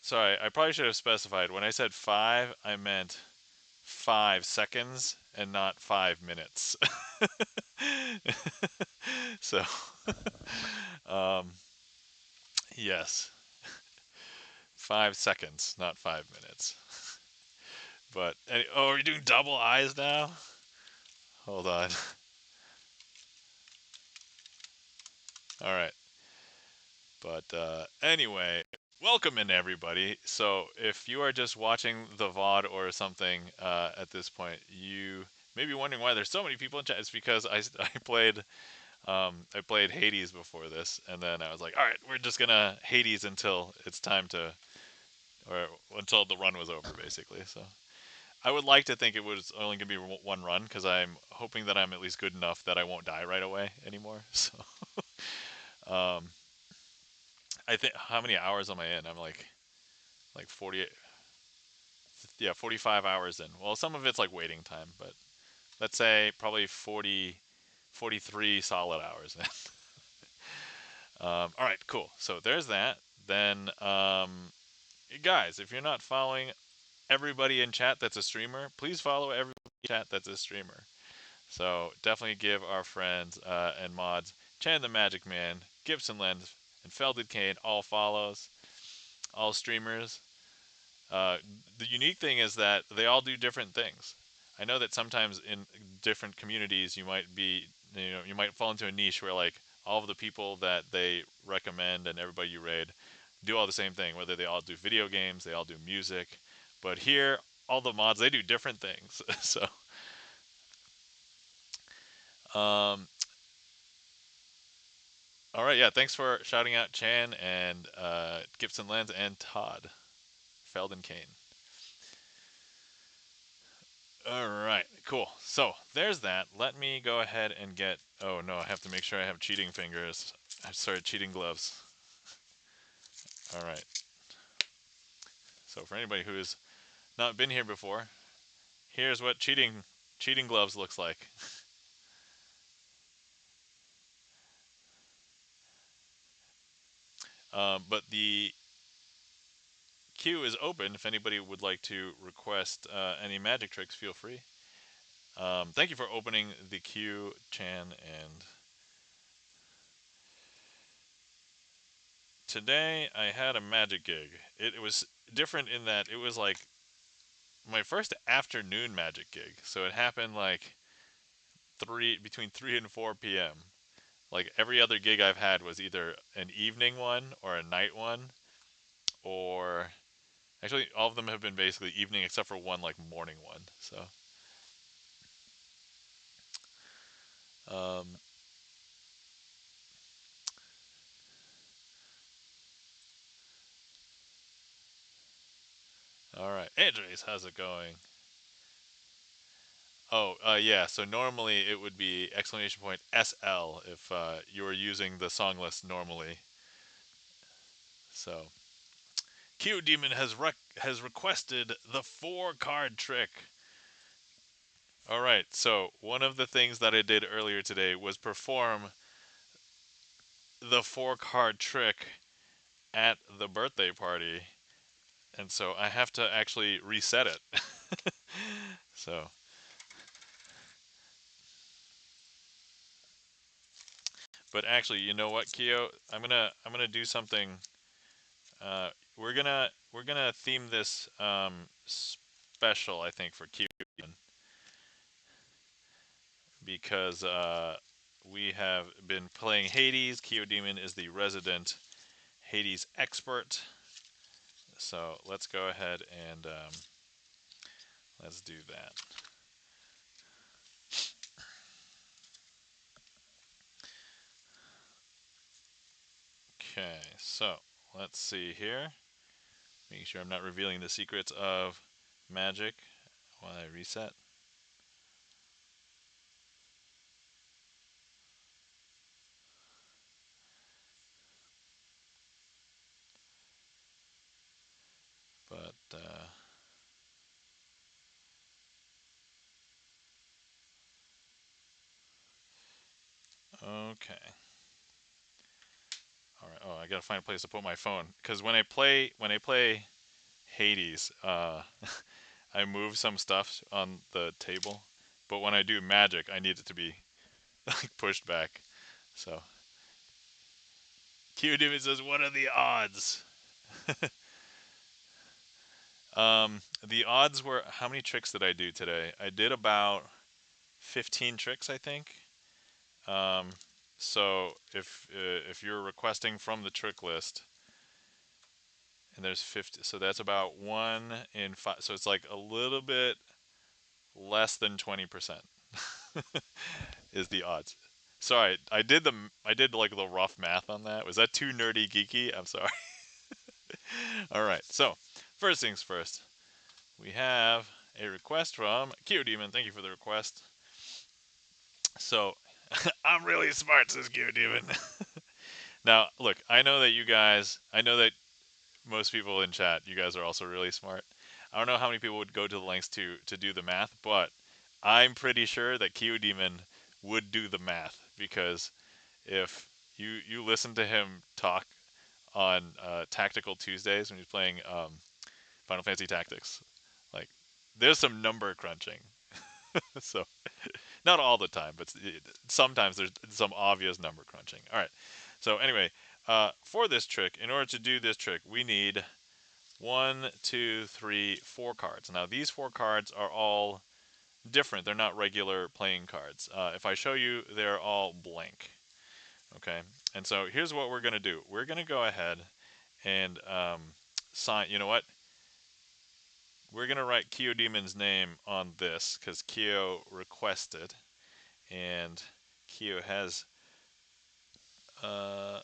sorry, I probably should have specified. When I said 5, I meant 5 seconds and not 5 minutes. So, um, yes, 5 seconds, not 5 minutes. But, oh, are you doing double eyes now? Hold on. All right. But anyway, welcome in everybody. So if you are just watching the VOD or something at this point, you may be wondering why there's so many people in chat. It's because I played Hades before this, and then I was like, all right, we're just gonna Hades until it's time to, or until the run was over, basically. So I would like to think it was only gonna be one run because I'm hoping that I'm at least good enough that I won't die right away anymore. So um, I think how many hours am I in? I'm like 40, yeah, 45 hours in. Well, some of it's like waiting time, but let's say probably 40, 43 solid hours in. All right, cool. So there's that. Then, guys, if you're not following everybody in chat that's a streamer, please follow everybody in chat that's a streamer. So definitely give our friends and mods, Chan the Magic Man, Gibson Lens, and Felded Kane all follows, all streamers. Uh, the unique thing is that they all do different things. I know that sometimes in different communities you might fall into a niche where like all of the people that they recommend and everybody you raid do all the same thing, whether they all do video games, they all do music. But here, all the mods, they do different things. So, um, all right, yeah, thanks for shouting out Chan and Gibson Lens and Todd Felden Kane. All right, cool. So there's that. Let me go ahead and get. Oh no, I have to make sure I have cheating fingers. I'm sorry, cheating gloves. All right. So for anybody who has not been here before, here's what cheating gloves looks like. But the queue is open. If anybody would like to request any magic tricks, feel free. Thank you for opening the queue, Chan. And today I had a magic gig. It was different in that it was like my first afternoon magic gig. So it happened like between 3 and 4 p.m. Like every other gig I've had was either an evening one or a night one, or actually all of them have been basically evening except for one like morning one. So um, all right, Andres, how's it going? Oh, yeah. So normally it would be exclamation point SL if you were using the song list normally. So Q Demon has requested the 4 card trick. All right. So one of the things that I did earlier today was perform the 4 card trick at the birthday party, and so I have to actually reset it. So, but actually, you know what, Kyo? I'm gonna do something. Uh, we're gonna theme this special, I think, for Q because we have been playing Hades. Kyo Demon is the resident Hades expert. So let's go ahead and let's do that. Okay, so let's see here. Making sure I'm not revealing the secrets of magic while I reset. But okay. All right. Oh, I gotta find a place to put my phone because when I play Hades. I move some stuff on the table, but when I do magic, I need it to be like pushed back. So Q Demon says, "What are the odds?" The odds were, how many tricks did I do today? I did about 15 tricks, I think. Um, so if you're requesting from the trick list, and there's 50, so that's about 1 in 5. So it's like a little bit less than 20% is the odds. Sorry, I did like the rough math on that. Was that too nerdy geeky? I'm sorry. All right. So first things first, we have a request from Q Demon. Thank you for the request. So I'm really smart, says Q Demon. Now, look, I know that most people in chat, you guys are also really smart. I don't know how many people would go to the lengths to do the math, but I'm pretty sure that Q Demon would do the math, because if you listen to him talk on Tactical Tuesdays when he's playing Final Fantasy Tactics, like there's some number crunching. So not all the time, but sometimes there's some obvious number crunching. All right. So anyway, for this trick, in order to do this trick, we need 1, 2, 3, 4 cards. Now these 4 cards are all different. They're not regular playing cards. If I show you, they're all blank. Okay. And so here's what we're gonna do. We're gonna go ahead and sign. You know what? We're gonna write Kyo Demon's name on this because Kyo requested, and Kyo has uh,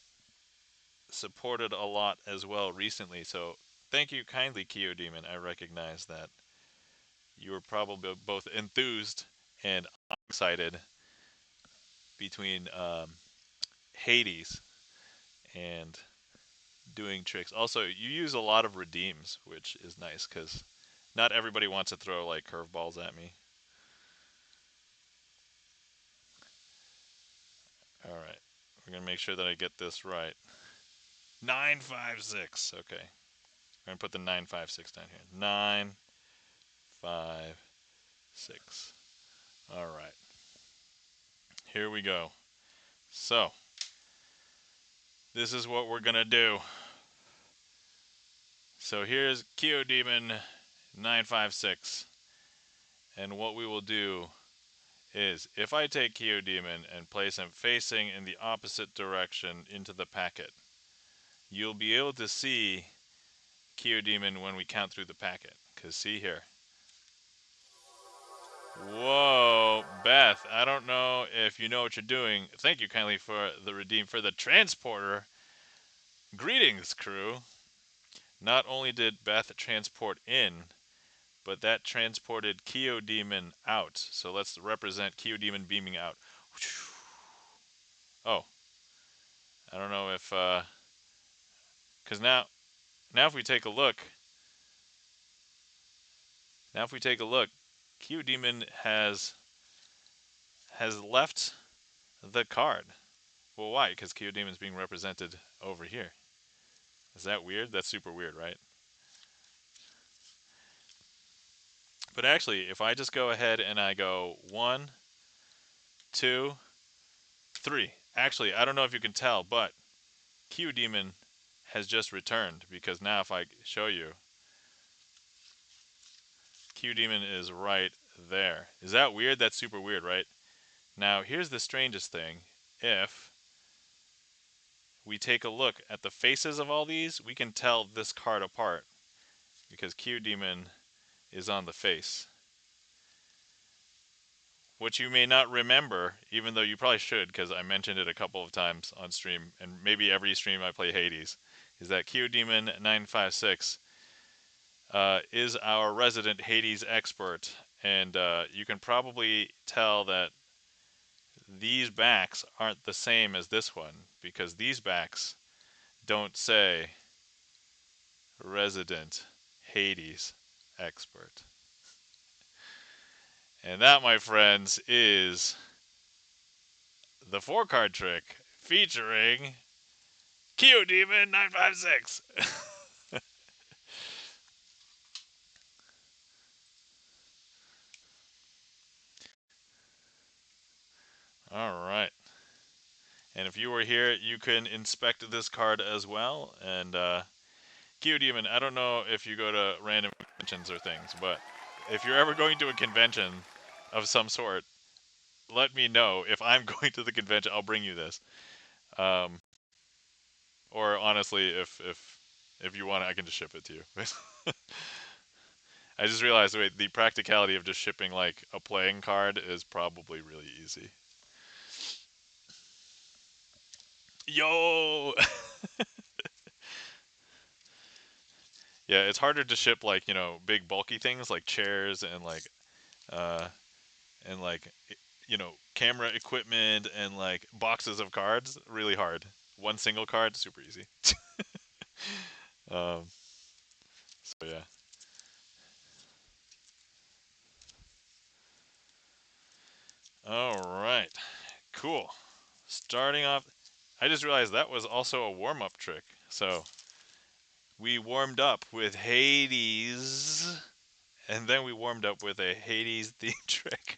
supported a lot as well recently. So thank you kindly, Kyo Demon. I recognize that you were probably both enthused and excited between Hades and doing tricks. Also, you use a lot of redeems, which is nice because not everybody wants to throw like curveballs at me. All right, we're gonna make sure that I get this right. 956. Okay, I'm gonna put the 956 down here. 956. All right, here we go. So this is what we're gonna do. So here's Kyo Demon 956, and what we will do is, if I take Kyo Demon and place him facing in the opposite direction into the packet, you'll be able to see Kyo Demon when we count through the packet. Because see here. Whoa, Beth, I don't know if you know what you're doing. Thank you kindly for the redeem for the transporter. Greetings, crew. Not only did Beth transport in, but that transported Kyo Demon out. So let's represent Kyo Demon beaming out. Oh, I don't know if, because now if we take a look, Q Demon has left the card. Well, why? Because Q Demon's being represented over here. Is that weird? That's super weird, right? But actually, if I just go ahead and I go 1, 2, 3. Actually, I don't know if you can tell, but Q Demon has just returned, because now if I show you, Q Demon is right there. Is that weird? That's super weird, right? Now, here's the strangest thing. If we take a look at the faces of all these, we can tell this card apart, because Q Demon is on the face. What you may not remember, even though you probably should, because I mentioned it a couple of times on stream, and maybe every stream I play Hades, is that Q Demon 956 is our resident Hades expert, and you can probably tell that these backs aren't the same as this one, because these backs don't say resident Hades expert. And that, my friends, is the 4-card trick featuring Q Demon 956. All right. And if you were here, you can inspect this card as well. And Geodemon, I don't know if you go to random conventions or things, but if you're ever going to a convention of some sort, let me know. If I'm going to the convention, I'll bring you this. Um, or honestly, if you want it, I can just ship it to you. I just realized, wait, the practicality of just shipping like a playing card is probably really easy. Yo! Yeah, it's harder to ship like, big bulky things like chairs uh and camera equipment and like boxes of cards. Really hard. One single card, super easy. um so yeah. All right. Cool. Starting off, I just realized that was also a warm-up trick. So we warmed up with Hades, and then we warmed up with a Hades theme trick.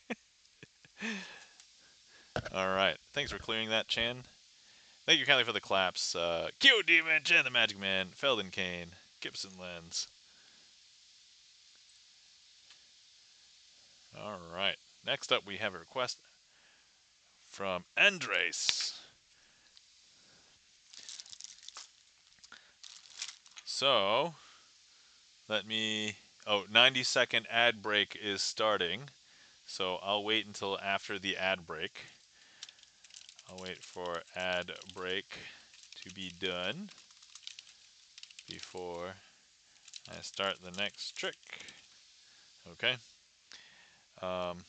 All right. Thanks for clearing that, Chan. Thank you kindly for the claps. Q Demon, Chan the Magic Man, Felden Kane, Gibson Lens. All right. Next up, we have a request from Andres. So, let me. Oh, 90-second ad break is starting. So, I'll wait until after the ad break. I'll wait for ad break to be done before I start the next trick. Okay. Um,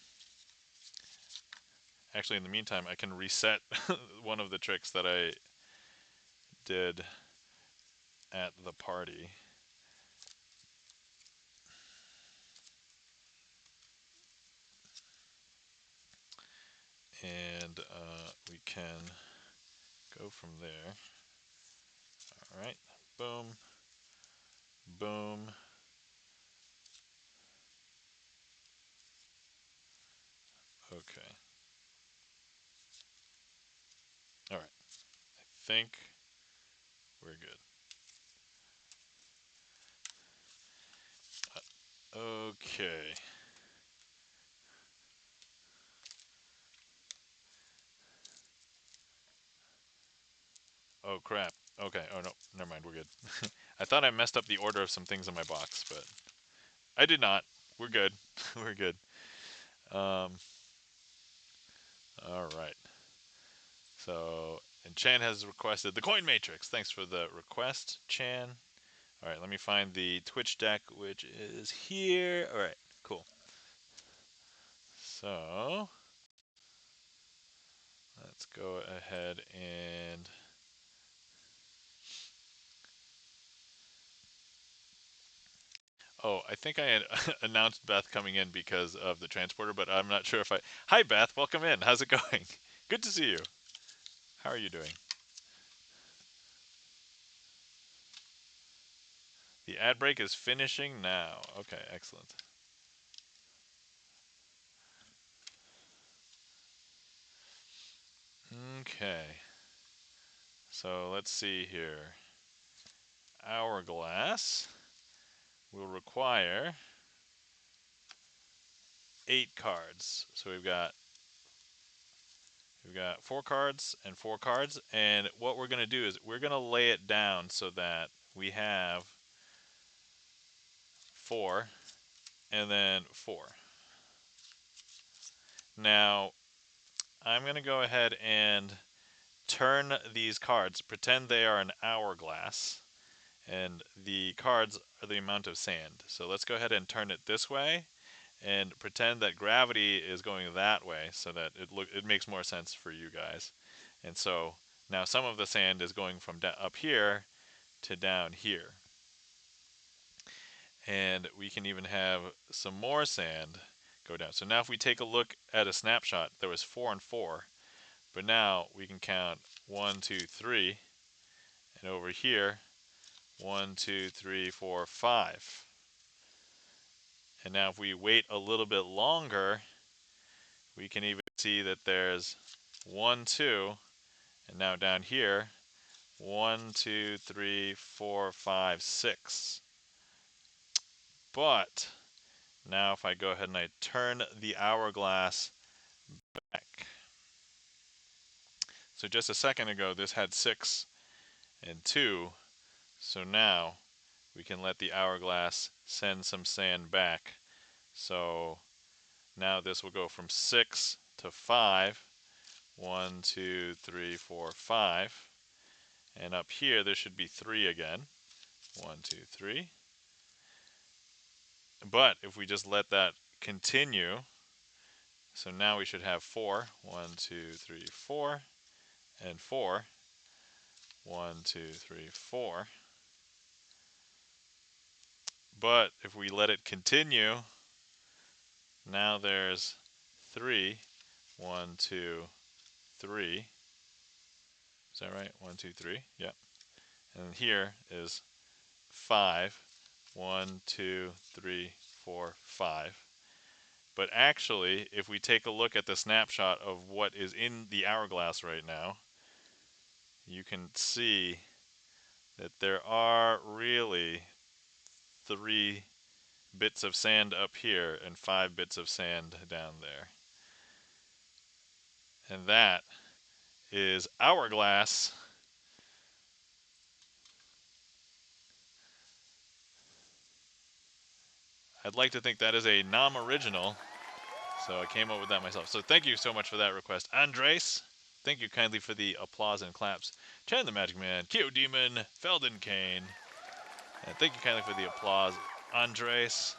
Actually, in the meantime, I can reset one of the tricks that I did at the party. And we can go from there. All right. Boom. Boom. Okay. All right. I think we're good. Okay. Oh, crap. Okay. Oh, no. Never mind. We're good. I thought I messed up the order of some things in my box, but I did not. We're good. We're good. Um, all right. So, and Chan has requested the coin matrix. Thanks for the request, Chan. All right, let me find the Twitch deck, which is here. All right, cool. So, let's go ahead and oh, I think I had announced Beth coming in because of the transporter, but I'm not sure if I. Hi, Beth. Welcome in. How's it going? Good to see you. How are you doing? The ad break is finishing now. Okay, excellent. Okay. So let's see here. Hourglass will require 8 cards. So we've got 4 cards and 4 cards, and what we're gonna do is we're gonna lay it down so that we have 4 and then 4. Now I'm gonna go ahead and turn these cards, pretend they are an hourglass, and the cards are the amount of sand. So let's go ahead and turn it this way and pretend that gravity is going that way so that it makes more sense for you guys. And so now some of the sand is going from up here to down here. And we can even have some more sand go down. So now if we take a look at a snapshot, there was 4 and 4, but now we can count 1, 2, 3, and over here 1, 2, 3, 4, 5. And now if we wait a little bit longer, we can even see that there's 1, 2, and now down here, 1, 2, 3, 4, 5, 6. But now if I go ahead and I turn the hourglass back. So just a second ago, this had 6 and 2. So now we can let the hourglass send some sand back. So now this will go from 6 to 5. 1, 2, 3, 4, 5. And up here, there should be 3 again. 1, 2, 3. But if we just let that continue, so now we should have 4. 1, 2, 3, 4. And 4. 1, 2, 3, 4. But if we let it continue, now there's 3. 1, 2, 3. Is that right? 1, 2, 3. Yep. And here is 5. 1, 2, 3, 4, 5. But actually, if we take a look at the snapshot of what is in the hourglass right now, you can see that there are really 3 bits of sand up here and 5 bits of sand down there. And that is hourglass. I'd like to think that is a nom-original, so I came up with that myself. So thank you so much for that request, Andres. Thank you kindly for the applause and claps. Chan the Magic Man, Kyo Demon, Felden Kane. And thank you kindly for the applause, Andres.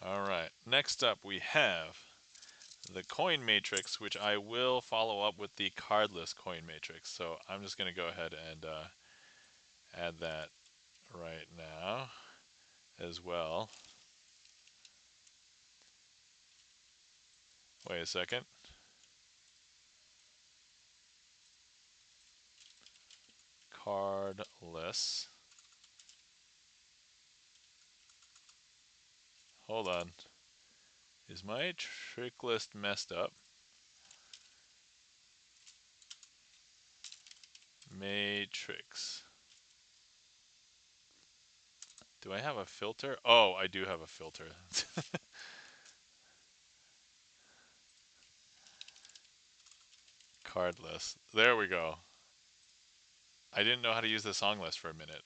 Alright, next up we have the coin matrix, which I will follow up with the cardless coin matrix. So I'm just going to go ahead and add that right now as well. Wait a second. Cardless. Hold on. Is my trick list messed up? Matrix. Do I have a filter? Oh, I do have a filter. Cardless. There we go. I didn't know how to use the song list for a minute.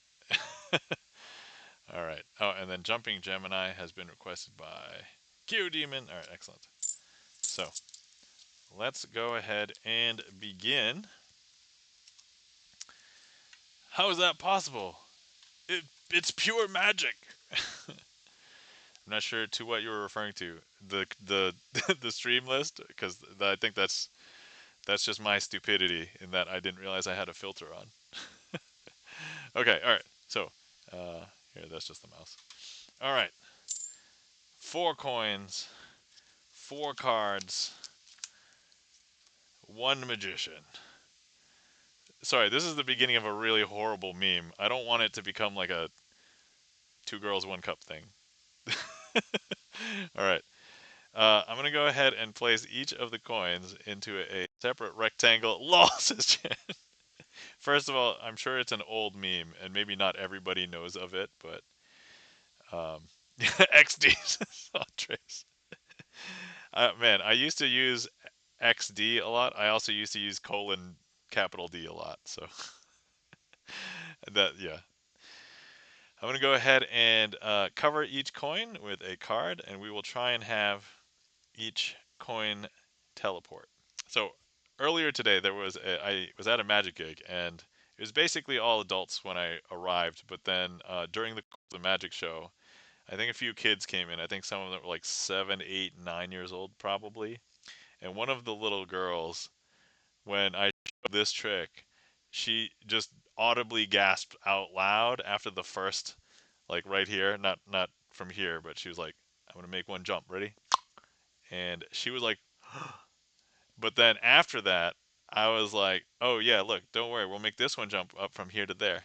All right. Oh, and then Jumping Gemini has been requested by Q Demon. All right, excellent. So let's go ahead and begin. How is that possible? It's pure magic. I'm not sure to what you were referring to. The stream list, because I think that's just my stupidity in that I didn't realize I had a filter on. Okay, all right. So here, that's just the mouse. All right. 4 coins, 4 cards, 1 magician. Sorry, this is the beginning of a really horrible meme. I don't want it to become like a 2 girls, 1 cup thing. All right. I'm going to go ahead and place each of the coins into a separate rectangle. LOL, says Chan. First of all, I'm sure it's an old meme, and maybe not everybody knows of it, but XD says Andres. Man, I used to use XD a lot. I also used to use capital D a lot. So that, yeah. I'm going to go ahead and cover each coin with a card, and we will try and have each coin teleport. So earlier today, I was at a magic gig, and it was basically all adults when I arrived. But then during the magic show, I think a few kids came in. I think some of them were like 7, 8, 9 years old probably. And one of the little girls, when I showed this trick, she just audibly gasped out loud after the first, like right here, not from here, but she was like, "I'm gonna make one jump. Ready?" And she was like, but then after that, I was like, "Oh yeah, look, don't worry, we'll make this one jump up from here to there."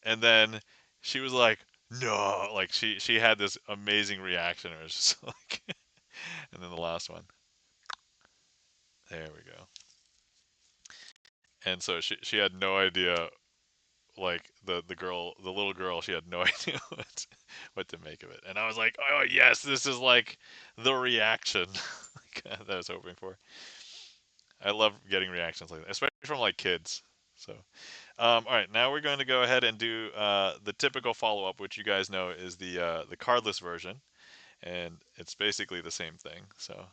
And then she was like, "No!" Like she had this amazing reaction. It was just like, and then the last one. There we go. And so she had no idea, like the little girl, she had no idea what to make of it. And I was like, oh yes, this is like the reaction that I was hoping for. I love getting reactions like that, especially from like kids. So, all right, now we're going to go ahead and do the typical follow up, which you guys know is the cardless version, and it's basically the same thing. So,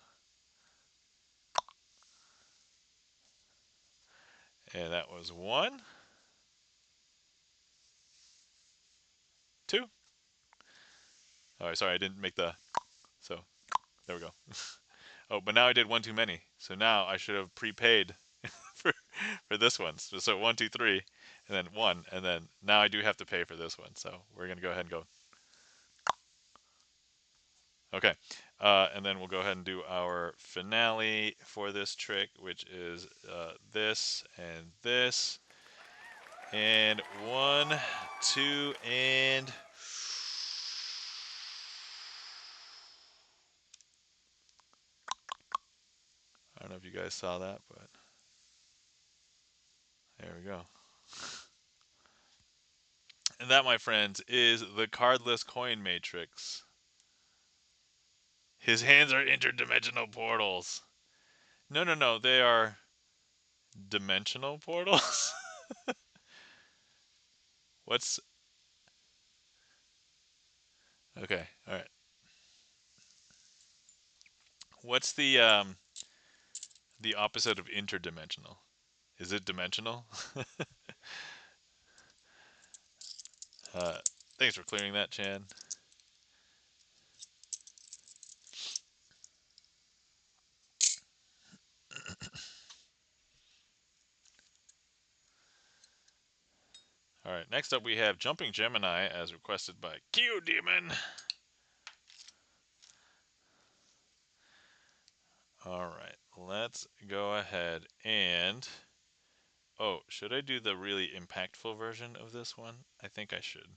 and that was one, two. Oh, sorry, I didn't make the. So there we go. Oh, but now I did one too many. So now I should have prepaid for for this one. So one, two, three, and then one, and then now I do have to pay for this one. So we're gonna go ahead and go. Okay, and then we'll go ahead and do our finale for this trick, which is this and this, and one, two, and I don't know if you guys saw that, but there we go. And that, my friends, is the cardless coin matrix. His hands are interdimensional portals. No, no, no. They are dimensional portals. What's okay? All right. What's the opposite of interdimensional? Is it dimensional? uh, thanks for clearing that, Chan. All right. Next up, we have Jumping Gemini, as requested by Q Demon. All right. Let's go ahead and. Oh, should I do the really impactful version of this one? I think I should.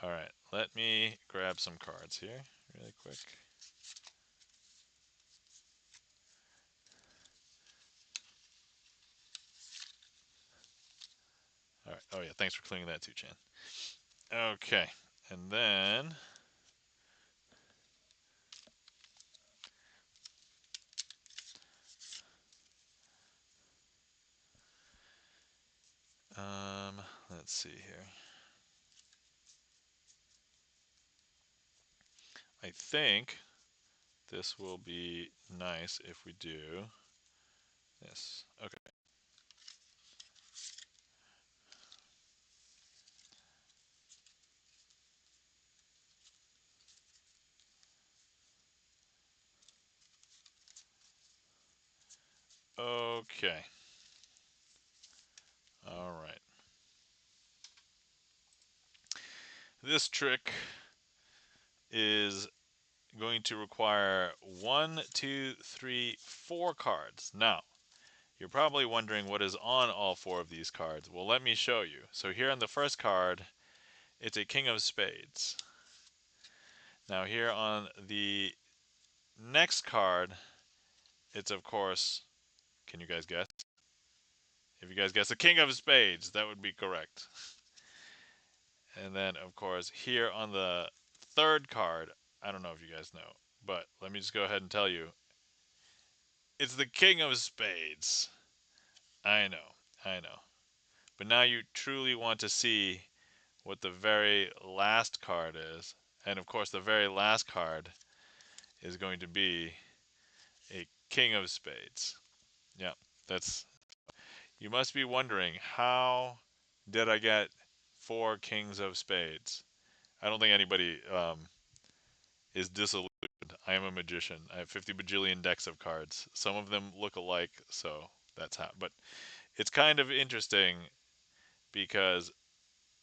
All right, let me grab some cards here really quick. All right. Oh yeah, thanks for clearing that too, Chan. Okay, and then let's see here. I think this will be nice if we do this. Okay. Okay. All right. This trick is going to require one, two, three, four cards. Now, you're probably wondering what is on all four of these cards. Well, let me show you. So here on the first card, it's a King of Spades. Now here on the next card, it's of course, can you guys guess? If you guys guess the King of Spades, that would be correct. And then of course here on the third card, I don't know if you guys know, but let me just go ahead and tell you, it's the King of Spades. I know, I know. But now you truly want to see what the very last card is. And of course the very last card is going to be a King of Spades. Yeah, that's. You must be wondering, how did I get four Kings of Spades? I don't think anybody is disillusioned. I am a magician. I have 50 bajillion decks of cards. Some of them look alike, so that's how. But it's kind of interesting because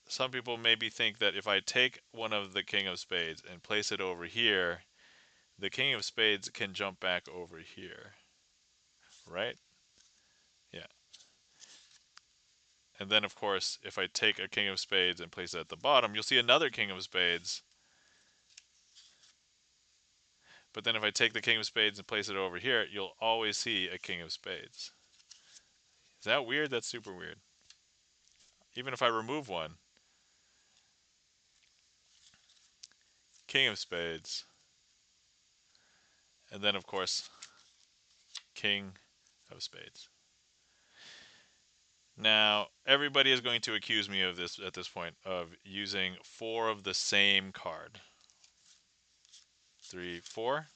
some people maybe think that if I take one of the King of Spades and place it over here, the King of Spades can jump back over here, right? Yeah. And then, of course, if I take a King of Spades and place it at the bottom, you'll see another King of Spades But then if I take the king of spades and place it over here, you'll always see a king of spades. Is that weird? That's super weird. Even if I remove one, king of spades, and then of course, king of spades. Now, everybody is going to accuse me of this at this point, of using 4 of the same card. 3, 4?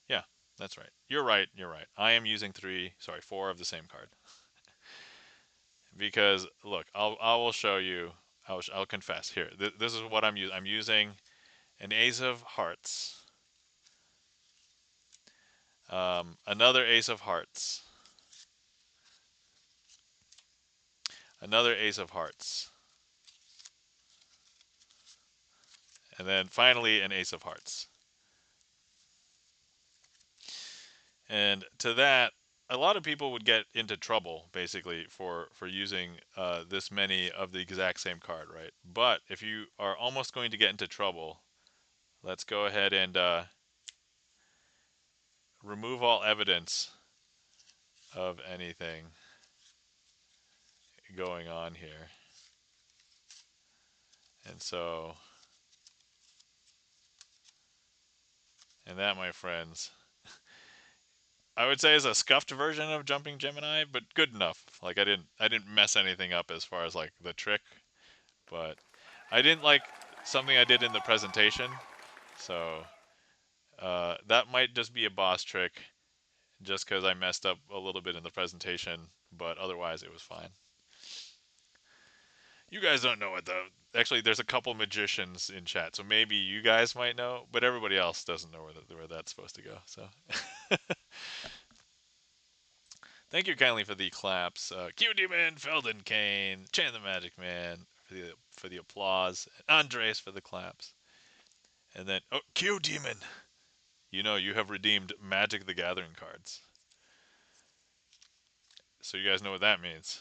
Yeah, that's right. You're right, you're right. I am using 4 of the same card. Because, look, I will show you, I'll confess. Here, this is what I'm using. I'm using an ace of hearts, another ace of hearts, another ace of hearts, and then finally an ace of hearts. And to that, a lot of people would get into trouble basically for using this many of the exact same card, right? But if you are almost going to get into trouble, let's go ahead and remove all evidence of anything going on here. And so, and that, my friends, I would say is a scuffed version of Jumping Gemini, but good enough. Like I didn't mess anything up as far as like the trick, but I didn't like something I did in the presentation. So that might just be a boss trick, just because I messed up a little bit in the presentation, but otherwise it was fine. You guys don't know it though. Actually, there's a couple magicians in chat, so maybe you guys might know, but everybody else doesn't know where that's supposed to go. So, thank you kindly for the claps, Q Demon, Felden Kane, Chan the Magic Man for the applause, and Andres for the claps, and then Q Demon, you know you have redeemed Magic the Gathering cards, so you guys know what that means.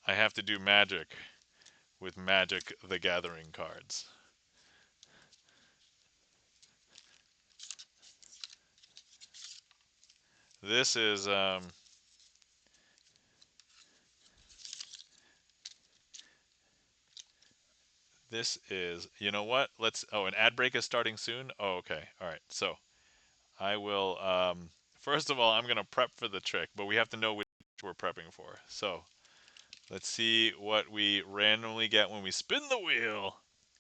I have to do magic with Magic the Gathering cards. This is you know what? An ad break is starting soon. Oh, okay. All right. So I will, first of all, I'm going to prep for the trick, but we have to know which we're prepping for. So let's see what we randomly get when we spin the wheel.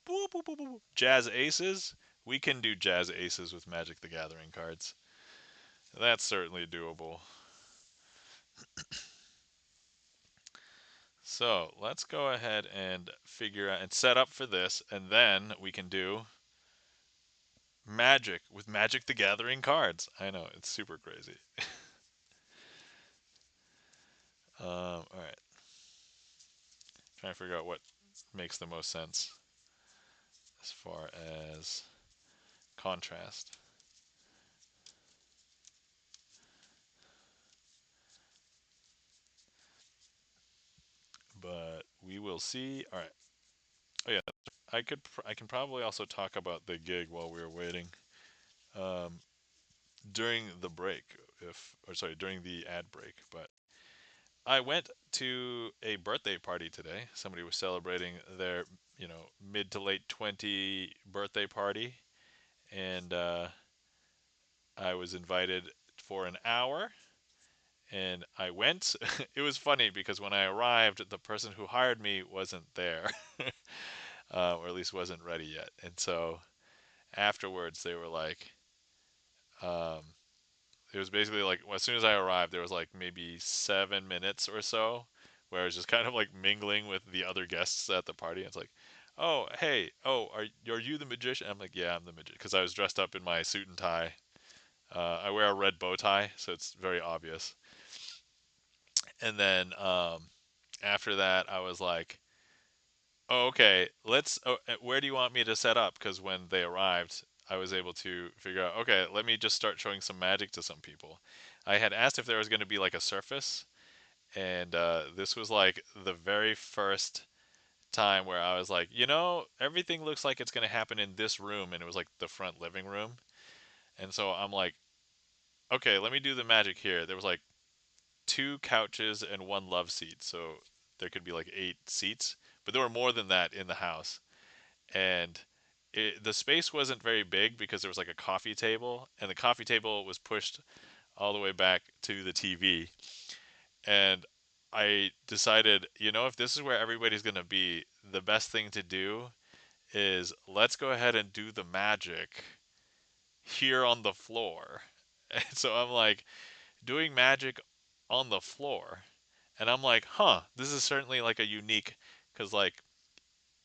Boop, boop, boop, boop. Jazz aces. We can do jazz aces with Magic the Gathering cards. That's certainly doable. So let's go ahead and figure out and set up for this, and then we can do Magic with Magic the Gathering cards. I know, it's super crazy. All right. Trying to figure out what makes the most sense as far as contrast. But we will see. All right. Oh yeah, I can probably also talk about the gig while we were waiting. Um, during the break, during the ad break. But I went to a birthday party today. Somebody was celebrating their, mid to late 20 birthday party, and I was invited for an hour, and I went. It was funny because when I arrived, the person who hired me wasn't there, or at least wasn't ready yet. And so afterwards, they were like, um, it was basically like as soon as I arrived, there was like maybe 7 minutes or so where I was just kind of like mingling with the other guests at the party. And it's like, oh, hey, are you the magician? I'm like, yeah, I'm the magician, because I was dressed up in my suit and tie. I wear a red bow tie, so it's very obvious. And then after that, I was like, oh, okay, where do you want me to set up? Because when they arrived, I was able to figure out, okay, let me just start showing some magic to some people. I had asked if there was going to be like a surface, and this was like the very first time where I was like, everything looks like it's going to happen in this room, and it was like the front living room. And so I'm like, okay, let me do the magic here. There was like two couches and one love seat, so there could be like 8 seats, but there were more than that in the house. And the space wasn't very big because there was like a coffee table, and the coffee table was pushed all the way back to the TV. And I decided, if this is where everybody's going to be, the best thing to do is let's go ahead and do the magic here on the floor. And so I'm like doing magic on the floor. And I'm like, huh, this is certainly like a unique, because like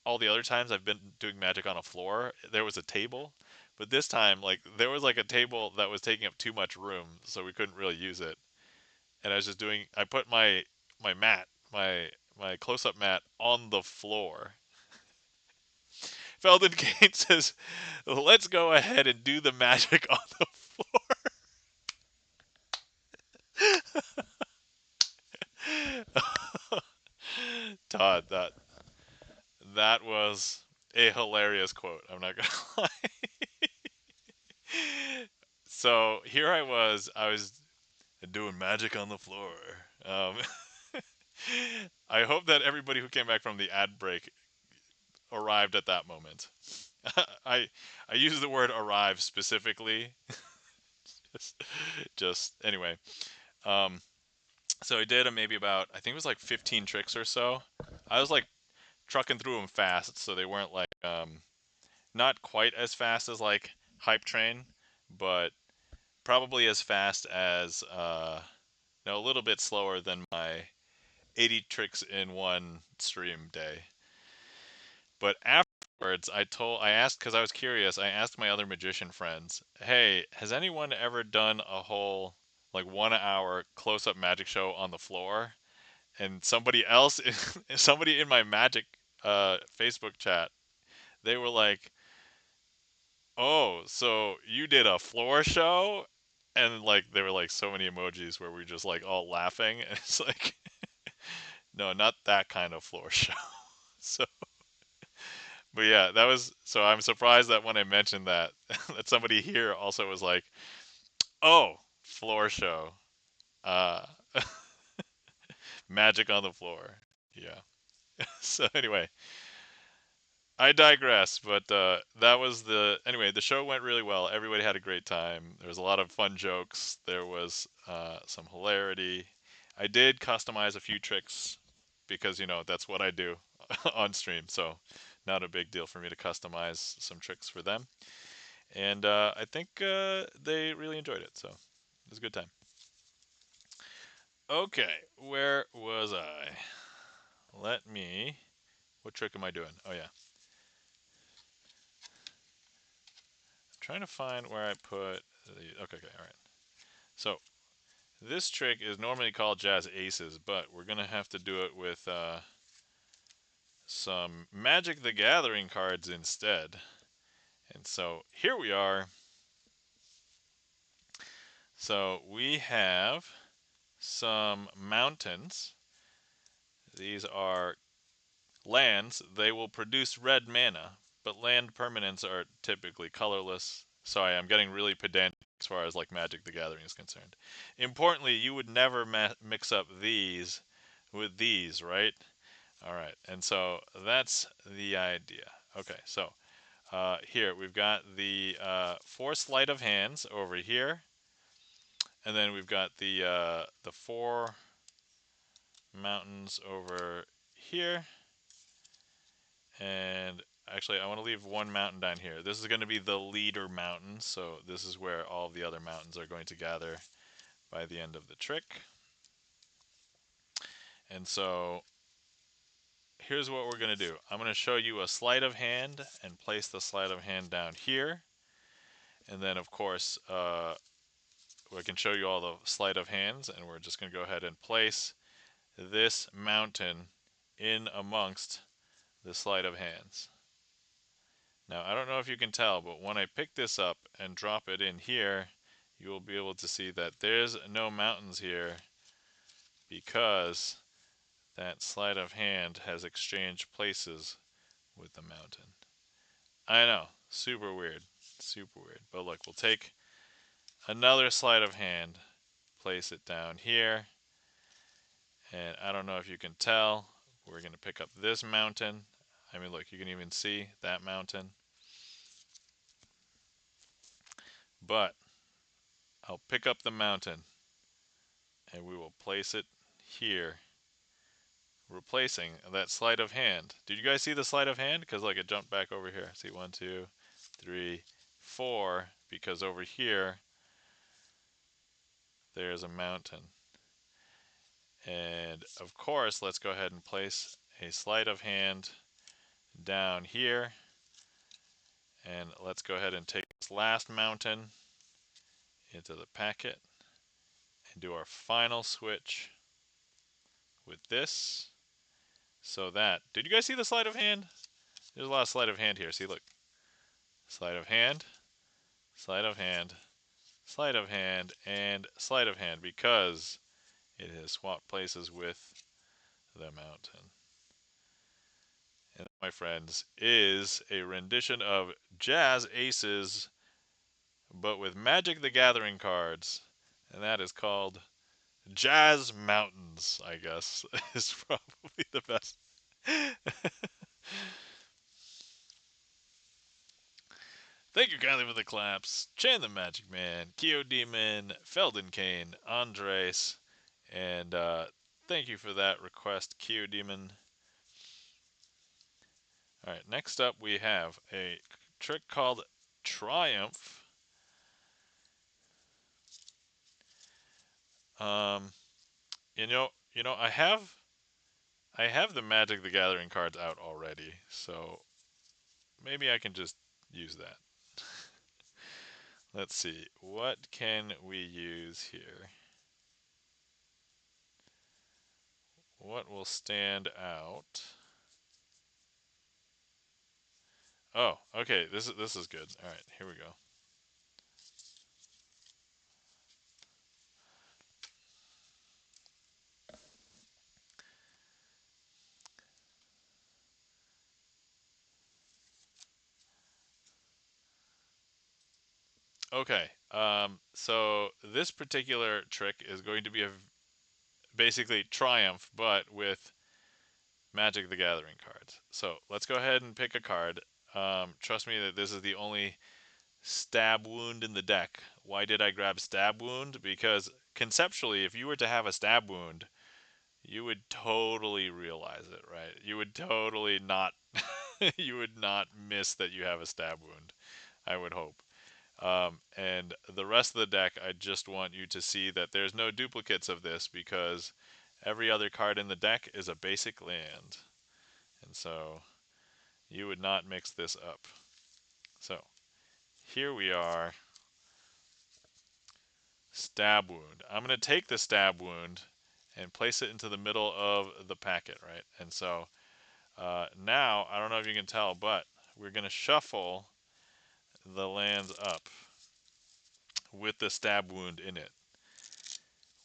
all the other times I've been doing magic on a floor, there was a table. But this time, like, there was like a table that was taking up too much room, so we couldn't really use it. And I put my mat, my close-up mat on the floor. Felden Kane says, let's go ahead and do the magic on the floor. Todd, that was a hilarious quote. I'm not gonna lie. So here I was doing magic on the floor. Um, I hope that everybody who came back from the ad break arrived at that moment. I I use the word arrive specifically. just, just anyway. Um, so I did maybe about, I think it was like 15 tricks or so. I was like trucking through them fast, so they weren't like not quite as fast as like Hype Train, but probably as fast as no, a little bit slower than my 80 tricks in one stream day. But afterwards, I asked, because I was curious, I asked my other magician friends, hey, has anyone ever done a whole like 1 hour close up magic show on the floor? And somebody else, somebody in my magic Facebook chat, they were like, oh, so you did a floor show? And like there were like so many emojis where we were just like all laughing. And it's like, no, not that kind of floor show. So, but yeah, that was, so I'm surprised that when I mentioned that, that somebody here also was like, oh, floor show. Uh, magic on the floor. Yeah. So anyway, I digress, but that was anyway, the show went really well. Everybody had a great time. There was a lot of fun jokes. There was some hilarity. I did customize a few tricks because, that's what I do on stream. So not a big deal for me to customize some tricks for them. And I think they really enjoyed it. So it was a good time. Okay, where was I? Let me. What trick am I doing? Oh, yeah. Trying to find where I put the. Okay, okay, all right. So this trick is normally called Jazz Aces, but we're gonna have to do it with some Magic the Gathering cards instead. And so here we are. So we have some mountains. These are lands. They will produce red mana, but land permanents are typically colorless. Sorry, I'm getting really pedantic as far as like Magic the Gathering is concerned. Importantly, you would never mix up these with these, right? All right, and so that's the idea. Okay, so here we've got the 4 sleight of hands over here, and then we've got the 4 mountains over here, and actually I want to leave one mountain down here. This is going to be the leader mountain, so this is where all the other mountains are going to gather by the end of the trick. And so here's what we're going to do. I'm going to show you a sleight of hand and place the sleight of hand down here. And then, of course, we can show you all the sleight of hands, and we're just going to go ahead and place this mountain in amongst the sleight of hands. Now, I don't know if you can tell, but when I pick this up and drop it in here, you will be able to see that there's no mountains here because that sleight of hand has exchanged places with the mountain. I know, super weird, super weird. But look, we'll take another sleight of hand. Place it down here. And I don't know if you can tell, we're going to pick up this mountain. I mean, look, you can even see that mountain. But I'll pick up the mountain and we will place it here, replacing that sleight of hand. Did you guys see the sleight of hand? Because like it jumped back over here. See, 1, 2, 3, 4, because over here there's a mountain. And of course, let's go ahead and place a sleight of hand down here. And let's go ahead and take this last mountain into the packet and do our final switch with this. So that, did you guys see the sleight of hand? There's a lot of sleight of hand here. See, look. Sleight of hand, sleight of hand, sleight of hand, and sleight of hand, because it has swapped places with the mountain. And that, my friends, is a rendition of Jazz Aces, but with Magic the Gathering cards. And that is called Jazz Mountains, I guess, is probably the best. Thank you kindly for the claps. Chan the Magic Man, Keo Demon, Feldenkane, Andres, and thank you for that request, Keo Demon. Alright, next up we have a trick called Triumph. You know, I have the Magic the Gathering cards out already, so maybe I can just use that. Let's see, what can we use here? What will stand out? Oh, okay, this is good. All right, here we go. Okay, so this particular trick is going to be a basically Triumph, but with Magic the Gathering cards. So let's go ahead and pick a card. Trust me that this is the only stab wound in the deck. Why did I grab stab wound? Because conceptually, if you were to have a stab wound, you would totally realize it, right? You would totally not, you would not miss that you have a stab wound, I would hope. And the rest of the deck, I just want you to see that there's no duplicates of this because every other card in the deck is a basic land. And so you would not mix this up. So here we are, stab wound. I'm going to take the stab wound and place it into the middle of the packet, right? And so now, I don't know if you can tell, but we're going to shuffle the lands up with the stab wound in it.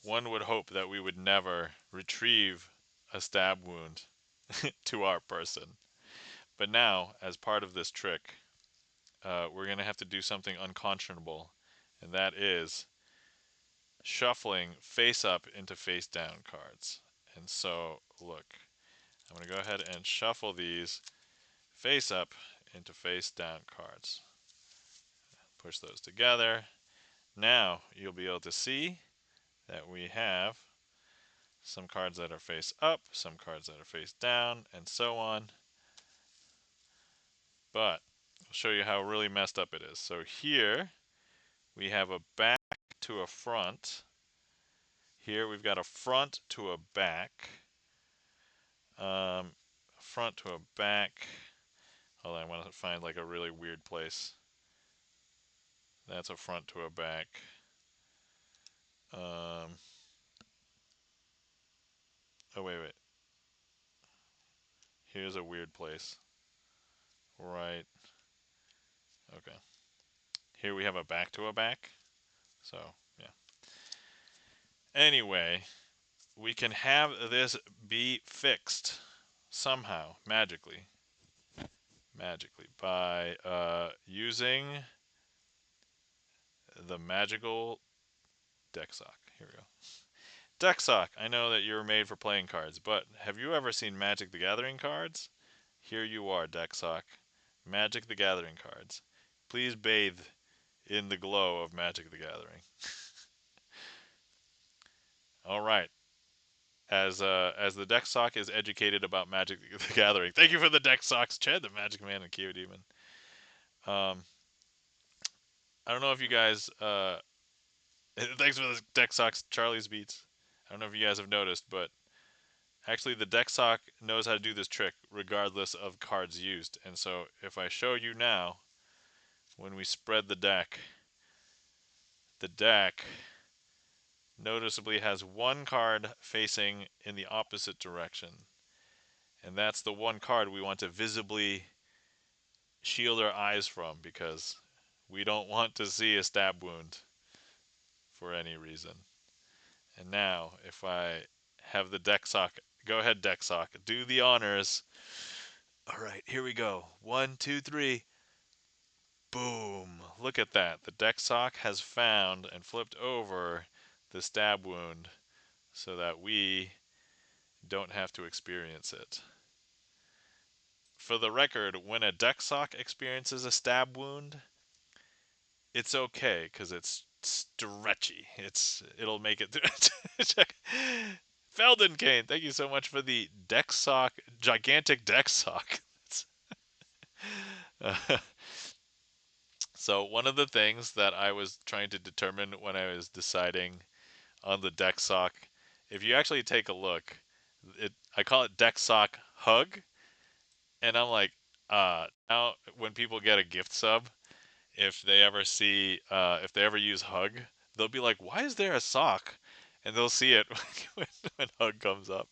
One would hope that we would never retrieve a stab wound to our person. But now, as part of this trick, we're going to have to do something unconscionable, and that is shuffling face up into face down cards. And so, look, I'm going to go ahead and shuffle these face up into face down cards. Push those together. Now you'll be able to see that we have some cards that are face up, some cards that are face down, and so on. But I'll show you how really messed up it is. So here we have a back to a front. Here we've got a front to a back. Front to a back. Hold on, I want to find like a really weird place. That's a front to a back. Oh, wait. Here's a weird place. Right. Okay. Here we have a back to a back. So, yeah. Anyway, we can have this be fixed somehow, magically. Magically, by using the magical deck sock. Here we go. Deck sock. I know that you're made for playing cards, but have you ever seen Magic the Gathering cards? Here you are, deck sock. Magic the Gathering cards. Please bathe in the glow of Magic the Gathering. All right. As the deck sock is educated about Magic the Gathering. Thank you for the deck socks, Chad, the Magic Man, and Kyo Demon. Um, I don't know if you guys. Thanks for the deck socks, Charlie's Beats. I don't know if you guys have noticed, but actually the deck sock knows how to do this trick regardless of cards used. And so if I show you now, when we spread the deck noticeably has one card facing in the opposite direction. And that's the one card we want to visibly shield our eyes from because we don't want to see a stab wound for any reason. And now, if I have the deck sock, go ahead, deck sock, do the honors. All right, here we go. 1, 2, 3. Boom. Look at that. The deck sock has found and flipped over the stab wound so that we don't have to experience it. For the record, when a deck sock experiences a stab wound, it's okay because it's stretchy. It'll make it through. Feldenkane, thank you so much for the deck sock, gigantic deck sock. So one of the things that I was trying to determine when I was deciding on the deck sock, if you actually take a look, I call it deck sock hug, and I'm like, now when people get a gift sub, if they ever if they ever use hug, they'll be like, why is there a sock? And they'll see it when hug comes up.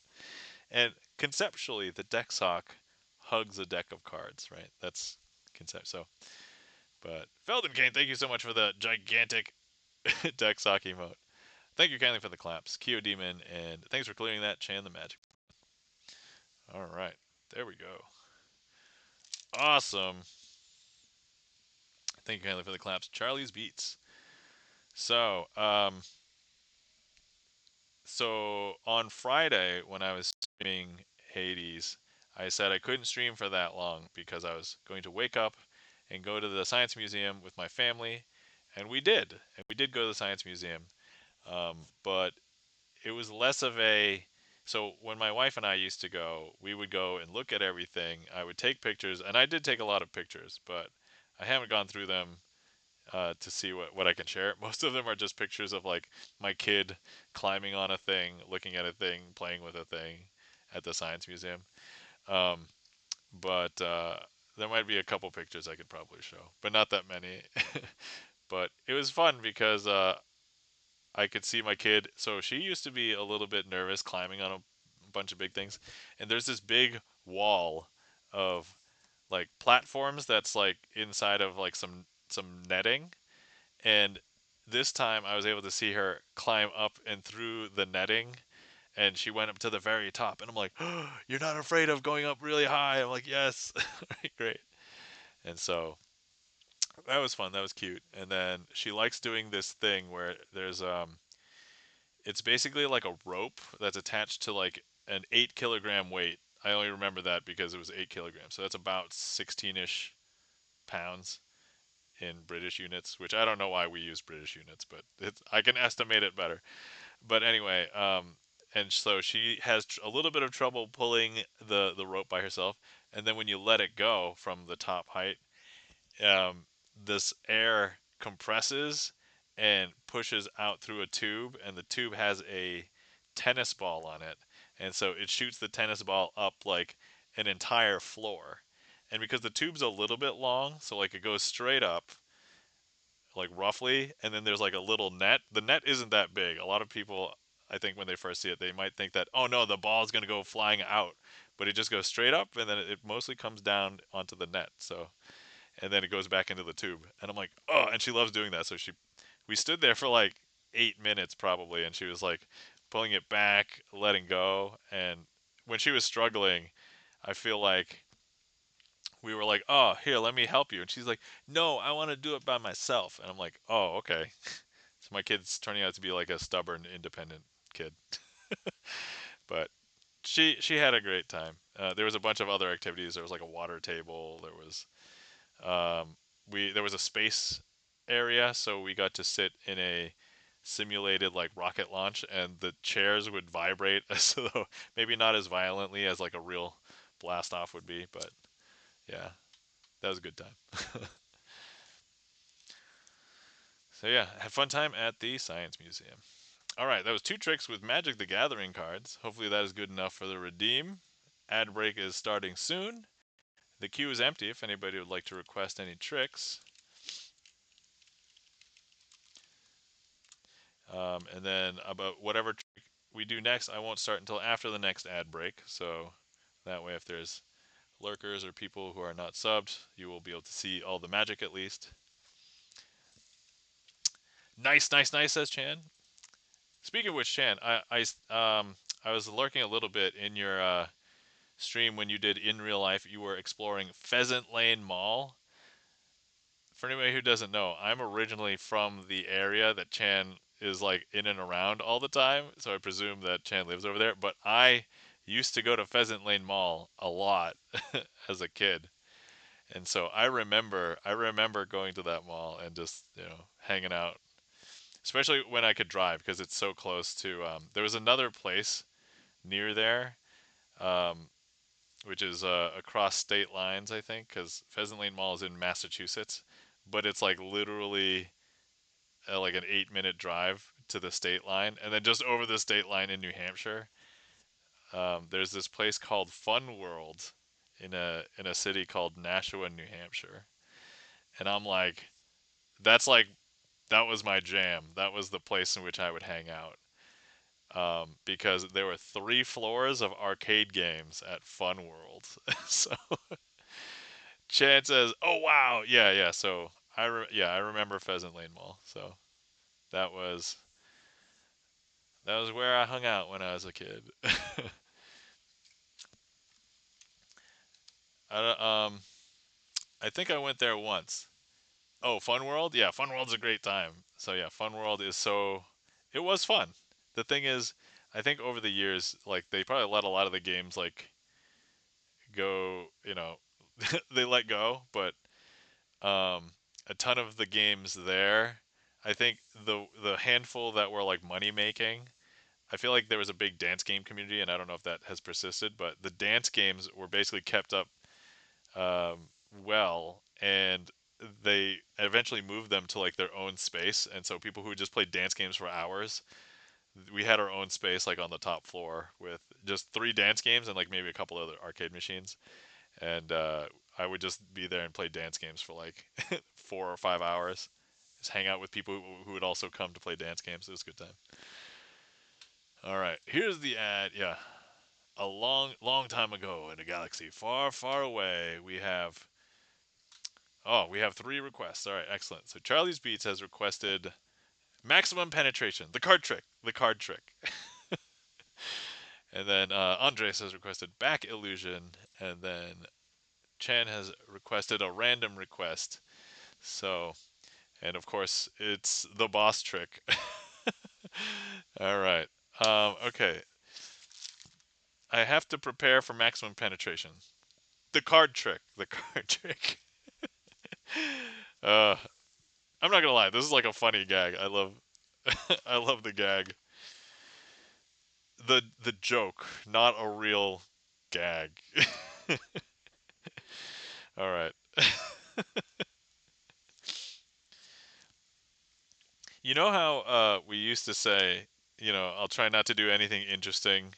And conceptually, the deck sock hugs a deck of cards, right? That's concept. So, but Feldenkane, thank you so much for the gigantic deck sock emote. Thank you kindly for the claps, Kyo Demon, and thanks for clearing that. Chan the Magic. All right, there we go. Awesome. Thank you kindly for the claps, Charlie's Beats. So, so on Friday when I was streaming Hades, I said I couldn't stream for that long because I was going to wake up and go to the Science Museum with my family, and we did. And we did go to the Science Museum, but it was less of a. So when my wife and I used to go, we would go and look at everything. I would take pictures, and I did take a lot of pictures, but I haven't gone through them to see what I can share. Most of them are just pictures of like my kid climbing on a thing, looking at a thing, playing with a thing at the Science Museum. Um, but there might be a couple pictures I could probably show, but not that many. But it was fun because I could see my kid. So she used to be a little bit nervous climbing on a bunch of big things, and there's this big wall of like platforms that's like inside of like some netting, and this time I was able to see her climb up and through the netting, and she went up to the very top, and I'm like, oh, you're not afraid of going up really high? I'm like, yes. Great. And so that was fun. That was cute. And then she likes doing this thing where there's it's basically like a rope that's attached to like an 8 kilogram weight. I only remember that because it was 8 kilograms. So that's about 16-ish pounds in British units, which I don't know why we use British units, but I can estimate it better. But anyway, and so she has a little bit of trouble pulling the rope by herself, and then when you let it go from the top height, um, this air compresses and pushes out through a tube, and the tube has a tennis ball on it, and so it shoots the tennis ball up like an entire floor. And because the tube's a little bit long, so like it goes straight up, like roughly, and then there's like a little net. The net isn't that big. A lot of people, I think, when they first see it, they might think that, oh no, the ball's gonna go flying out, but it just goes straight up, and then it mostly comes down onto the net. So, and then it goes back into the tube. And I'm like, oh, and she loves doing that. So we stood there for like 8 minutes probably, and she was like pulling it back, letting go, and when she was struggling, I feel like we were like, "Oh, here, let me help you," and she's like, "No, I want to do it by myself," and I'm like, "Oh, okay." So my kid's turning out to be like a stubborn, independent kid, but she had a great time. There was a bunch of other activities. There was like a water table. There was there was a space area, so we got to sit in a simulated like rocket launch, and the chairs would vibrate, so maybe not as violently as like a real blast off would be, but yeah, that was a good time. So yeah, had fun time at the Science Museum. All right, that was two tricks with Magic the Gathering cards. Hopefully that is good enough for the redeem. Ad break is starting soon. The queue is empty if anybody would like to request any tricks. And then about whatever trick we do next, I won't start until after the next ad break. So that way, if there's lurkers or people who are not subbed, you will be able to see all the magic at least. Nice, nice, nice, says Chan. Speaking of which, Chan, I was lurking a little bit in your stream when you did in real life. You were exploring Pheasant Lane Mall. For anybody who doesn't know, I'm originally from the area that Chan is like in and around all the time, so I presume that Chan lives over there. But I used to go to Pheasant Lane Mall a lot as a kid, and so I remember going to that mall and just hanging out, especially when I could drive because it's so close to. There was another place near there, um, which is across state lines, I think, because Pheasant Lane Mall is in Massachusetts, but it's like literally like an 8-minute drive to the state line, and then just over the state line in New Hampshire, there's this place called Fun World in a city called Nashua, New Hampshire, and I'm like, that was my jam. That was the place in which I would hang out. Because there were 3 floors of arcade games at Fun World. So Chad says, "Oh wow, yeah, yeah." So yeah, I remember Pheasant Lane Mall. So that was that was where I hung out when I was a kid. I I think I went there once. Oh, Fun World? Yeah, Fun World's a great time. So yeah, Fun World is so it was fun. The thing is, I think over the years, like they probably let a lot of the games like go, they let go, but a ton of the games there, I think the handful that were like money making, I feel like there was a big dance game community, and I don't know if that has persisted, but the dance games were basically kept up um, well, and they eventually moved them to like their own space, and so people who just played dance games for hours, we had our own space like on the top floor with just 3 dance games and like maybe a couple other arcade machines, and I would just be there and play dance games for like 4 or 5 hours. Just hang out with people who would also come to play dance games. It was a good time. All right, here's the ad. Yeah, a long, long time ago in a galaxy far, far away, we have 3 requests. All right, excellent. So Charlie's Beats has requested maximum penetration, the card trick, the card trick, and then Andres has requested back illusion, and then Chan has requested a random request. So, and of course, it's the boss trick. All right. Okay. I have to prepare for maximum penetration. The card trick. The card trick. uh, I'm not gonna lie. This is like a funny gag. I love the gag. The joke, not a real gag. All right. You know how we used to say, I'll try not to do anything interesting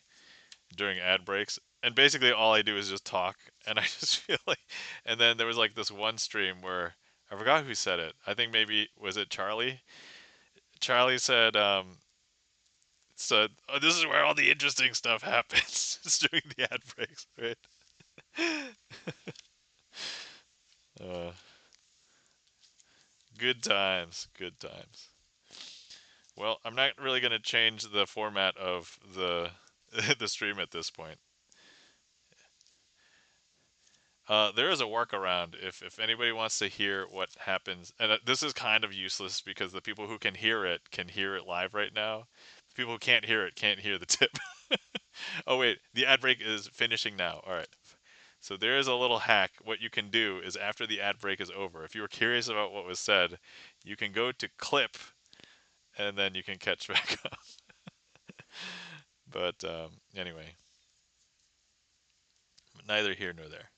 during ad breaks, and basically all I do is just talk, and I just feel like, and then there was like this one stream where I forgot who said it. I think maybe was it Charlie. Charlie said, "Oh, this is where all the interesting stuff happens." It's during the ad breaks, right? uh, Good times, good times. Well, I'm not really going to change the format of the the stream at this point. There is a workaround if anybody wants to hear what happens, and this is kind of useless because the people who can hear it live right now. The people who can't hear the tip. Oh wait, the ad break is finishing now. All right. So there is a little hack. What you can do is after the ad break is over, if you were curious about what was said, you can go to clip and then you can catch back up. But anyway, neither here nor there.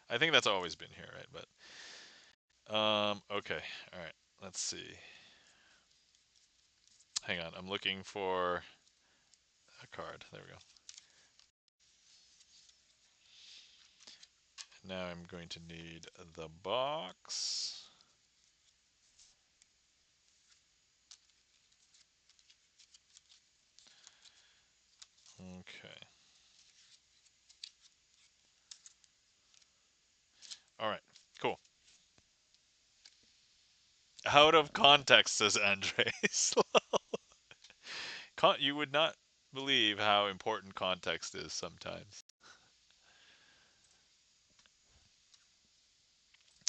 I think that's always been here, right? But okay, all right. Let's see. Hang on, I'm looking for a card. There we go. Now I'm going to need the box. Okay. All right. Cool. Out of context, says Andres. You would not believe how important context is sometimes.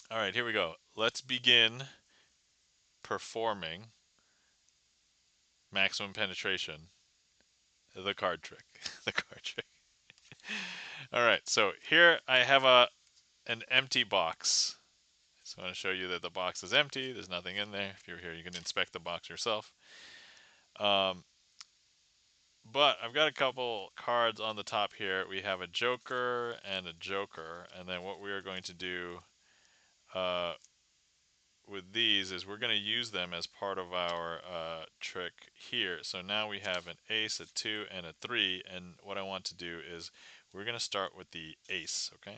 All right, here we go. Let's begin performing maximum penetration, the card trick. The card trick. All right, so here I have an empty box. So I want to show you that the box is empty. There's nothing in there. If you're here, you can inspect the box yourself. Um, but I've got a couple cards on the top here. We have a joker and a joker. And then what we are going to do uh, with these is we're going to use them as part of our trick here. So now we have an ace, a 2, and a 3. And what I want to do is we're going to start with the ace, okay?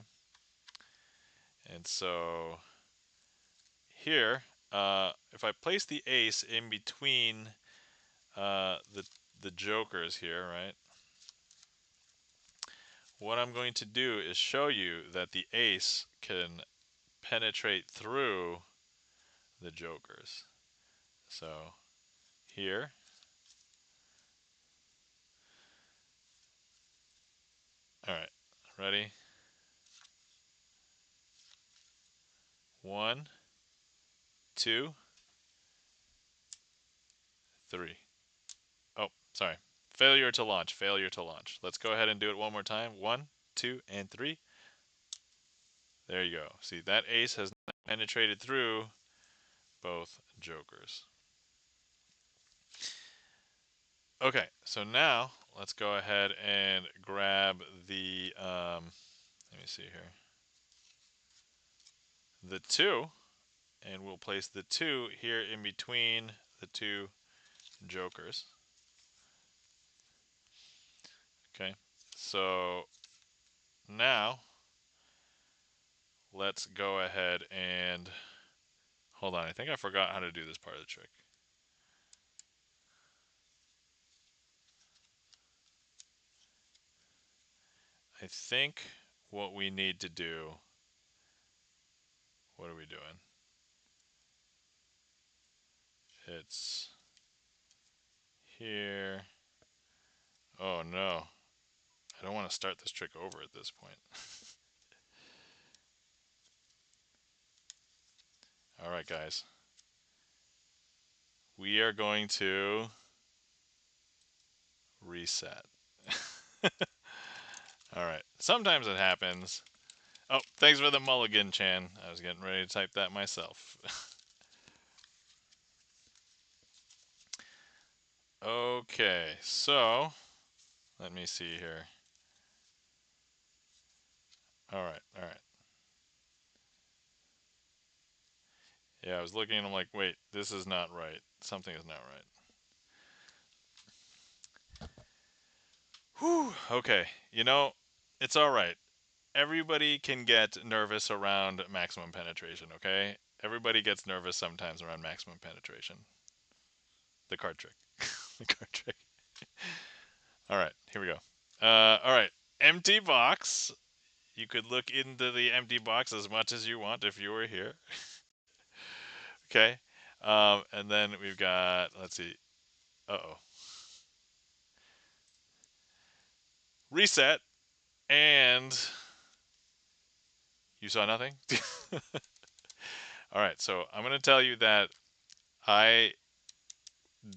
And so here, if I place the ace in between the jokers here, right? What I'm going to do is show you that the ace can penetrate through the jokers. So here, all right, ready? 1, 2, 3. Oh, sorry. Failure to launch. Failure to launch. Let's go ahead and do it one more time. 1, 2, and 3. There you go. See, that ace has penetrated through both jokers. Okay, so now let's go ahead and grab the, let me see here, the 2, and we'll place the 2 here in between the two jokers. Okay, so now let's go ahead and, hold on, I think I forgot how to do this part of the trick. I think what we need to do, what are we doing? It's here. Oh no, I don't want to start this trick over at this point. All right, guys. We are going to reset. All right. Sometimes it happens. Oh, thanks for the mulligan, Chan. I was getting ready to type that myself. Okay, so let me see here. All right, all right. Yeah, I was looking and I'm like, wait, this is not right. Something is not right. Whew, okay. You know, it's all right. Everybody can get nervous around maximum penetration, okay? Everybody gets nervous sometimes around maximum penetration. The card trick. The card trick. All right, here we go. All right, empty box. You could look into the empty box as much as you want if you were here. Okay. And then we've got, let's see. Uh-oh. Reset. And You saw nothing? All right, so I'm going to tell you that I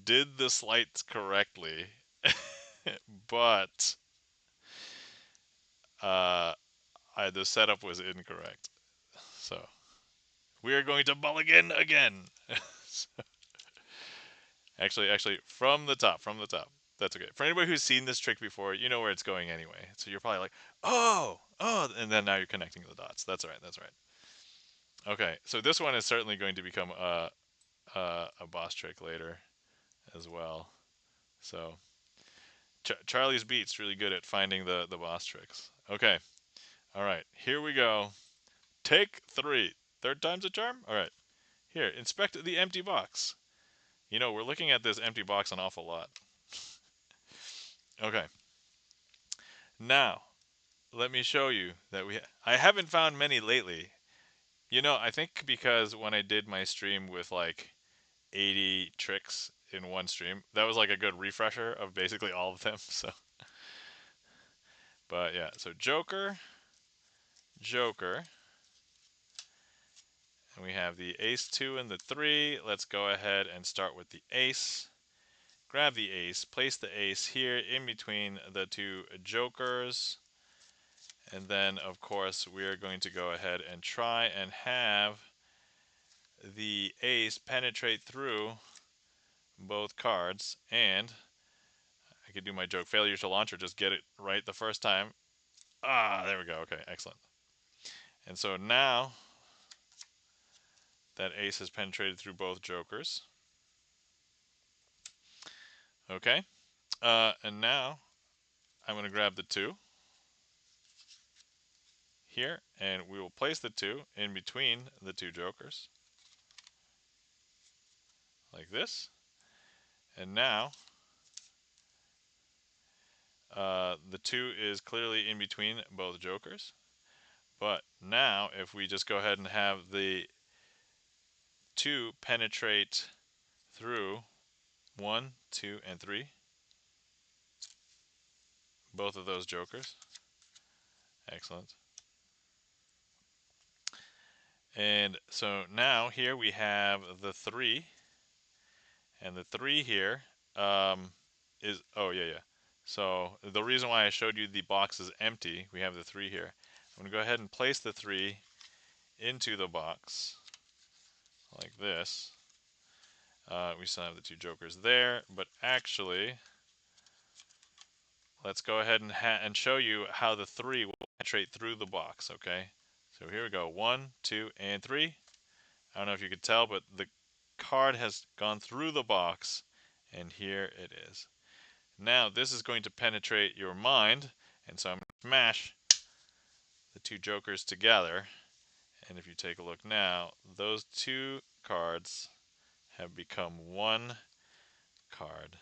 did the sleights correctly, but uh, the setup was incorrect. So we are going to mulligan again. Actually, from the top, from the top. That's okay. For anybody who's seen this trick before, you know where it's going anyway. So you're probably like, oh, and then now you're connecting the dots. That's all right. That's right. Okay, so this one is certainly going to become a boss trick later as well. So Charlie's Beat's really good at finding the boss tricks. Okay, all right, here we go. Take 3. Third time's a charm? All right, here, inspect the empty box. You know, we're looking at this empty box an awful lot. Okay, now let me show you that I haven't found many lately. You know, I think because when I did my stream with like 80 tricks in one stream, that was like a good refresher of basically all of them. So, but yeah, so Joker, Joker, and we have the ace 2 and the 3. Let's go ahead and start with the ace. Grab the ace, place the ace here in between the 2 jokers. And then, of course, we are going to go ahead and try and have the ace penetrate through both cards. And I could do my joke failure to launch or just get it right the first time. Ah, there we go. Okay, excellent. And so now that ace has penetrated through both jokers. Okay. And now I'm going to grab the 2 here, and we will place the 2 in between the 2 jokers. Like this. And now the 2 is clearly in between both jokers. But now if we just go ahead and have the 2 penetrate through 1, 2, and 3, both of those jokers. Excellent. And so now here we have the 3, and the 3 here is, oh yeah. So the reason why I showed you the box is empty, we have the 3 here. I'm going to go ahead and place the 3 into the box like this. We still have the 2 jokers there, but actually, let's go ahead and show you how the 3 will penetrate through the box, okay? So here we go, 1, 2, and 3. I don't know if you could tell, but the card has gone through the box, and here it is. Now this is going to penetrate your mind, and so I'm going to smash the 2 jokers together. And if you take a look now, those 2 cards have become 1 card.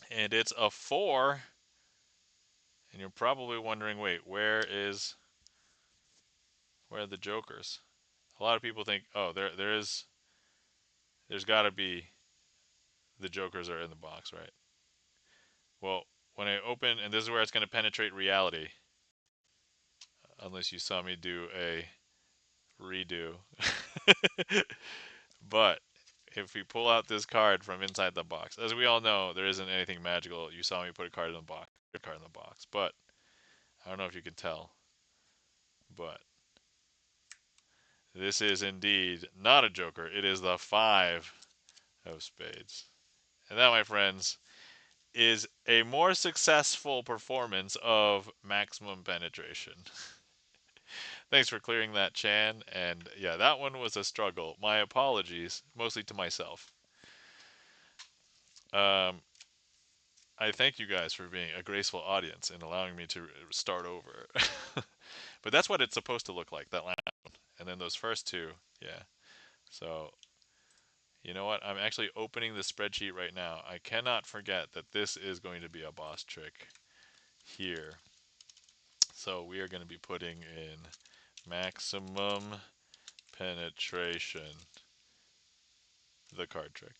And it's a 4. And you're probably wondering, wait, where are the jokers? A lot of people think, oh, there's got to be the jokers are in the box, right? Well, when I open, and this is where it's going to penetrate reality, unless you saw me do a redo. But if we pull out this card from inside the box, as we all know, there isn't anything magical. You saw me put a card in the box, but I don't know if you can tell, but this is indeed not a joker. It is the 5 of spades. And that, my friends, is a more successful performance of maximum penetration. Thanks for clearing that, Chan. And yeah, that one was a struggle. My apologies, mostly to myself. I thank you guys for being a graceful audience and allowing me to start over. But that's what it's supposed to look like, that last one. And then those first 2, yeah. So, you know what? I'm actually opening the spreadsheet right now. I cannot forget that this is going to be a boss trick here. So we are going to be putting in maximum penetration, the card trick.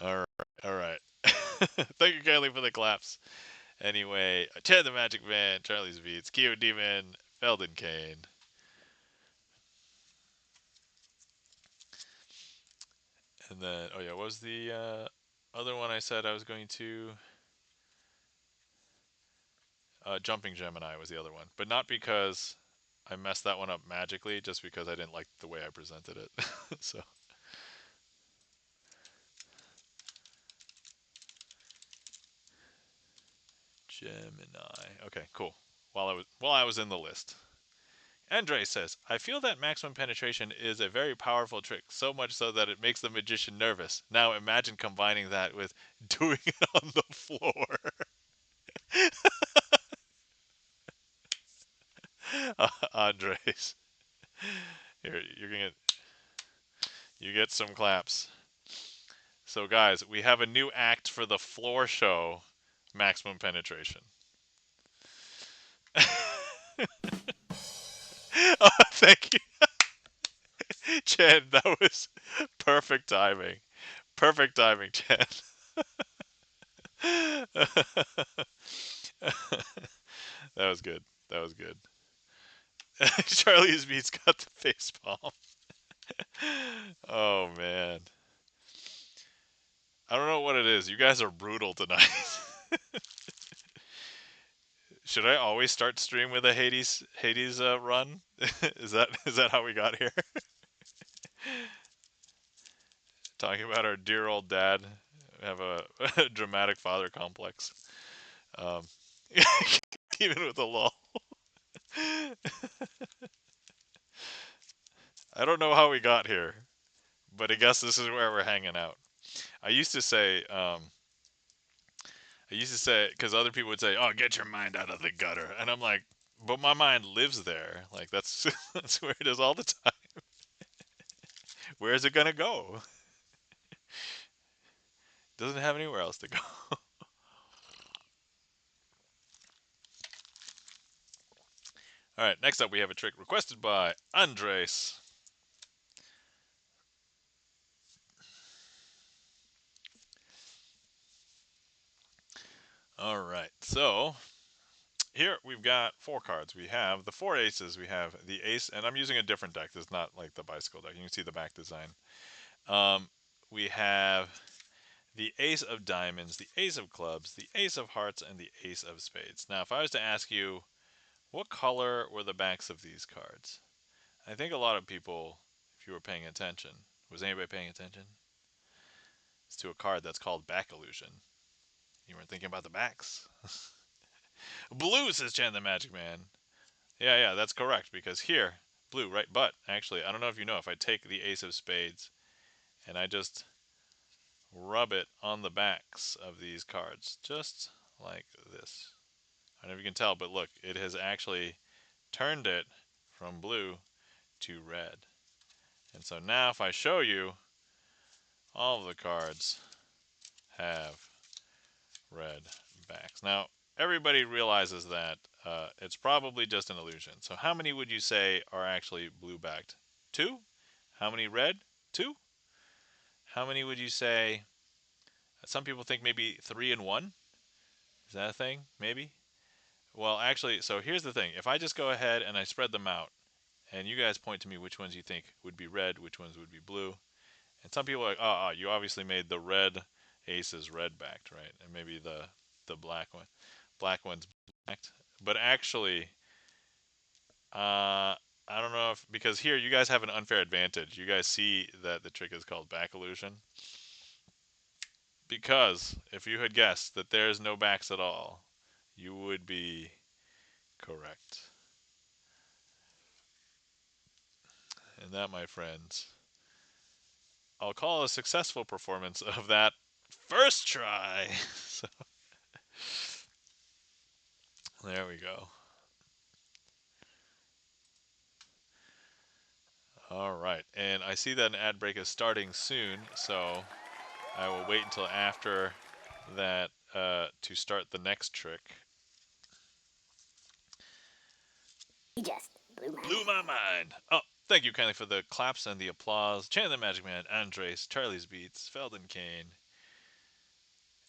All right. Thank you guys. kindly for the claps. Anyway, Chad the Magic Man, Charlie's Beats, Keo Demon, Felden Kane. And then, oh yeah, what was the other one I said I was going to? Jumping Gemini was the other one. But not because I messed that one up magically, just because I didn't like the way I presented it. So. Gemini. Okay, cool. While I was in the list. Andre says, I feel that maximum penetration is a very powerful trick, so much so that it makes the magician nervous. Now imagine combining that with doing it on the floor. Andres. Here, you get some claps. So guys, we have a new act for the floor show, maximum penetration. Oh, thank you. Chen, that was perfect timing. Perfect timing, Chen. That was good. That was good. Charlie's Beats got the face palm. Oh man. I don't know what it is. You guys are brutal tonight. Should I always start stream with a Hades run? Is that how we got here? Talking about our dear old dad. We have a dramatic father complex. Um, even with a lull. I don't know how we got here, but I guess this is where we're hanging out. I used to say, because other people would say, "Oh, get your mind out of the gutter," and I'm like, "But my mind lives there. Like that's that's where it is all the time. Where is it gonna go? It doesn't have anywhere else to go." All right, next up we have a trick requested by Andres. All right, so here we've got 4 cards. We have the 4 aces. We have the ace, and I'm using a different deck. It's not like the bicycle deck. You can see the back design. We have the ace of diamonds, the ace of clubs, the ace of hearts, and the ace of spades. Now, if I was to ask you, what color were the backs of these cards? I think a lot of people, if you were paying attention, was anybody paying attention? It's to a card that's called Back Illusion. You weren't thinking about the backs. Blue, says Chan the Magic Man. Yeah, that's correct, because here, blue, right? But, actually, I don't know if you know, if I take the ace of spades and I just rub it on the backs of these cards, just like this. I don't know if you can tell, but look, it has actually turned it from blue to red. And so now if I show you, all of the cards have red backs. Now, everybody realizes that it's probably just an illusion. So how many would you say are actually blue backed? 2? How many red? 2? How many would you say? Some people think maybe 3 and 1. Is that a thing? Maybe? Well, actually, so here's the thing. If I just go ahead and I spread them out, and you guys point to me which ones you think would be red, which ones would be blue, and some people are like, you obviously made the red aces red backed, right? And maybe the black one's backed. But actually, I don't know if, because here you guys have an unfair advantage. You guys see that the trick is called back illusion. Because if you had guessed that there's no backs at all, you would be correct. And that, my friends, I'll call a successful performance of that first try. So, there we go. All right, and I see that an ad break is starting soon, so I will wait until after that to start the next trick. He just blew my mind. Oh, thank you kindly for the claps and the applause. Chan the Magic Man, Andres, Charlie's Beats, Felden Kane,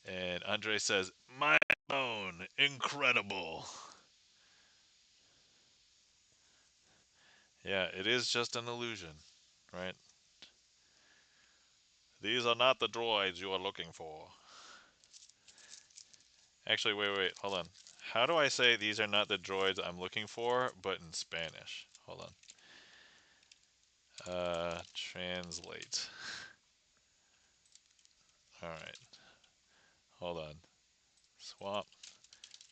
And Andre says, mind blown, incredible. Yeah, it is just an illusion, right? These are not the droids you are looking for. Actually, wait, hold on. How do I say these are not the droids I'm looking for, but in Spanish? Hold on. Translate. Alright, hold on. Swap.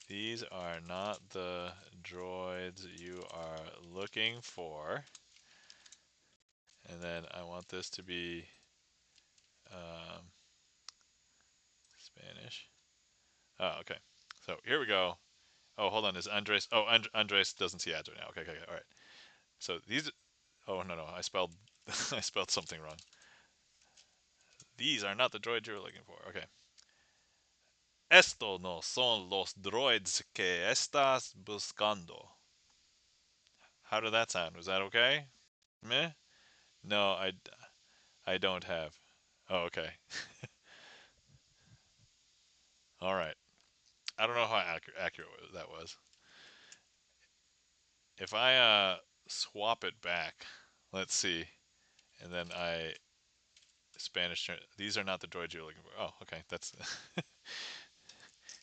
These are not the droids you are looking for. And then I want this to be um, Spanish. Oh, okay. So here we go. Oh, hold on. Is Andres? Oh, Andres doesn't see ads right now. Okay. All right. So these. Oh no, I spelled I spelled something wrong. These are not the droids you're looking for. Okay. Esto no son los droids que estás buscando. How did that sound? Was that okay? Meh. No, I don't have. Oh, okay. All right. I don't know how accurate that was. If I swap it back, let's see, and then I Spanish. These are not the droids you're looking for. Oh, okay. That's.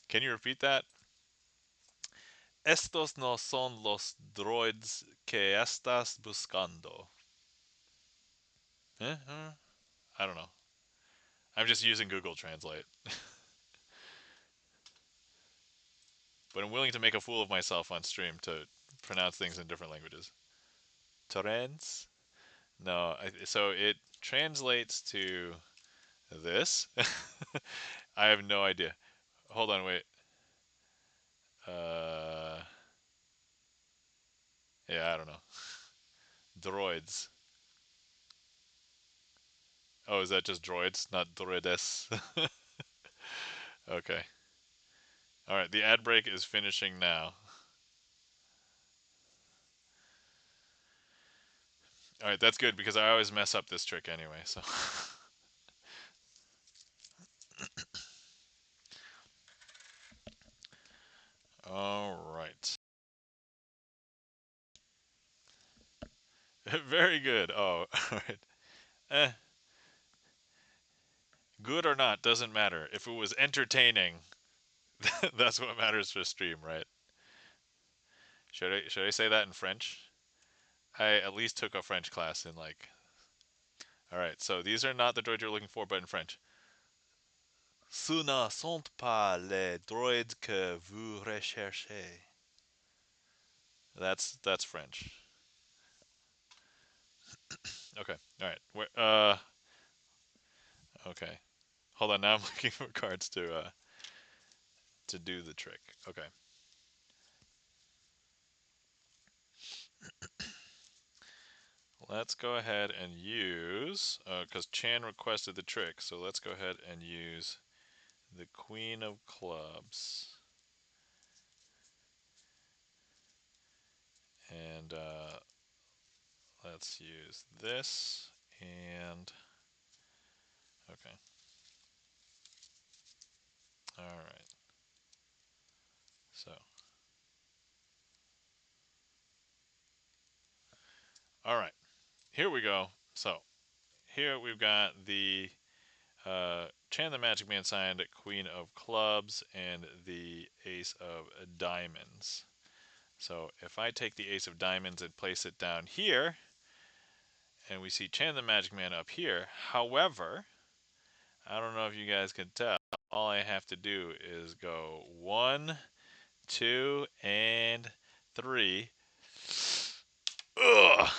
Can you repeat that? Estos no son los droids que estás buscando. Eh? I don't know. I'm just using Google Translate, but I'm willing to make a fool of myself on stream to pronounce things in different languages. Torrents? No. So it translates to this. I have no idea. Hold on, wait. Uh, yeah, I don't know. Droids. Oh, is that just droids, not droides? Okay. All right, the ad break is finishing now. All right, that's good because I always mess up this trick anyway. So, all right, very good. Oh, all right. Eh, good or not doesn't matter. If it was entertaining, that's what matters for stream, right? Should I say that in French? I at least took a French class in like. All right, so these are not the droids you're looking for, but in French. Ce ne sont pas les droids que vous recherchez. That's French. Okay. All right. Okay. Hold on. Now I'm looking for cards to do the trick. Okay. Let's go ahead and use because Chan requested the trick, so let's go ahead and use the Queen of Clubs, and let's use this and okay. All right. So all right. Here we go. So here we've got the Chan the Magic Man signed Queen of Clubs and the Ace of Diamonds. So if I take the Ace of Diamonds and place it down here, and we see Chan the Magic Man up here, however, I don't know if you guys can tell, all I have to do is go 1, 2, and 3. Ugh!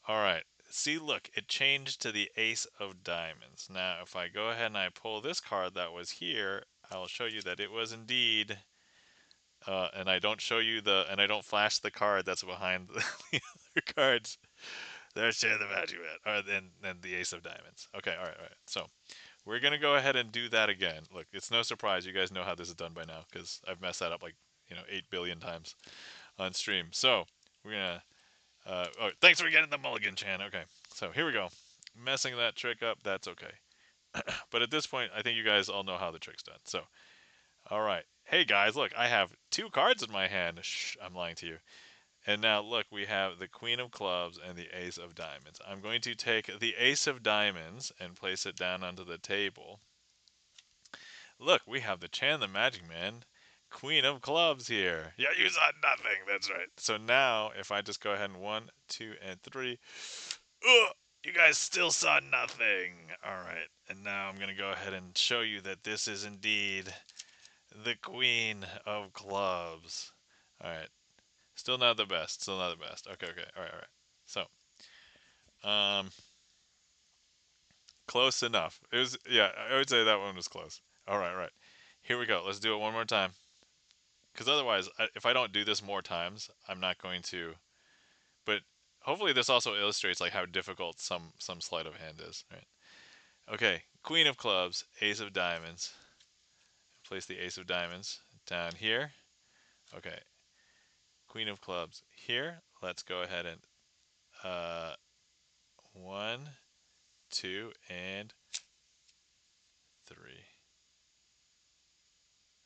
Alright, see, look, it changed to the Ace of Diamonds. Now, if I go ahead and I pull this card that was here, I'll show you that it was indeed, and I don't show you and I don't flash the card that's behind the other cards. There's Share the Magic Man, and the Ace of Diamonds. Okay, all right. So, we're going to go ahead and do that again. Look, it's no surprise. You guys know how this is done by now, because I've messed that up like, 8 billion times on stream. So, we're going to oh, thanks for getting the mulligan, Chan. Okay, so here we go. Messing that trick up, that's okay. but at this point, I think you guys all know how the trick's done. So, all right. Hey guys, look, I have two cards in my hand. Shh, I'm lying to you. And now look, we have the Queen of Clubs and the Ace of Diamonds. I'm going to take the Ace of Diamonds and place it down onto the table. Look, we have the Chan the Magic Man, Queen of Clubs here. Yeah, you saw nothing. That's right. So now, if I just go ahead and 1, 2, and 3. Ugh, you guys still saw nothing. All right. And now I'm going to go ahead and show you that this is indeed the Queen of Clubs. All right. Still not the best. Still not the best. Okay, okay. All right, all right. So, um, close enough. It was, yeah, I would say that one was close. All right, all right. Here we go. Let's do it one more time. Because otherwise, if I don't do this more times, I'm not going to. But hopefully, this also illustrates like how difficult some sleight of hand is. Right. Okay. Queen of Clubs, Ace of Diamonds. Place the Ace of Diamonds down here. Okay. Queen of Clubs here. Let's go ahead and 1, 2, and 3.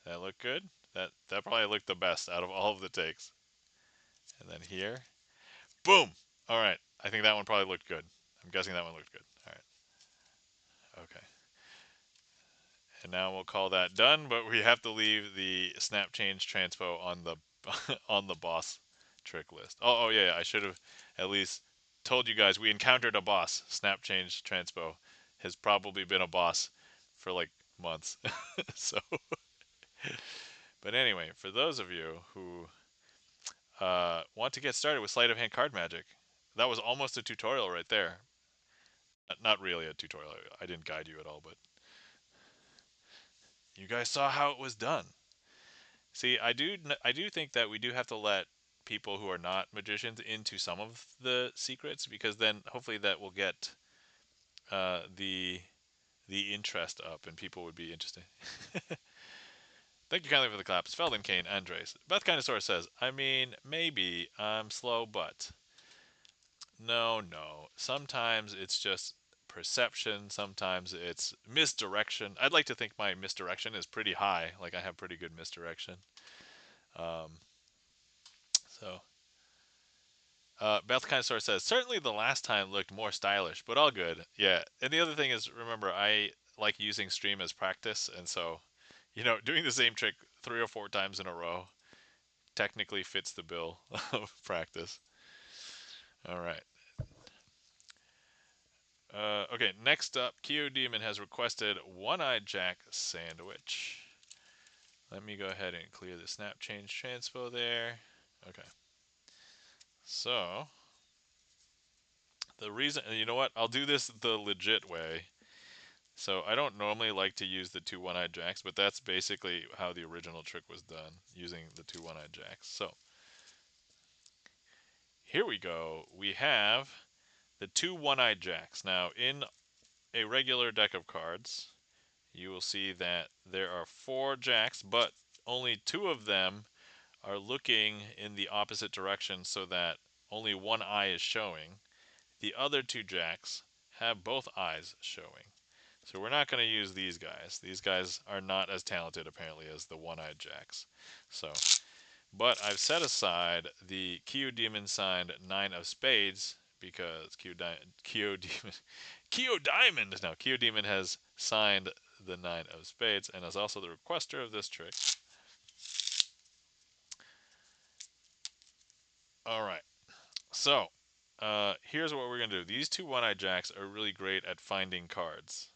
That look good? That probably looked the best out of all of the takes. And then here, boom. All right. I think that one probably looked good. I'm guessing that one looked good. All right. Okay. And now we'll call that done, but we have to leave the snap change transpo on the on the boss trick list. Oh yeah, yeah, I should have at least told you guys we encountered a boss. Snap change transpo has probably been a boss for like months. So, but anyway, for those of you who want to get started with sleight of hand card magic, that was almost a tutorial right there. Not really a tutorial. I didn't guide you at all, but you guys saw how it was done. See, I do think that we do have to let people who are not magicians into some of the secrets because then hopefully that will get the interest up and people would be interested. Thank you kindly for the claps. Felden Kane, Andres. Beth Kinosaurus says, I mean, maybe I'm slow, but no, no. Sometimes it's just perception. Sometimes it's misdirection. I'd like to think my misdirection is pretty high. Like I have pretty good misdirection. Um, so Beth Kinosaur says, certainly the last time looked more stylish, but all good. Yeah. And the other thing is, remember, I like using stream as practice. And so, doing the same trick 3 or 4 times in a row technically fits the bill of practice. All right. Okay, next up, Kyo Demon has requested One-Eyed Jack sandwich. Let me go ahead and clear the snap change transpo there. Okay. So, the reason, you know what? I'll do this the legit way. So, I don't normally like to use the two One-Eyed Jacks, but that's basically how the original trick was done, using the two One-Eyed Jacks. So, here we go. We have the two One-Eyed Jacks. Now, in a regular deck of cards, you will see that there are 4 jacks, but only 2 of them are looking in the opposite direction so that only one eye is showing. The other 2 jacks have both eyes showing. So we're not going to use these guys. These guys are not as talented apparently as the one-eyed jacks. So, but I've set aside the Kyo Demon signed 9 of spades because Kyo Demon Kyo Demon has signed the 9 of spades and is also the requester of this trick. All right. So, here's what we're going to do. These two one-eyed jacks are really great at finding cards,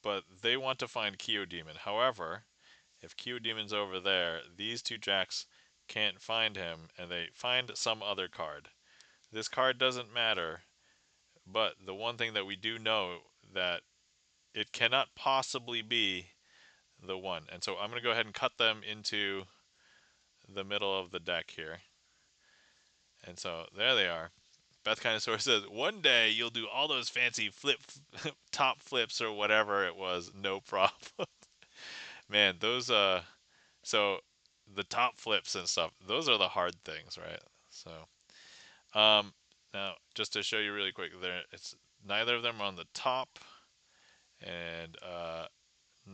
but they want to find Kyo Demon. However, if Kyo Demon's over there, these two jacks can't find him, and they find some other card. This card doesn't matter, but the one thing that we do know that it cannot possibly be the one. And so I'm going to go ahead and cut them into the middle of the deck here. And so there they are. Beth Kinosaur says, one day you'll do all those fancy top flips or whatever it was, no problem. Man, those so the top flips and stuff, those are the hard things, right? So now just to show you really quick, there it's neither of them are on the top, and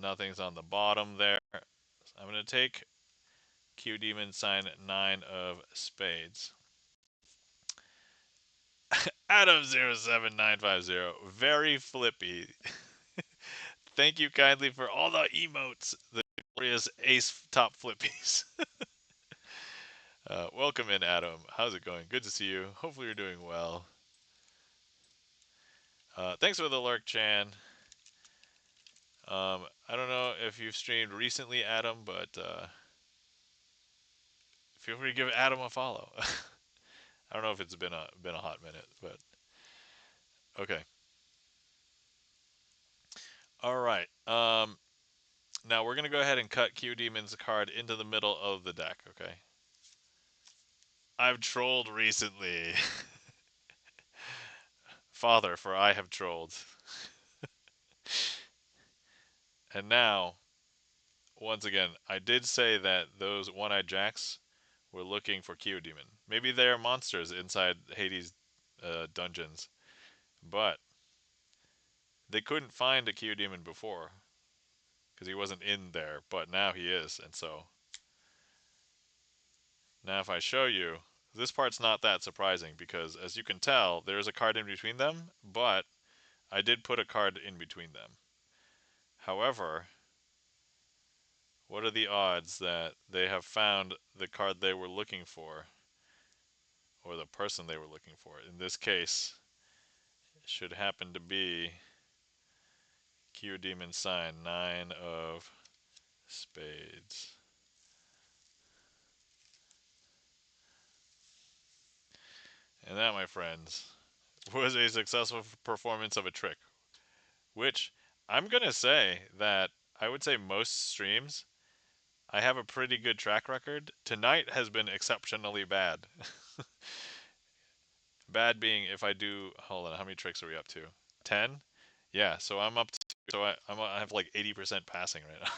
nothing's on the bottom there. I'm going to take Q Demon sign 9 of spades. Adam07950, very flippy. Thank you kindly for all the emotes, the glorious ace top flippies. Welcome in, Adam. How's it going? Good to see you. Hopefully you're doing well. Thanks for the lurk, Chan. I don't know if you've streamed recently, Adam, but feel free to give Adam a follow. I don't know if it's been a hot minute, but okay. All right. Now we're gonna go ahead and cut Q Demon's card into the middle of the deck. Okay. I've trolled recently. Father, for I have trolled. And now, once again, I did say that those one-eyed jacks were looking for Q Demon. Maybe they're monsters inside Hades' dungeons, but they couldn't find a Q Demon before because he wasn't in there, but now he is, and so now if I show you, this part's not that surprising because as you can tell, there is a card in between them, but I did put a card in between them. However, what are the odds that they have found the card they were looking for, or the person they were looking for? In this case, it should happen to be Q Demon sign 9 of spades. And that, my friends, was a successful performance of a trick, which I'm going to say that I would say most streams I have a pretty good track record. Tonight has been exceptionally bad. Bad being if I do, hold on, how many tricks are we up to? 10? Yeah, so I'm up to, so I have like 80% passing right now.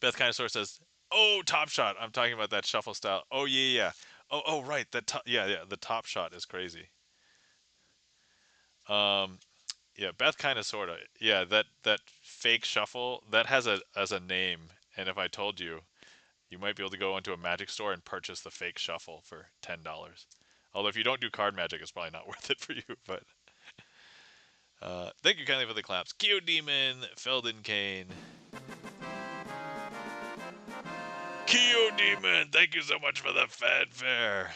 Beth Kind of says, "Oh, Top Shot. I'm talking about that shuffle style. Oh yeah, yeah. Oh right. That yeah, yeah. The Top Shot is crazy. Um, yeah. Beth kind of sorta. Yeah. That fake shuffle that has a as a name. And if I told you, you might be able to go into a magic store and purchase the fake shuffle for $10. Although if you don't do card magic, it's probably not worth it for you. But thank you kindly for the claps. Q Demon, Felden Kane. Q Demon, thank you so much for the fanfare.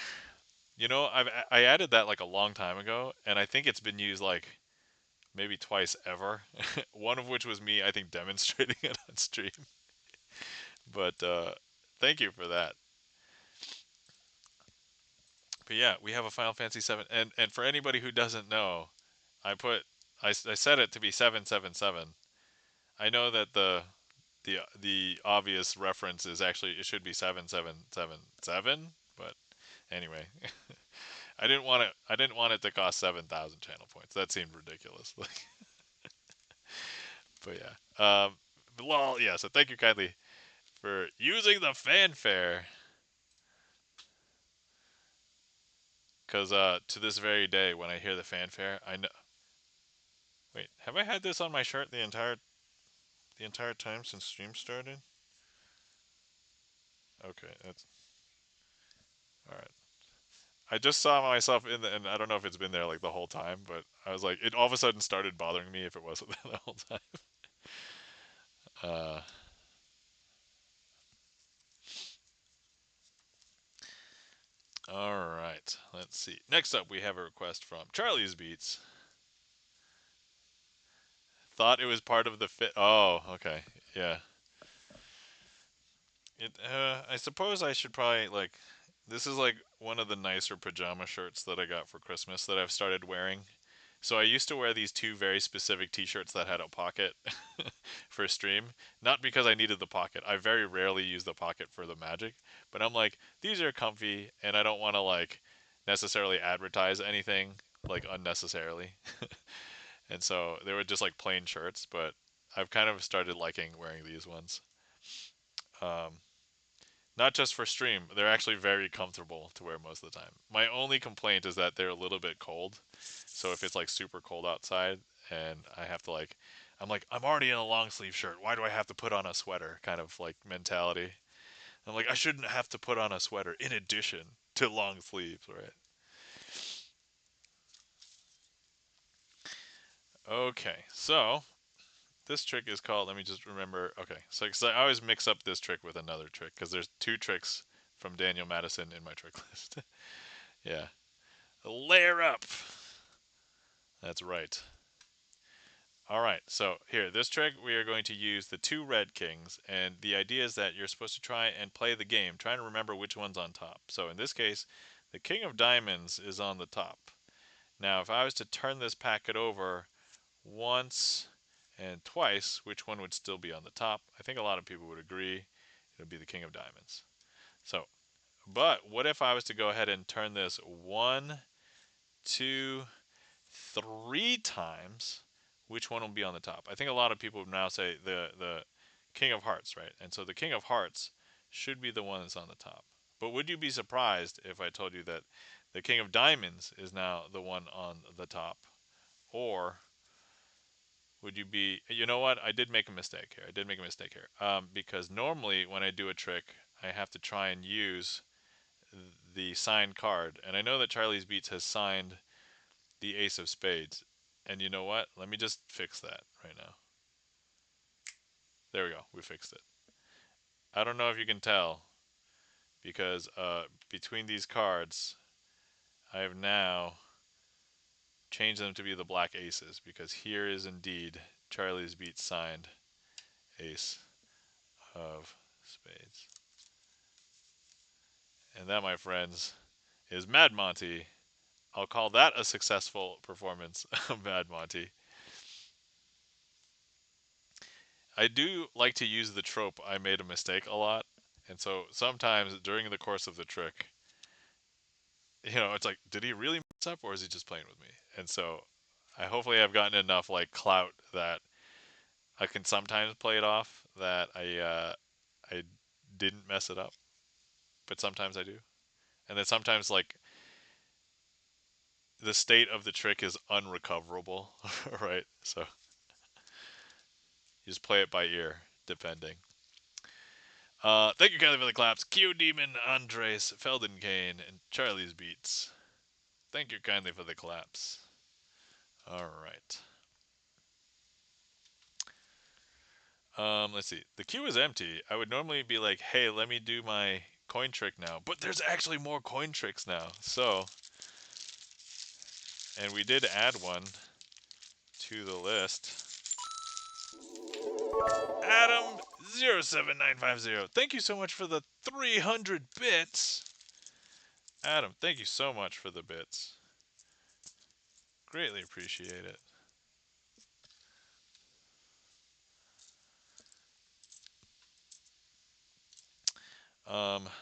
You know, I added that like a long time ago, and I think it's been used like maybe twice ever. One of which was me, I think, demonstrating it on stream. But thank you for that. But yeah, we have a Final Fantasy 7, and for anybody who doesn't know, I set it to be 777. I know that the obvious reference is actually it should be 7777, but anyway, I didn't want it to cost 7,000 channel points. That seemed ridiculous. But yeah. Well, yeah. So thank you kindly for using the fanfare, because to this very day, when I hear the fanfare, I know. Wait, have I had this on my shirt the entire time since stream started? Okay, that's all right. I just saw myself in the, and I don't know if it's been there like the whole time, but I was like, it all of a sudden started bothering me if it wasn't there the whole time. Uh, all right, let's see. Next up, we have a request from Charlie's Beats. Thought it was part of the fit. Oh, okay, yeah. I suppose I should probably like. This is like one of the nicer pajama shirts that I got for Christmas that I've started wearing. So I used to wear these two very specific T-shirts that had a pocket for stream. Not because I needed the pocket. I very rarely use the pocket for the magic. But I'm like, these are comfy, and I don't want to like necessarily advertise anything like unnecessarily. And so they were just like plain shirts. But I've kind of started liking wearing these ones. Um, Not just for stream, they're actually very comfortable to wear most of the time. My only complaint is that they're a little bit cold. So if it's like super cold outside and I have to like I'm already in a long sleeve shirt. Why do I have to put on a sweater? Kind of like mentality. I'm like I shouldn't have to put on a sweater in addition to long sleeves, right? Okay. So, this trick is called, let me just remember. Okay. So, cuz I always mix up this trick with another trick cuz there's two tricks from Daniel Madison in my trick list. Yeah. Layer up. That's right. All right, so here, this trick we are going to use the two red kings, and the idea is that you're supposed to try and play the game, trying to remember which one's on top. So in this case, the king of diamonds is on the top. Now, if I was to turn this packet over once and twice, which one would still be on the top? I think a lot of people would agree it would be the king of diamonds. So, but what if I was to go ahead and turn this one, two, three times, which one will be on the top? I think a lot of people now say the King of Hearts, right? And so the King of Hearts should be the one that's on the top. But would you be surprised if I told you that the King of Diamonds is now the one on the top? Or would you be, you know what? I did make a mistake here. I did make a mistake here. Because normally when I do a trick, I have to try and use the signed card. And I know that Charlie's Beats has signed the ace of spades. And you know what? Let me just fix that right now. There we go. We fixed it. I don't know if you can tell because between these cards, I have now changed them to be the black aces because here is indeed Charlie's Beat signed ace of spades. And that, my friends, is Mad Monty. I'll call that a successful performance of Mad Monty. I do like to use the trope I made a mistake a lot. And so sometimes during the course of the trick, it's like, did he really mess up or is he just playing with me? And so I hopefully have gotten enough like clout that I can sometimes play it off that I didn't mess it up, but sometimes I do. And then sometimes like the state of the trick is unrecoverable, right? So you just play it by ear, depending. Thank you kindly for the claps. Q Demon, Andres, Feldenkane, and Charlie's Beats. Thank you kindly for the claps. All right. Let's see. The queue is empty. I would normally be like, hey, let me do my coin trick now. But there's actually more coin tricks now. So, and we did add one to the list. Adam07950. Thank you so much for the 300 bits. Adam, thank you so much for the bits. Greatly appreciate it.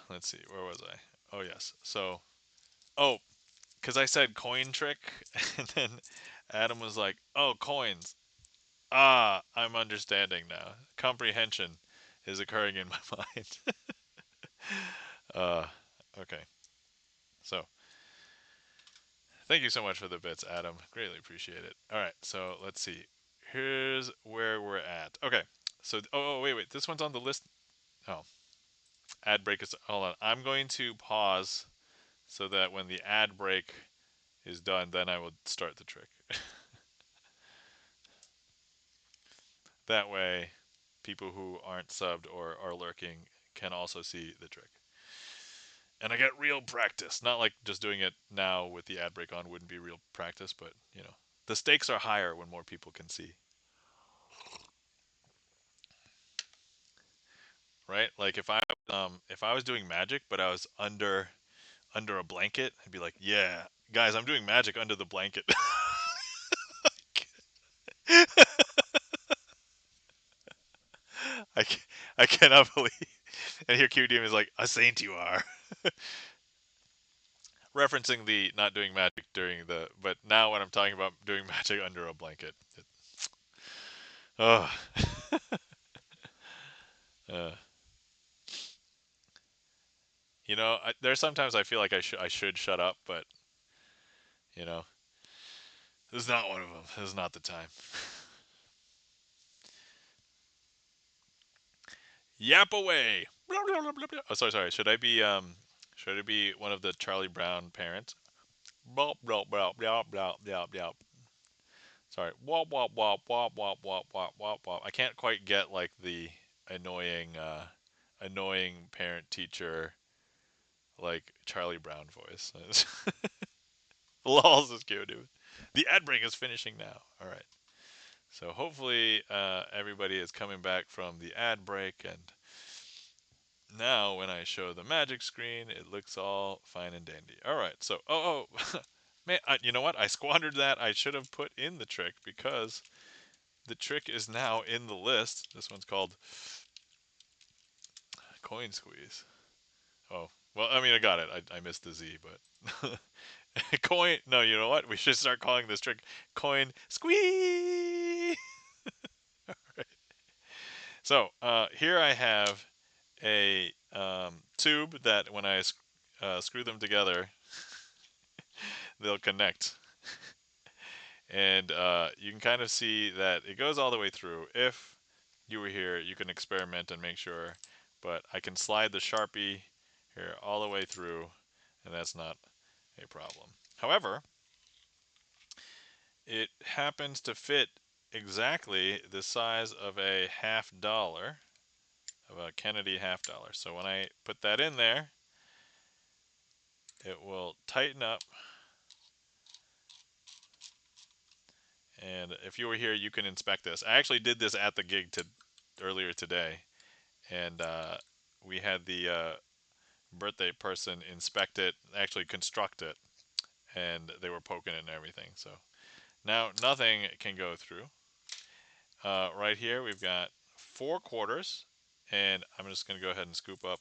Let's see. Where was I? Oh, yes. So, oh, because I said coin trick, and then Adam was like, oh, coins. Ah, I'm understanding now. Comprehension is occurring in my mind. uh, okay. So, thank you so much for the bits, Adam. Greatly appreciate it. All right, so let's see. Here's where we're at. Okay. So, wait. This one's on the list. Oh, ad break is. Hold on. I'm going to pause so that when the ad break is done, then I will start the trick. That way, people who aren't subbed or are lurking can also see the trick. And I get real practice. Not like just doing it now with the ad break on wouldn't be real practice, but the stakes are higher when more people can see, right? Like if I was doing magic but I was under a blanket, I'd be like, yeah, guys, I'm doing magic under the blanket. I, I cannot believe. And here QDM is like, a saint you are. Referencing the not doing magic during the, but now when I'm talking about doing magic under a blanket, oh, uh, There's sometimes I feel like I should shut up, but you know, this is not one of them. This is not the time. Yap away. Oh, sorry. Should I be one of the Charlie Brown parents? Blah blah blah blah blah blah blah. Sorry. Wop wop wop wop wop wop wop wop wop. I can't quite get like the annoying annoying parent teacher like Charlie Brown voice. Lols is cute, dude. The ad break is finishing now. All right. So hopefully everybody is coming back from the ad break, and now when I show the magic screen, it looks all fine and dandy. All right. So man, you know what? I squandered that. I should have put in the trick because the trick is now in the list. This one's called coin squeeze. Oh, well, I mean, I got it. I missed the Z, but coin. No, you know what? We should start calling this trick coin squeeze. So here I have a tube that when I screw them together, they'll connect. And you can kind of see that it goes all the way through. If you were here, you can experiment and make sure. But I can slide the Sharpie here all the way through, and that's not a problem. However, it happens to fit exactly the size of a $50, of a Kennedy $50. So when I put that in there, it will tighten up. And if you were here, you can inspect this. I actually did this at the gig earlier today, and we had the birthday person inspect it, actually construct it, and they were poking it and everything. So now nothing can go through. Right here, we've got 4 quarters, and I'm just going to go ahead and scoop up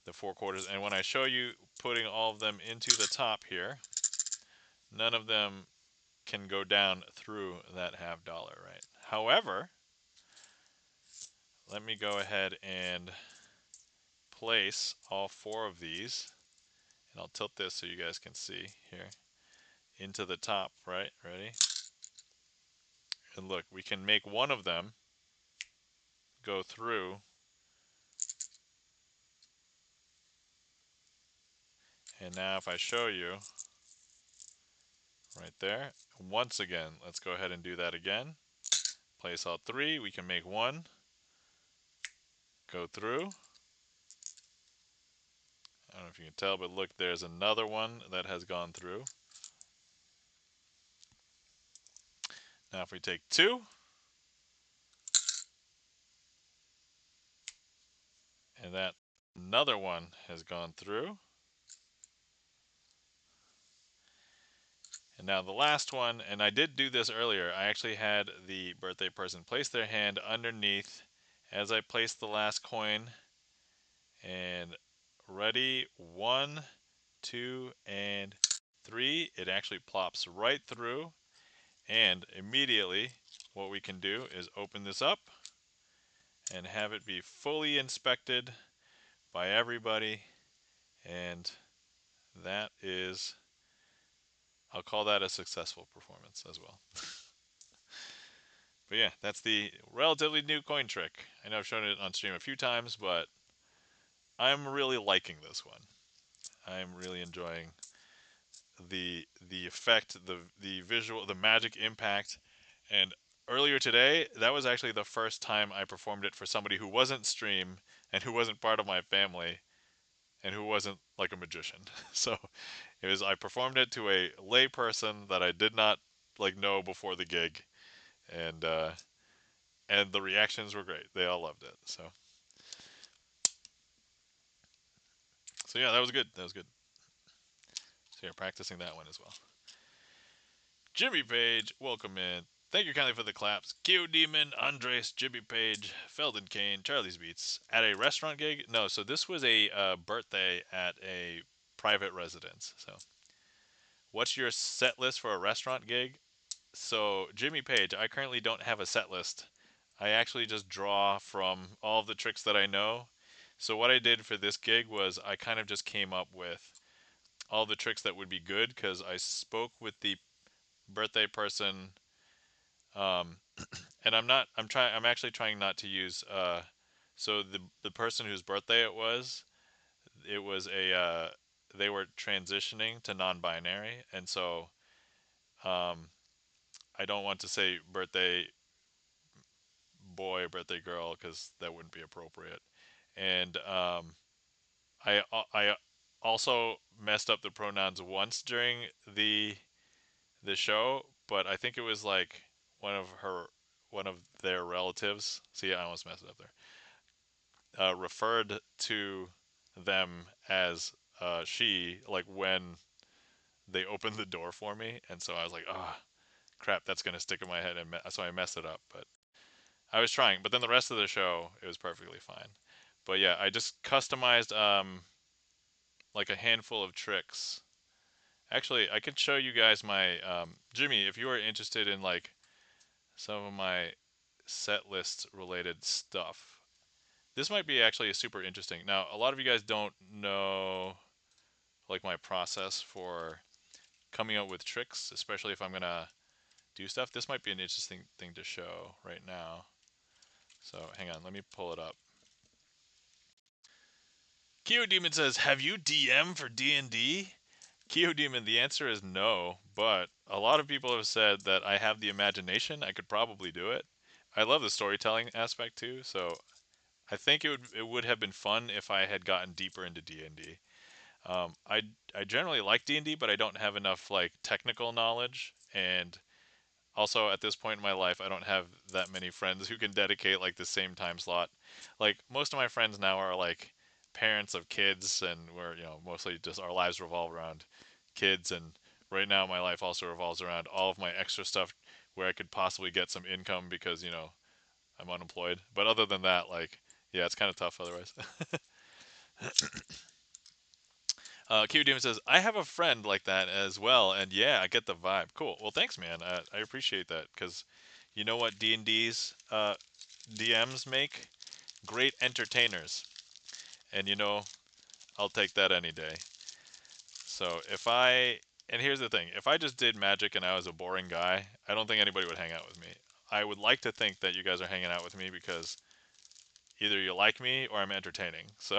the 4 quarters. And when I show you putting all of them into the top here, none of them can go down through that $50, right? However, let me go ahead and place all 4 of these, and I'll tilt this so you guys can see here, into the top, right? Ready? And look, we can make one of them go through, and now if I show you right there, once again, let's go ahead and do that again. Place all 3, we can make one go through. I don't know if you can tell, but look, there's another one that has gone through. Now if we take 2, and that another one has gone through. And now the last one, and I did do this earlier, I actually had the birthday person place their hand underneath as I placed the last coin. And ready, 1, 2, and 3. It actually plops right through. And immediately, what we can do is open this up and have it be fully inspected by everybody. And that is, I'll call that a successful performance as well. But yeah, that's the relatively new coin trick. I know I've shown it on stream a few times, but I'm really liking this one. I'm really enjoying the effect, the visual, the magic impact. And earlier today, that was actually the first time I performed it for somebody who wasn't stream and who wasn't part of my family and who wasn't like a magician. So I performed it to a lay person that I did not like know before the gig, and the reactions were great. They all loved it. So yeah, that was good. That was good. So you're practicing that one as well. Jimmy Page, welcome in. Thank you kindly for the claps. Q Demon, Andres, Jimmy Page, Felden Kane, Charlie's Beats. At a restaurant gig? No, so this was a birthday at a private residence. So, what's your set list for a restaurant gig? So, Jimmy Page, I currently don't have a set list. I actually just draw from all of the tricks that I know. So what I did for this gig was I kind of just came up with all the tricks that would be good because I spoke with the birthday person, um, and I'm actually trying not to use. So the person whose birthday it was a they were transitioning to non-binary, and so um, I don't want to say birthday boy, birthday girl, because that wouldn't be appropriate. And I also messed up the pronouns once during the show, but I think it was like one of her one of their relatives. See, I almost messed it up there. Referred to them as she, like when they opened the door for me, and so I was like, ah, oh, crap, that's gonna stick in my head, and so I messed it up. But I was trying. But then the rest of the show, it was perfectly fine. But yeah, I just customized like a handful of tricks. Actually, I could show you guys my Jimmy, if you are interested in like some of my set list related stuff. This might be actually super interesting. Now, a lot of you guys don't know like my process for coming up with tricks, especially if I'm gonna do stuff. This might be an interesting thing to show right now. So hang on, let me pull it up. Keo Demon says, "Have you DM for D&D?" Keo Demon, the answer is no, but a lot of people have said that I have the imagination. I could probably do it. I love the storytelling aspect too, so I think it would have been fun if I had gotten deeper into D&D. I generally like D&D, but I don't have enough like technical knowledge, and also at this point in my life, I don't have that many friends who can dedicate like the same time slot. Like most of my friends now are like parents of kids, and we're mostly just our lives revolve around kids. And right now, my life also revolves around all of my extra stuff where I could possibly get some income because I'm unemployed. But other than that, like yeah, it's kind of tough otherwise. Q Demon says, I have a friend like that as well, and yeah, I get the vibe. Cool. Well, thanks, man. I appreciate that because you know what D&D's DMs make? Great entertainers. And I'll take that any day. So and here's the thing, if I just did magic and I was a boring guy, I don't think anybody would hang out with me. I would like to think that you guys are hanging out with me because either you like me or I'm entertaining. So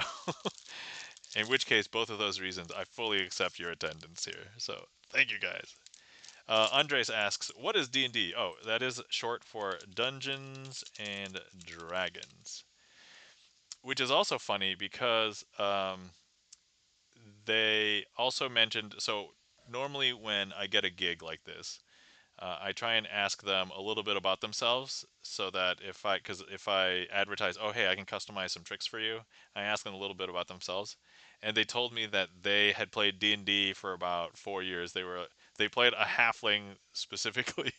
in which case, both of those reasons, I fully accept your attendance here. So thank you guys. Andres asks, "What is D&D?" Oh, that is short for Dungeons and Dragons, which is also funny because they also mentioned. So normally when I get a gig like this, I try and ask them a little bit about themselves, so that because if I advertise, oh hey, I can customize some tricks for you, I ask them a little bit about themselves, and they told me that they had played D&D for about 4 years. They played a halfling specifically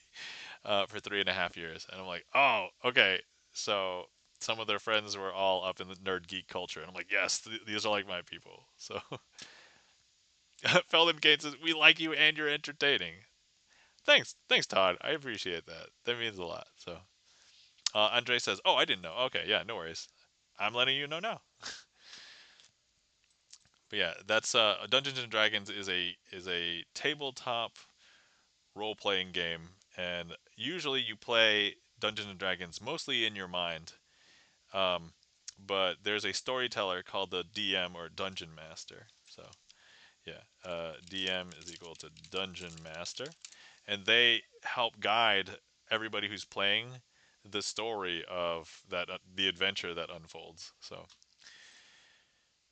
for 3.5 years, and I'm like, oh, okay, so some of their friends were all up in the nerd geek culture, and I'm like, yes, these are like my people. So Felden Kane says, we like you and you're entertaining. Thanks, Todd. I appreciate that. That means a lot. So, Andre says, "Oh, I didn't know. Okay, yeah, no worries. I'm letting you know now." But yeah, that's Dungeons and Dragons is a tabletop role playing game, and usually you play Dungeons and Dragons mostly in your mind. Um, but there's a storyteller called the DM or Dungeon Master. So yeah, DM is equal to Dungeon Master, and they help guide everybody who's playing the story of the adventure that unfolds. So,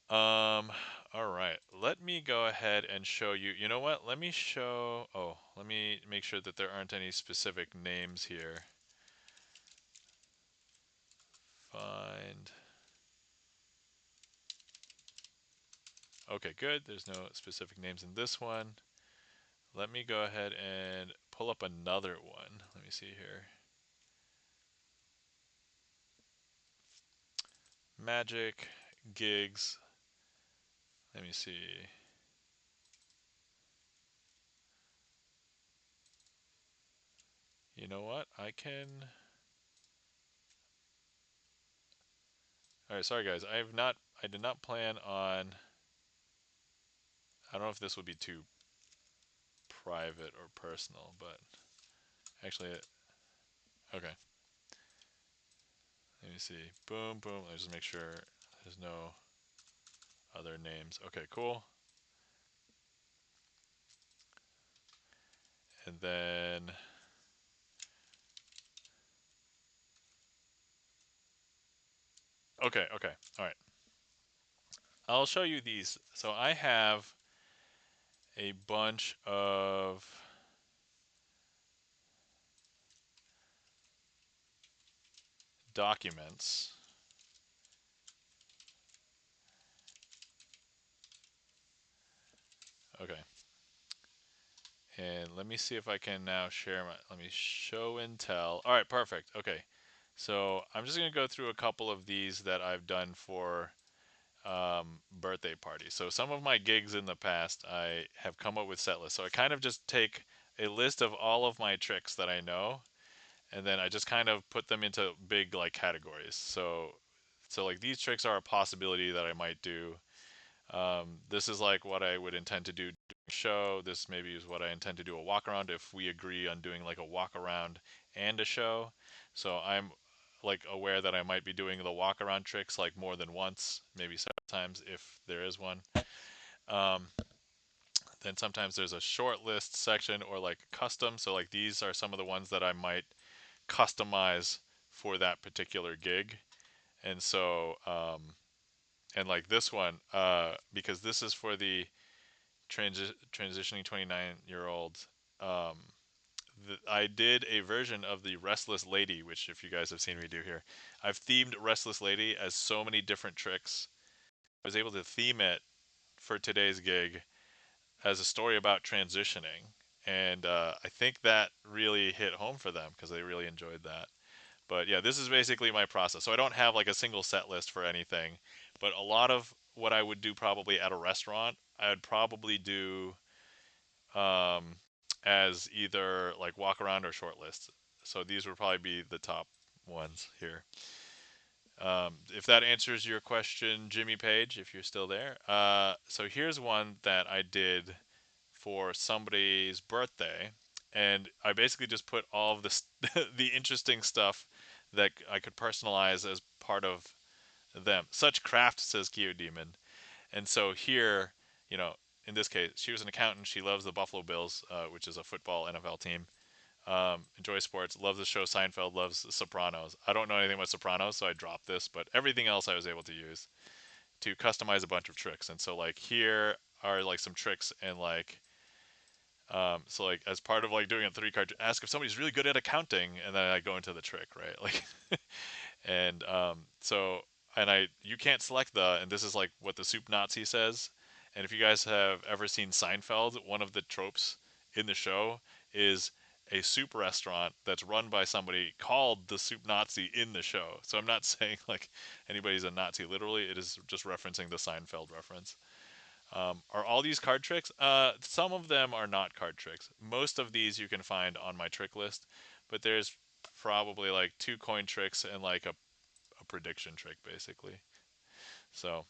all right, let me go ahead and show you. You know what? Let me show. Oh, let me make sure that there aren't any specific names here. Find. Okay, good. There's no specific names in this one. Let me go ahead and pull up another one. Let me see here. Magic gigs. Let me see. You know what? I can. All right, sorry guys. I did not plan on. I don't know if this would be too private or personal, but actually, okay. Let me see. Boom, boom. Let's just make sure there's no other names. Okay, cool. And then, okay, okay. All right. I'll show you these. So I have a bunch of documents. Okay. And let me see if I can now share my, let me show and tell. All right, perfect. Okay. So I'm just going to go through a couple of these that I've done for birthday parties. So some of my gigs in the past, I have come up with set lists. So I kind of just take a list of all of my tricks that I know, and then I just kind of put them into big like categories. So like these tricks are a possibility that I might do. This is like what I would intend to do during a show. This maybe is what I intend to do a walk around if we agree on doing like a walk around and a show. So I'm like aware that I might be doing the walk around tricks like more than once, maybe several times if there is one. Um, then sometimes there's a short list section or like custom. So like these are some of the ones that I might customize for that particular gig. And so and like this one, because this is for the transitioning 29-year-old. Um, I did a version of the Restless Lady, which if you guys have seen me do here, I've themed Restless Lady as so many different tricks. I was able to theme it for today's gig as a story about transitioning, and I think that really hit home for them because they really enjoyed that. But yeah, this is basically my process. So I don't have like a single set list for anything, but a lot of what I would do probably at a restaurant, I would probably do um, as either like walk around or short list. So these would probably be the top ones here. If that answers your question, Jimmy Page, if you're still there. So here's one that I did for somebody's birthday, and I basically just put all of this the interesting stuff that I could personalize as part of them. Such craft, says Keo Demon. And so here, you know, in this case, she was an accountant. She loves the Buffalo Bills, which is a football NFL team. Enjoys sports, loves the show Seinfeld, loves Sopranos. I don't know anything about Sopranos, so I dropped this, but everything else I was able to use to customize a bunch of tricks. And so like here are like some tricks and like so like as part of like doing a 3 card, ask if somebody's really good at accounting, and then I go into the trick, right? Like and so and I you can't select the, and this is like what the soup Nazi says. And if you guys have ever seen Seinfeld, one of the tropes in the show is a soup restaurant that's run by somebody called the soup Nazi in the show. So I'm not saying like anybody's a Nazi literally, it is just referencing the Seinfeld reference. Are all these card tricks? Some of them are not card tricks. Most of these you can find on my trick list, but there's probably like 2 coin tricks and like a prediction trick basically. So,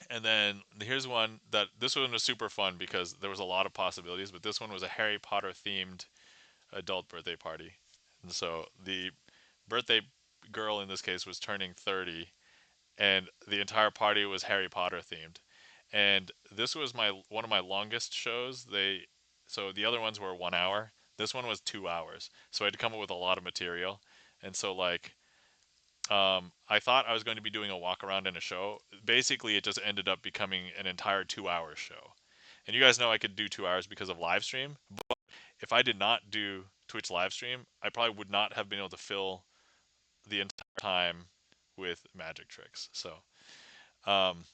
and then here's one that this one was super fun because there was a lot of possibilities, but this one was a Harry Potter themed adult birthday party. And so the birthday girl in this case was turning 30, and the entire party was Harry Potter themed. And this was my one of my longest shows. So the other ones were 1 hour. This one was 2 hours. So I had to come up with a lot of material. And so like I thought I was going to be doing a walk around in a show. Basically, it just ended up becoming an entire 2 hour show. And you guys know I could do 2 hours because of live stream. But if I did not do Twitch live stream, I probably would not have been able to fill the entire time with magic tricks. So, um,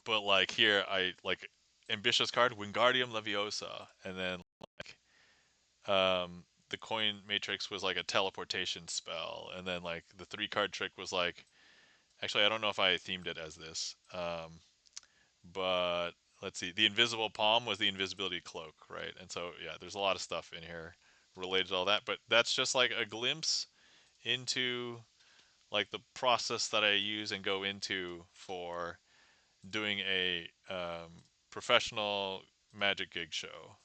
but like here, I like ambitious card Wingardium Leviosa, and then the coin matrix was like a teleportation spell, and then like the 3 card trick was like actually I don't know if I themed it as this, but let's see, the invisible palm was the invisibility cloak, right? And so yeah, there's a lot of stuff in here related to all that, but that's just like a glimpse into like the process that I use and go into for doing a professional magic gig show.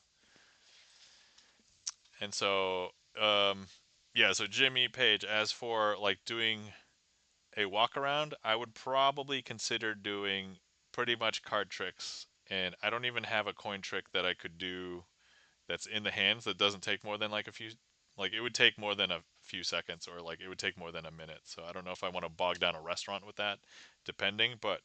And so, yeah, so Jimmy Page, as for like doing a walk around, I would probably consider doing pretty much card tricks. And I don't even have a coin trick that I could do that's in the hands that doesn't take more than like a few, like it would take more than a few seconds, or like it would take more than a minute. So I don't know if I want to bog down a restaurant with that, depending. But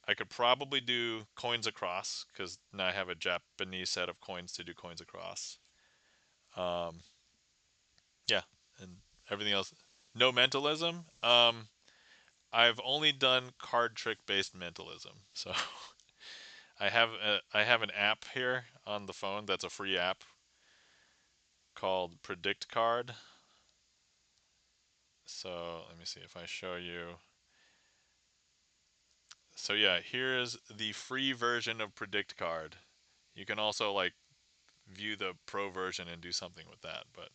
I could probably do coins across because now I have a Japanese set of coins to do coins across. Um, yeah, and everything else. No mentalism. I've only done card trick based mentalism. So I have an app here on the phone that's a free app called Predict Card. So let me see if I show you. So yeah, here's the free version of Predict Card. You can also like view the pro version and do something with that, but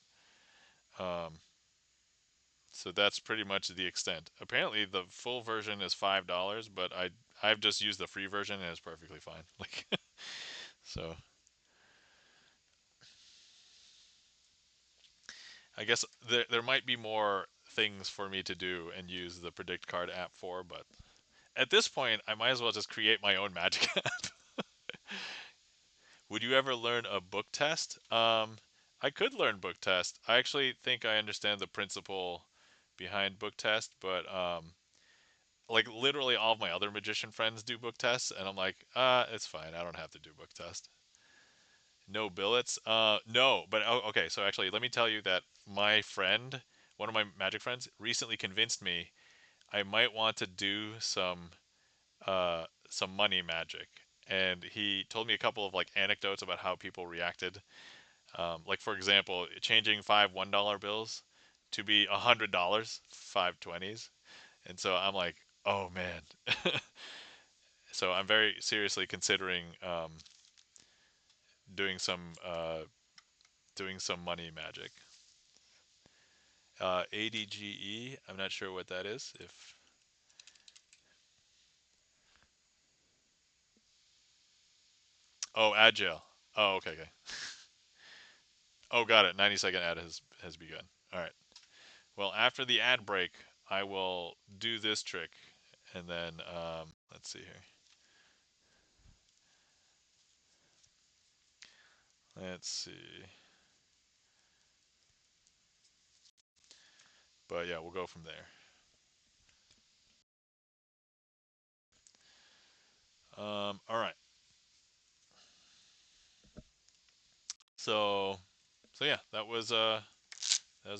so that's pretty much the extent. Apparently the full version is $5, but I've just used the free version and it's perfectly fine. Like so I guess there might be more things for me to do and use the Predict Card app for, but at this point I might as well just create my own magic app. Would you ever learn a book test? I could learn book test. I actually think I understand the principle behind book test, but like literally all of my other magician friends do book tests, and I'm like, it's fine. I don't have to do book test. No billets? No. But oh, okay. So actually, let me tell you that my friend, one of my magic friends, recently convinced me I might want to do some money magic, and he told me a couple of like anecdotes about how people reacted. Like for example, changing five $1 bills to be $100, five 20s, and so I'm like, oh man. So I'm very seriously considering doing some uh, doing some money magic. ADGE. I'm not sure what that is. If oh, agile. Oh, okay, okay. Oh, got it. 90-second ad has begun. All right. Well, after the ad break, I will do this trick, and then let's see here. Let's see. But yeah, we'll go from there. All right. So, so yeah, that was a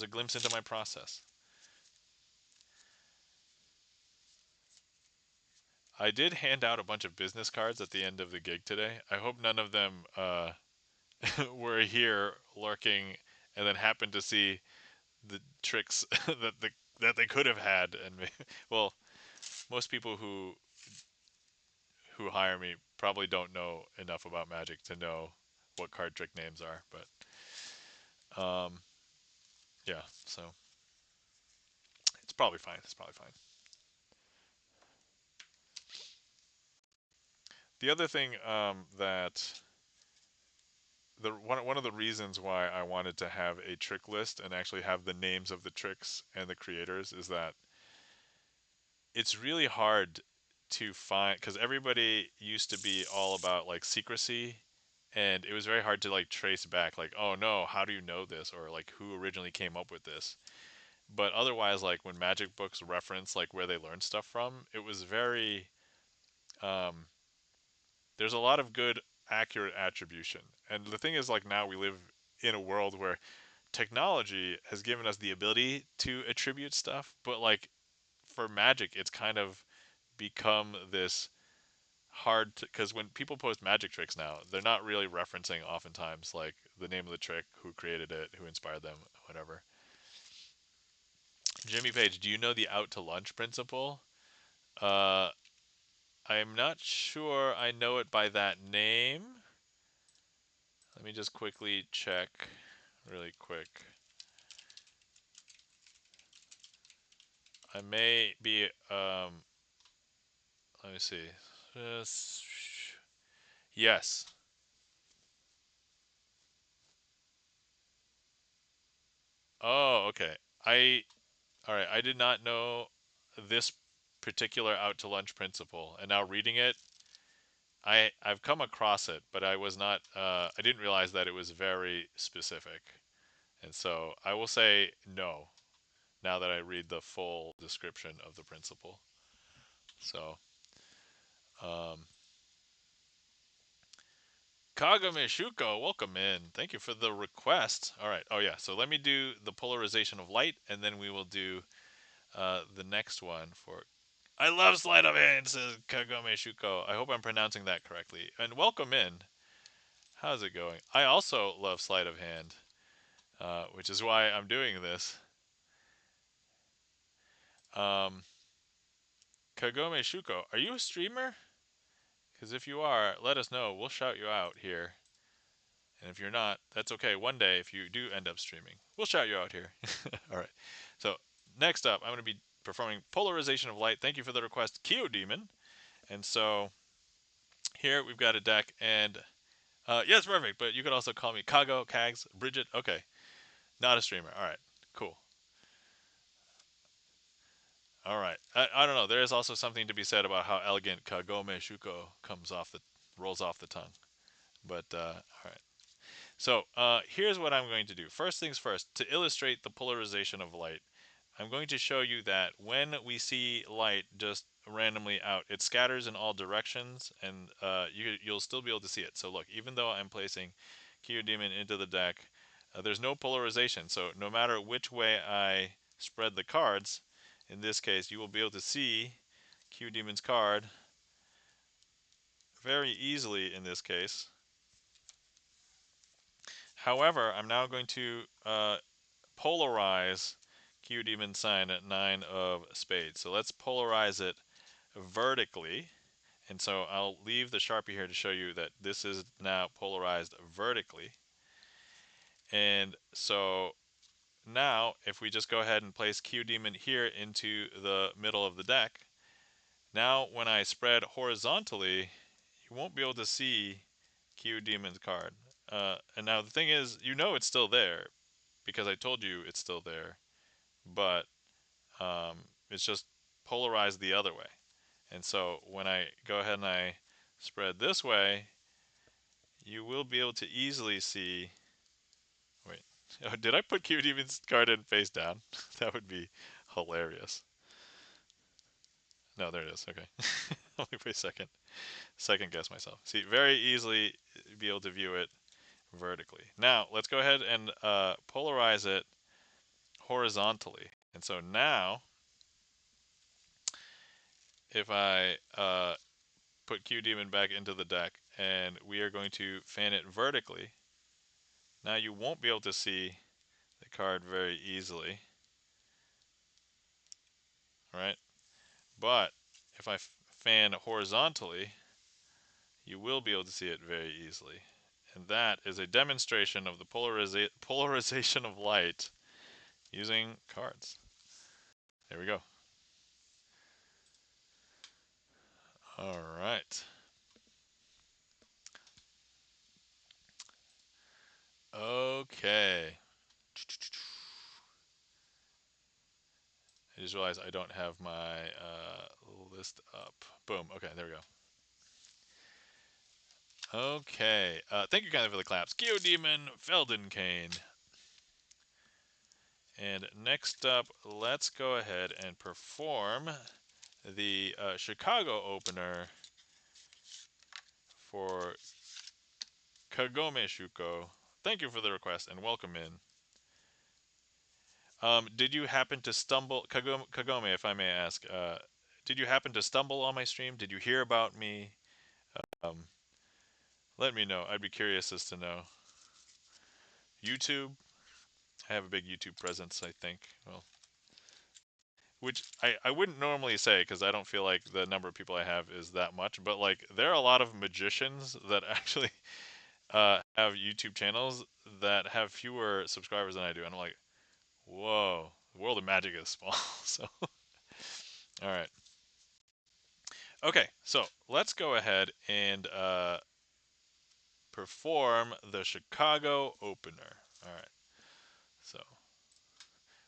glimpse into my process. I did hand out a bunch of business cards at the end of the gig today. I hope none of them were here lurking and then happened to see the tricks that they could have had. And well, most people who hire me probably don't know enough about magic to know what card trick names are. But yeah, so it's probably fine. It's probably fine. The other thing that the one of the reasons why I wanted to have a trick list and actually have the names of the tricks and the creators is that it's really hard to find, because everybody used to be all about like secrecy, and it was very hard to like trace back like, oh no, how do you know this, or like who originally came up with this. But otherwise, like when magic books reference like where they learned stuff from, it was very um there's a lot of good accurate attribution. And the thing is, like, now we live in a world where technology has given us the ability to attribute stuff, but like for magic it's kind of become this hard, because when people post magic tricks now, they're not really referencing oftentimes like the name of the trick, who created it, who inspired them, whatever. Jimmy Page, do you know the out to lunch principle? uh I'm not sure I know it by that name. Let me just quickly check really quick. I may be. Let me see. Yes. Oh, okay. I All right. I did not know this particular out to lunch principle, and now reading it, I've come across it, but I was not. I didn't realize that it was very specific, and so I will say no now that I read the full description of the principle. So, um, Kagame Shuko, welcome in. Thank you for the request. All right. Oh yeah. So let me do the polarization of light, and then we will do the next one for. I love sleight of hand, says Kagome Shuko. I hope I'm pronouncing that correctly. And welcome in. How's it going? I also love sleight of hand, which is why I'm doing this. Um, Kagome Shuko, are you a streamer? Because if you are, let us know. We'll shout you out here. And if you're not, that's okay. One day, if you do end up streaming, we'll shout you out here. All right. So next up, I'm going to be performing Polarization of Light. Thank you for the request, Kyo Demon. And so here we've got a deck, and yes, perfect. But you could also call me Kago, Kags, Bridget. Okay, not a streamer. All right, cool. All right. I don't know. There is also something to be said about how elegant Kagome Shuko rolls off the tongue. But all right. So here's what I'm going to do. First things first, to illustrate the polarization of light, I'm going to show you that when we see light just randomly out, it scatters in all directions, and you'll still be able to see it. So look, even though I'm placing Kyodemon into the deck, there's no polarization. So no matter which way I spread the cards, in this case, you will be able to see Kyudemon's card very easily in this case. However, I'm now going to polarize Kyudemon's sign at 9 of spades. So let's polarize it vertically. And so I'll leave the Sharpie here to show you that this is now polarized vertically. And so now if we just go ahead and place Kyudemon here into the middle of the deck, now when I spread horizontally, you won't be able to see Kyudemon's card. And now the thing is, you know it's still there because I told you it's still there, but it's just polarized the other way. And so when I go ahead and I spread this way, you will be able to easily see. Wait, oh, did I put Cute Even's card in face down? That would be hilarious. No, there it is. Okay. Let me wait a second. Second guess myself. See, very easily be able to view it vertically. Now, let's go ahead and polarize it horizontally. And so now, if I put Q Demon back into the deck and we are going to fan it vertically, now you won't be able to see the card very easily, right? But if I fan horizontally, you will be able to see it very easily. And that is a demonstration of the polarization of light using cards. There we go. All right. Okay. I just realized I don't have my list up. Boom. Okay, there we go. Okay. Thank you kindly for the claps. Geodemon Feldenkane. And next up, let's go ahead and perform the Chicago opener for Kagome Shuko. Thank you for the request and welcome in. Did you happen to stumble, Kagome, if I may ask, did you happen to stumble on my stream? Did you hear about me? Um, Let me know. I'd be curious as to know. YouTube? I have a big YouTube presence, I think. Well, which I wouldn't normally say because I don't feel like the number of people I have is that much. But like, there are a lot of magicians that actually have YouTube channels that have fewer subscribers than I do, and I'm like, whoa, the world of magic is small. So All right. Okay, so let's go ahead and perform the Chicago opener. All right. So,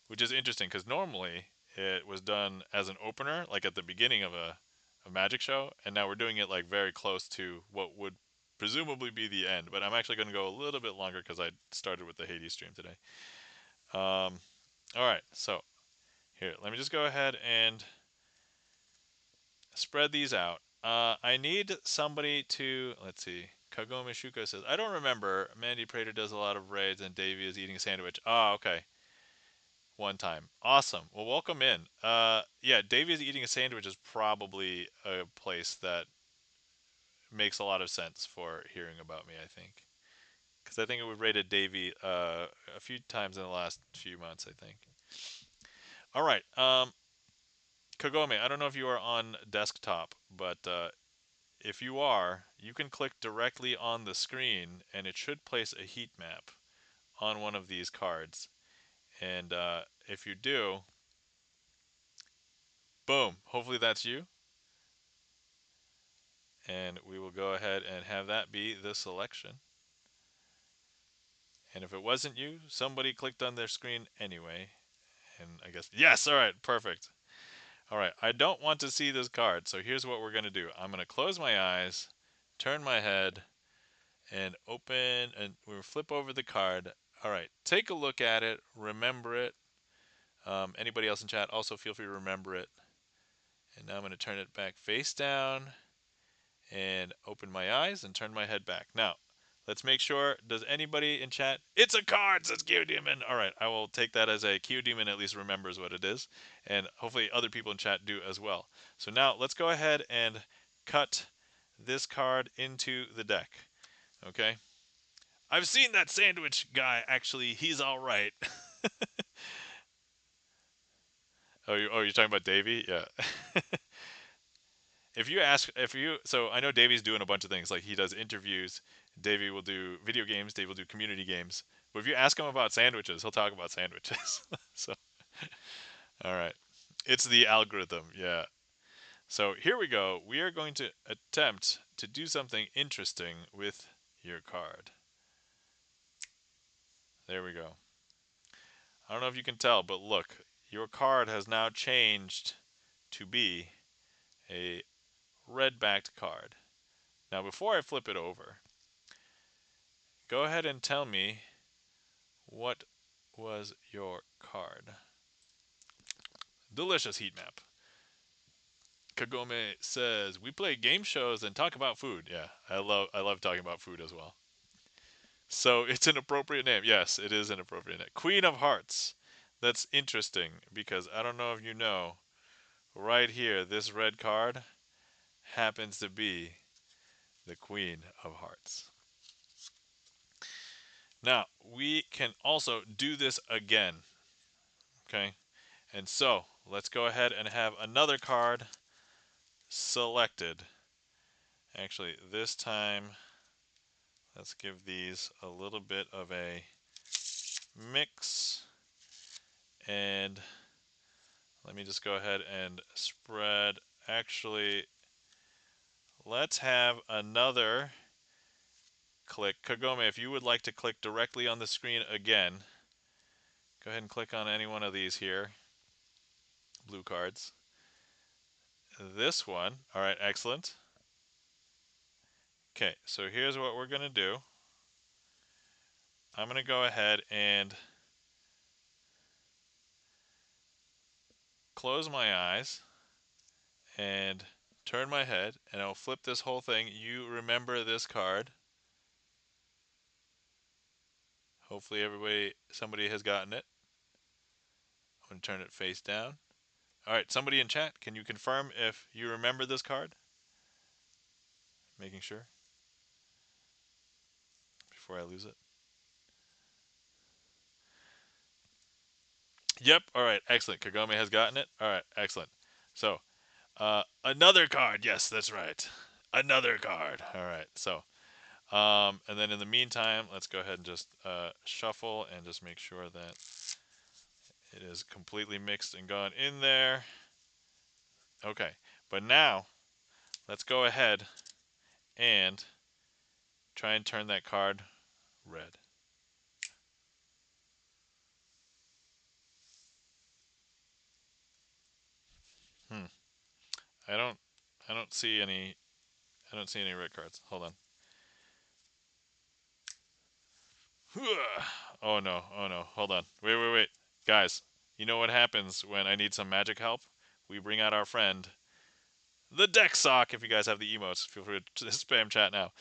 which is interesting because normally it was done as an opener, like at the beginning of a magic show, and now we're doing it like very close to what would presumably be the end. But I'm actually going to go a little bit longer because I started with the Hades stream today. All right, so here, let me just go ahead and spread these out. I need somebody to, let's see. Kagome Shuko says, I don't remember. Mandy Prater does a lot of raids and Davey is eating a sandwich. Oh, okay. One time. Awesome. Well, welcome in. Yeah, Davey is eating a sandwich is probably a place that makes a lot of sense for hearing about me, I think. Because I think we've rated Davey a few times in the last few months, I think. All right. Kagome, I don't know if you are on desktop, but if you are, you can click directly on the screen and it should place a heat map on one of these cards. And if you do, boom, hopefully that's you. And we will go ahead and have that be the selection. And if it wasn't you, somebody clicked on their screen anyway. And I guess, yes, all right, perfect. All right, I don't want to see this card, so here's what we're going to do. I'm going to close my eyes, turn my head, and open, and we'll flip over the card. All right, take a look at it, remember it. Anybody else in chat, also feel free to remember it. And now I'm going to turn it back face down and open my eyes and turn my head back. Now, let's make sure, does anybody in chat, it's a card, says Geodemon. All right, I will take that as a Geodemon at least remembers what it is. And hopefully other people in chat do as well. So now let's go ahead and cut this card into the deck. Okay? I've seen that sandwich guy, actually. He's all right. You're talking about Davey? Yeah. So I know Davey's doing a bunch of things. Like he does interviews. Davey will do video games. Dave will do community games. But if you ask him about sandwiches, he'll talk about sandwiches. So, all right. It's the algorithm. Yeah. So here we go. We are going to attempt to do something interesting with your card. There we go. I don't know if you can tell, but look, your card has now changed to be a red-backed card. Now, before I flip it over, go ahead and tell me what was your card. Delicious heat map. Kagome says, we play game shows and talk about food. Yeah, I love talking about food as well. So it's an appropriate name. Yes, it is an appropriate name. Queen of Hearts. That's interesting because I don't know if you know, right here, this red card happens to be the Queen of Hearts. Now, we can also do this again. Okay? And so, let's go ahead and have another card selected. Actually, this time, let's give these a little bit of a mix. And let me just go ahead and spread. Actually, let's have another click. Kagome, if you would like to click directly on the screen again, go ahead and click on any one of these here. Blue cards. This one. All right, excellent. Okay, so here's what we're going to do. I'm going to go ahead and close my eyes and turn my head, and I'll flip this whole thing. You remember this card. Hopefully somebody has gotten it. I'm going to turn it face down. All right, somebody in chat, can you confirm if you remember this card? Making sure before I lose it. Yep, all right, excellent. Kagome has gotten it. All right, excellent. So, another card. Yes, that's right. Another card. All right, so and then in the meantime, let's go ahead and just shuffle and just make sure that it is completely mixed and gone in there. Okay, but now let's go ahead and try and turn that card red. Hmm. I don't. I don't see any. I don't see any red cards. Hold on. Oh no. Oh no. Hold on. Wait. Wait. Wait. Guys, you know what happens when I need some magic help? We bring out our friend, the deck sock. If you guys have the emotes, feel free to spam chat now.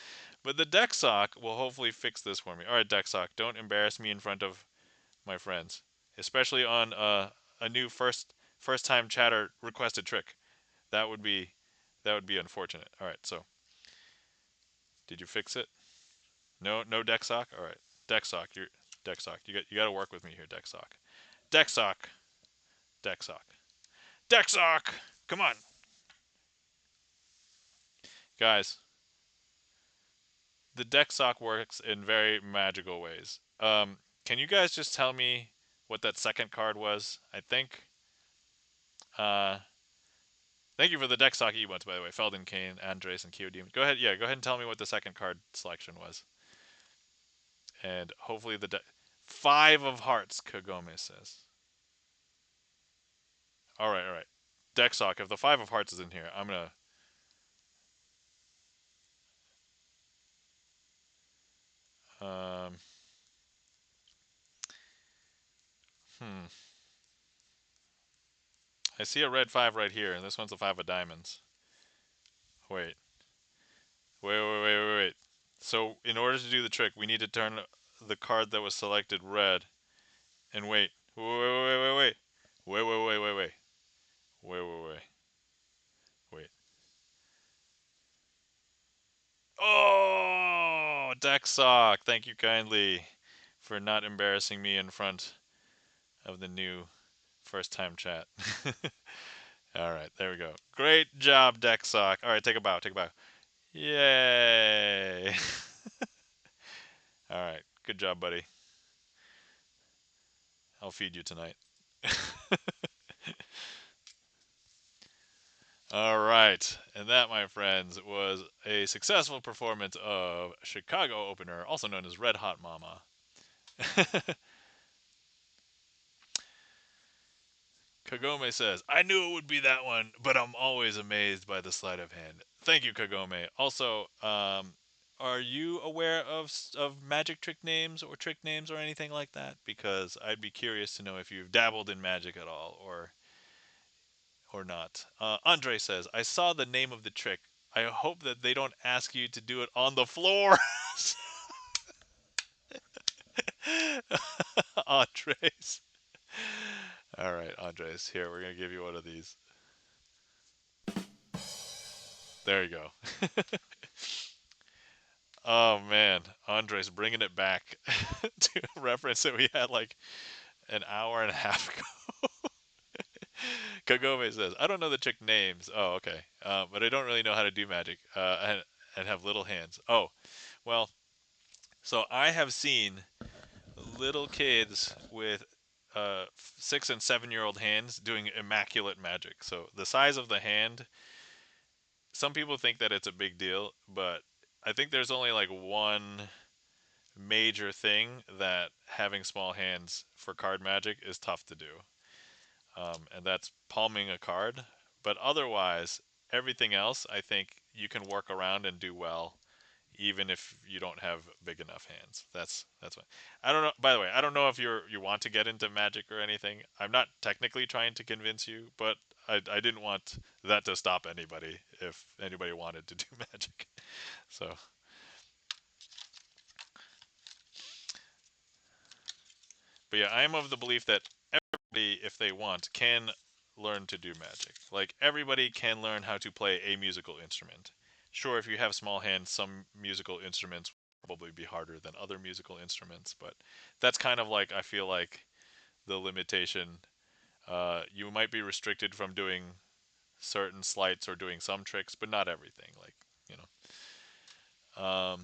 But the deck sock will hopefully fix this for me. All right, deck sock, don't embarrass me in front of my friends, especially on a new first time chatter requested trick. That would be unfortunate. All right, so did you fix it? No, no deck sock. All right, deck sock, you're deck sock. You got to work with me here, deck sock. Deck sock, deck sock, deck sock. Come on, guys. The deck sock works in very magical ways. Can you guys just tell me what that second card was? I think. Uh, Thank you for the deck sock emotes, by the way. Felden, Kane, Andres, and Kyodem. Go ahead, yeah, go ahead and tell me what the second card selection was. And hopefully the five of hearts, Kagome says. All right. Deck sock. If the five of hearts is in here, I'm gonna. Um, hmm. I see a red five right here, and this one's a five of diamonds. Wait, wait. So in order to do the trick, we need to turn the card that was selected red. And wait. Wait. Oh, deck sock. Thank you kindly for not embarrassing me in front of the new first time chat. All right, there we go. Great job, deck sock. All right, take a bow. Take a bow. Yay. All right, good job, buddy. I'll feed you tonight. All right, and that, my friends, was a successful performance of Chicago Opener, also known as Red Hot Mama. Kagome says, I knew it would be that one, but I'm always amazed by the sleight of hand. Thank you, Kagome. Also, are you aware of magic trick names or trick names or anything like that? Because I'd be curious to know if you've dabbled in magic at all or not. Andre says, I saw the name of the trick. I hope that they don't ask you to do it on the floor. Andres. All right, Andres. Here, we're gonna give you one of these. There you go. Oh man, Andres bringing it back to a reference that we had like an hour and a half ago. Kagome says, "I don't know the trick names." Oh, okay, but I don't really know how to do magic and have little hands. Oh, well, so I have seen little kids with 6 and 7 year old hands doing immaculate magic. So the size of the hand, some people think that it's a big deal, but I think there's only like one major thing that having small hands for card magic is tough to do, and that's palming a card. But otherwise, everything else I think you can work around and do well, even if you don't have big enough hands. That's what I don't know. By the way, I don't know if you want to get into magic or anything. I'm not technically trying to convince you, but I didn't want that to stop anybody if anybody wanted to do magic. So, but yeah, I am of the belief that everybody, if they want, can learn to do magic. Like everybody can learn how to play a musical instrument. Sure, if you have small hands, some musical instruments will probably be harder than other musical instruments, but that's kind of like I feel like the limitation. You might be restricted from doing certain sleights or doing some tricks, but not everything. Like you know.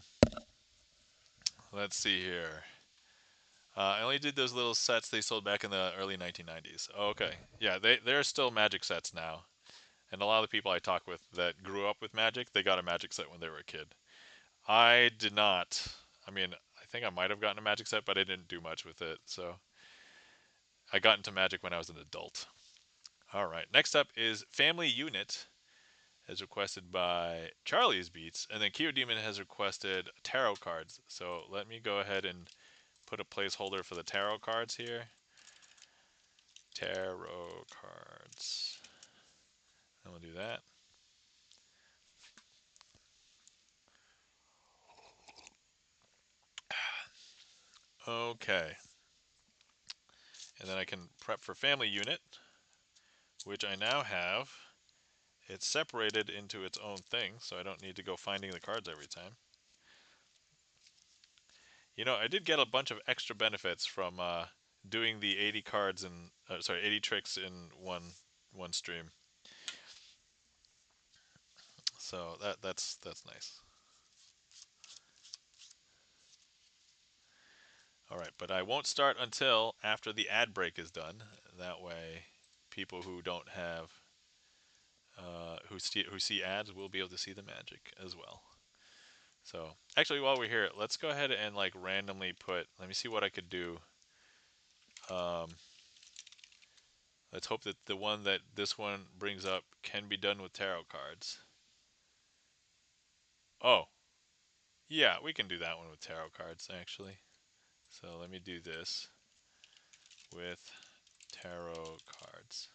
Let's see here. I only did those little sets they sold back in the early 1990s. Oh, okay, yeah, they're still magic sets now. And a lot of the people I talk with that grew up with Magic, they got a Magic set when they were a kid. I did not. I mean, I think I might have gotten a Magic set, but I didn't do much with it. So I got into Magic when I was an adult. All right. Next up is Family Unit, as requested by Charlie's Beats, and then Kyo Demon has requested tarot cards. So let me go ahead and put a placeholder for the tarot cards here. Tarot cards. And we'll do that. Okay. And then I can prep for Family Unit, which I now have. It's separated into its own thing, so I don't need to go finding the cards every time. You know, I did get a bunch of extra benefits from doing the 80 cards and 80 tricks in one stream. So that's nice. All right, but I won't start until after the ad break is done. That way, people who don't have who see ads will be able to see the magic as well. So actually, while we're here, let's go ahead and like randomly put. Let me see what I could do. Um, let's hope that the one that this one brings up can be done with tarot cards. Oh, yeah, we can do that one with tarot cards actually. So let me do this with tarot cards.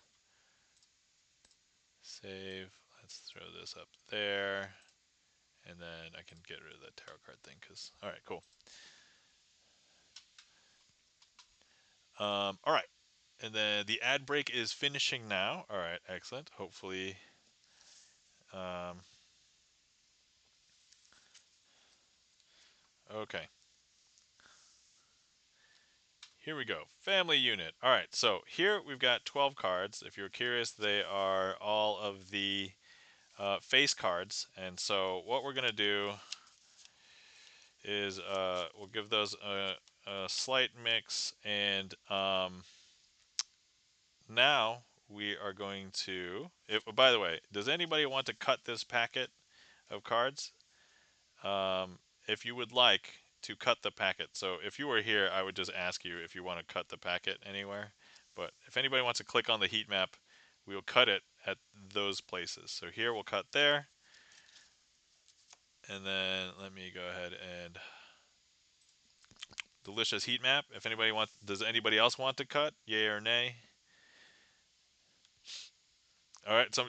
Save. Let's throw this up there. And then I can get rid of that tarot card thing because, all right, cool. All right. And then the ad break is finishing now. All right, excellent. Hopefully, um, okay. Here we go. Family unit. All right, so here we've got 12 cards. If you're curious, they are all of the face cards. And so what we're going to do is we'll give those a slight mix. And now we are going to. By the way, does anybody want to cut this packet of cards? If you would like to cut the packet, so if you were here, I would just ask you if you want to cut the packet anywhere. But if anybody wants to click on the heat map, we will cut it at those places. So here we'll cut there. And then let me go ahead and delicious heat map. If anybody wants, does anybody else want to cut? Yay or nay? All right. So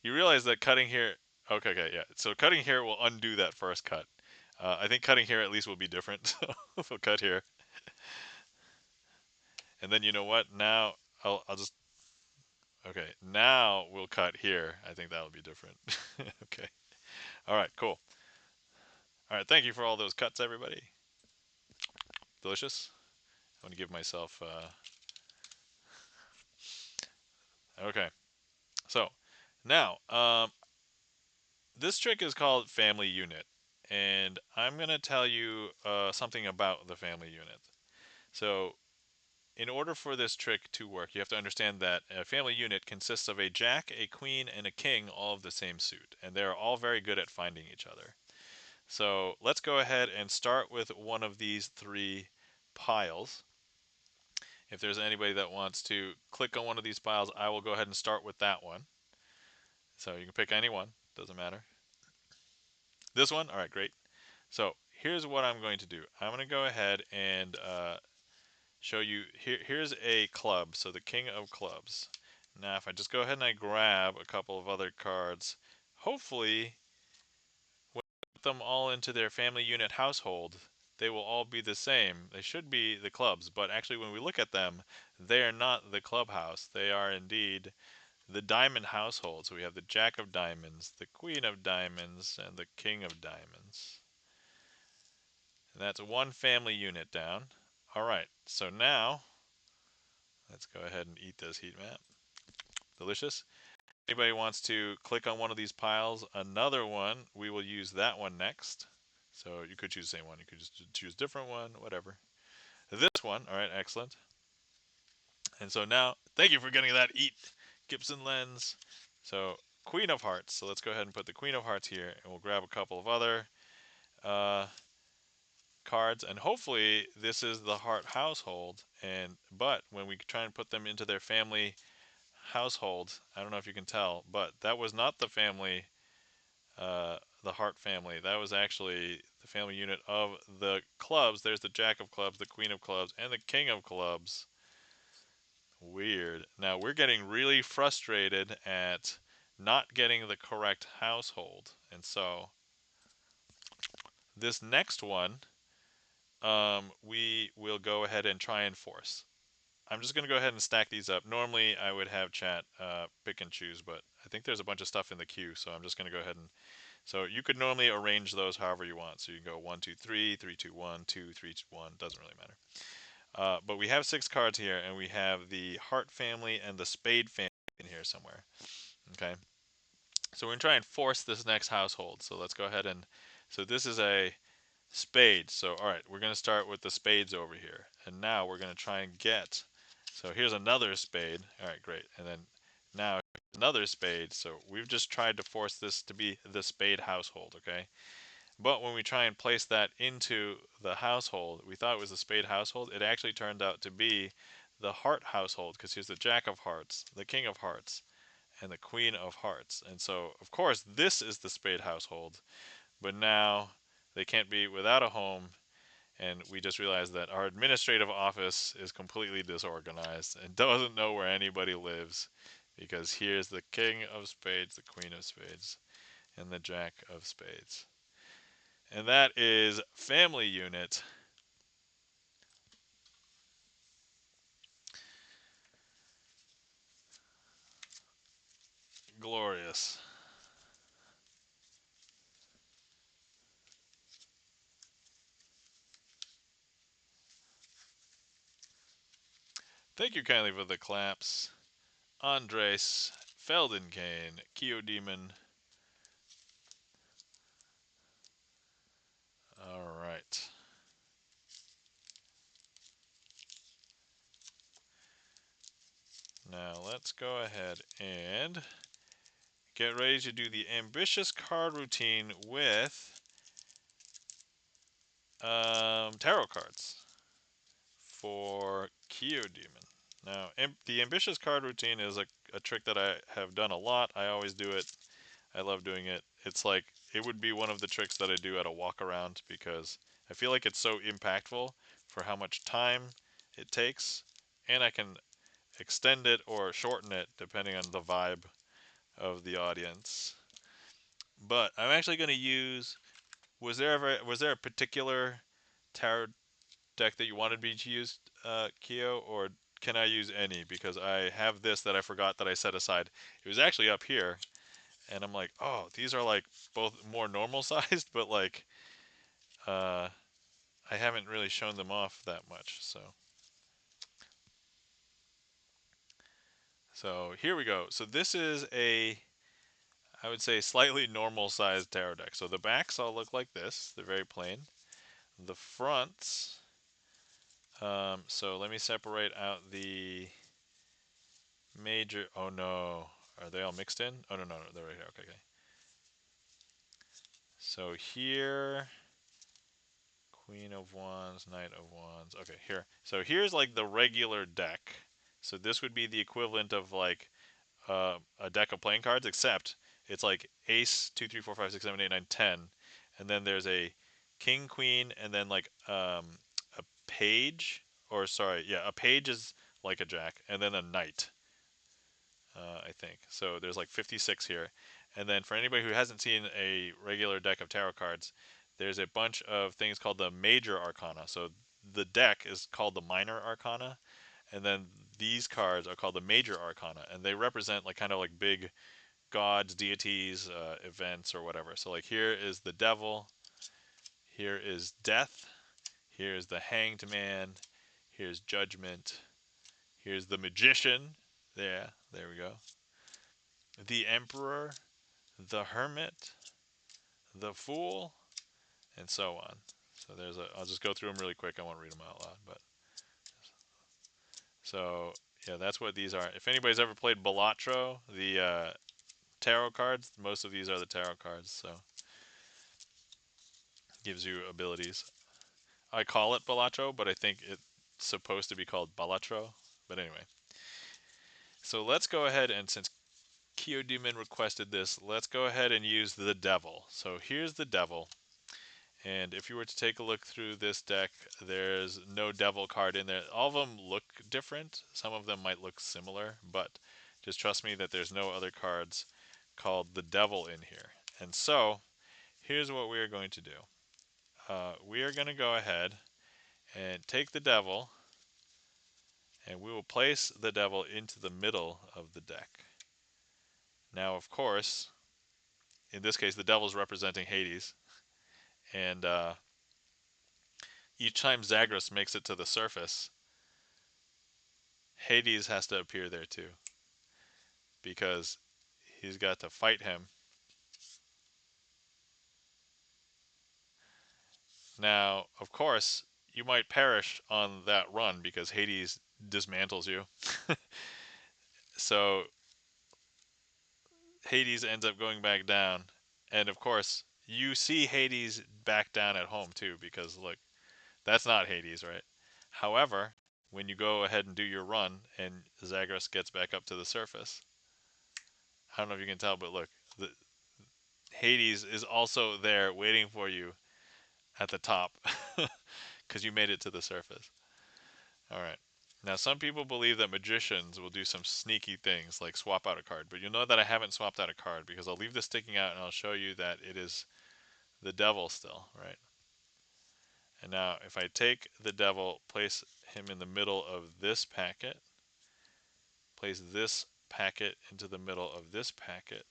you realize that cutting here. Okay. Okay. Yeah. So cutting here will undo that first cut. I think cutting here at least will be different. So we'll cut here, and then you know what? Now I'll just. Okay. Now we'll cut here. I think that'll be different. Okay. All right. Cool. All right. Thank you for all those cuts, everybody. Delicious. I'm gonna give myself. Okay. So now, this trick is called family unit, and I'm gonna tell you something about the family unit. So, in order for this trick to work, you have to understand that a family unit consists of a jack, a queen, and a king, all of the same suit, and they're all very good at finding each other. So let's go ahead and start with one of these three piles. If there's anybody that wants to click on one of these piles, I will go ahead and start with that one. So you can pick any one, doesn't matter. This one? All right, great. So here's what I'm going to do. I'm going to go ahead and show you. Here's a club, so the king of clubs. Now if I just go ahead and I grab a couple of other cards, hopefully when I put them all into their family unit household, they will all be the same. They should be the clubs, but actually when we look at them, they are not the clubhouse. They are indeed the diamond household. So we have the jack of diamonds, the queen of diamonds, and the king of diamonds. And that's one family unit down. All right, so now let's go ahead and eat this heat map. Delicious. Anybody wants to click on one of these piles, another one, we will use that one next. So you could choose the same one. You could just choose a different one, whatever. This one, all right, excellent. And so now, thank you for getting that eat Gibson lens. So Queen of Hearts. So let's go ahead and put the Queen of Hearts here, and we'll grab a couple of other uh, cards, and hopefully this is the Heart household. And but when we try and put them into their family household, I don't know if you can tell, but that was not the family, the Heart family. That was actually the family unit of the clubs. There's the Jack of Clubs, the Queen of Clubs, and the King of Clubs. Weird. Now we're getting really frustrated at not getting the correct household. And so this next one, we will go ahead and try and force. I'm just going to go ahead and stack these up. Normally I would have chat pick and choose, but I think there's a bunch of stuff in the queue, so I'm just going to go ahead and. So you could normally arrange those however you want. So you can go 1, 2, 3, 3, 2, 1, 2, 3, 2, 1. Doesn't really matter. But we have 6 cards here, and we have the Heart family and the Spade family in here somewhere. Okay. So we're going to try and force this next household. So let's go ahead and. So this is a spade. So, all right, we're going to start with the spades over here. And now we're going to try and get. So here's another spade. All right, great. And then now another spade. So we've just tried to force this to be the spade household, okay? But when we try and place that into the household, we thought it was the spade household. It actually turned out to be the heart household, because here's the Jack of Hearts, the King of Hearts, and the Queen of Hearts. And so, of course, this is the spade household. But now they can't be without a home, and we just realized that our administrative office is completely disorganized and doesn't know where anybody lives, because here's the King of Spades, the Queen of Spades, and the Jack of Spades. And that is family unit. Glorious. Thank you kindly for the claps. Andres, Feldenkane, Demon. All right. Now let's go ahead and get ready to do the ambitious card routine with tarot cards for Demon. Now, the ambitious card routine is a trick that I have done a lot. I always do it. I love doing it. It's like it would be one of the tricks that I do at a walk around, because I feel like it's so impactful for how much time it takes, and I can extend it or shorten it depending on the vibe of the audience. But I'm actually going to use. Was there a particular tarot deck that you wanted me to use, Keo, or can I use any? Because I have this that I forgot that I set aside. It was actually up here, and I'm like, oh, these are like both more normal sized, but like, uh, I haven't really shown them off that much. So here we go. So this is a, I would say, slightly normal sized tarot deck. So the backs all look like this. They're very plain. The fronts. So let me separate out the major. Oh no, are they all mixed in? Oh no, no, no, they're right here. Okay, okay. So here, Queen of Wands, Knight of Wands. Okay, here. So here's like the regular deck. So this would be the equivalent of like a deck of playing cards, except it's like Ace, 2, 3, 4, 5, 6, 7, 8, 9, 10, and then there's a King, Queen, and then like a page, or sorry, yeah, a page is like a jack, and then a knight. I think. So there's like 56 here. And then for anybody who hasn't seen a regular deck of tarot cards, there's a bunch of things called the major arcana. So the deck is called the minor arcana, and then these cards are called the major arcana, and they represent like kind of like big gods, deities, events, or whatever. So like here is the devil, here is death, here is the hanged man, here's judgment, here's the magician. There we go. The emperor, the hermit, the fool, and so on. So there's a. I'll just go through them really quick. I won't read them out loud, but so yeah, that's what these are. If anybody's ever played Balatro, tarot cards. Most of these are the tarot cards, so gives you abilities. I call it Balatro, but I think it's supposed to be called Balatro. But anyway, so let's go ahead and since Kyodemon requested this, let's go ahead and use the Devil. So here's the Devil. And if you were to take a look through this deck, there's no Devil card in there. All of them look different. Some of them might look similar, but just trust me that there's no other cards called the Devil in here. And so, here's what we are going to do. We are going to go ahead and take the Devil, and we will place the Devil into the middle of the deck. Now, of course, in this case, the Devil is representing Hades, and each time Zagreus makes it to the surface, Hades has to appear there too, because he's got to fight him. Now, of course, you might perish on that run because Hades dismantles you. So Hades ends up going back down, and of course, you see Hades back down at home too, because look, that's not Hades, right? However, when you go ahead and do your run and Zagreus gets back up to the surface, I don't know if you can tell, but look, the Hades is also there waiting for you at the top because you made it to the surface. All right. Now, some people believe that magicians will do some sneaky things like swap out a card, but you'll know that I haven't swapped out a card because I'll leave this sticking out and I'll show you that it is the devil still, right? And now, if I take the devil, place him in the middle of this packet, place this packet into the middle of this packet,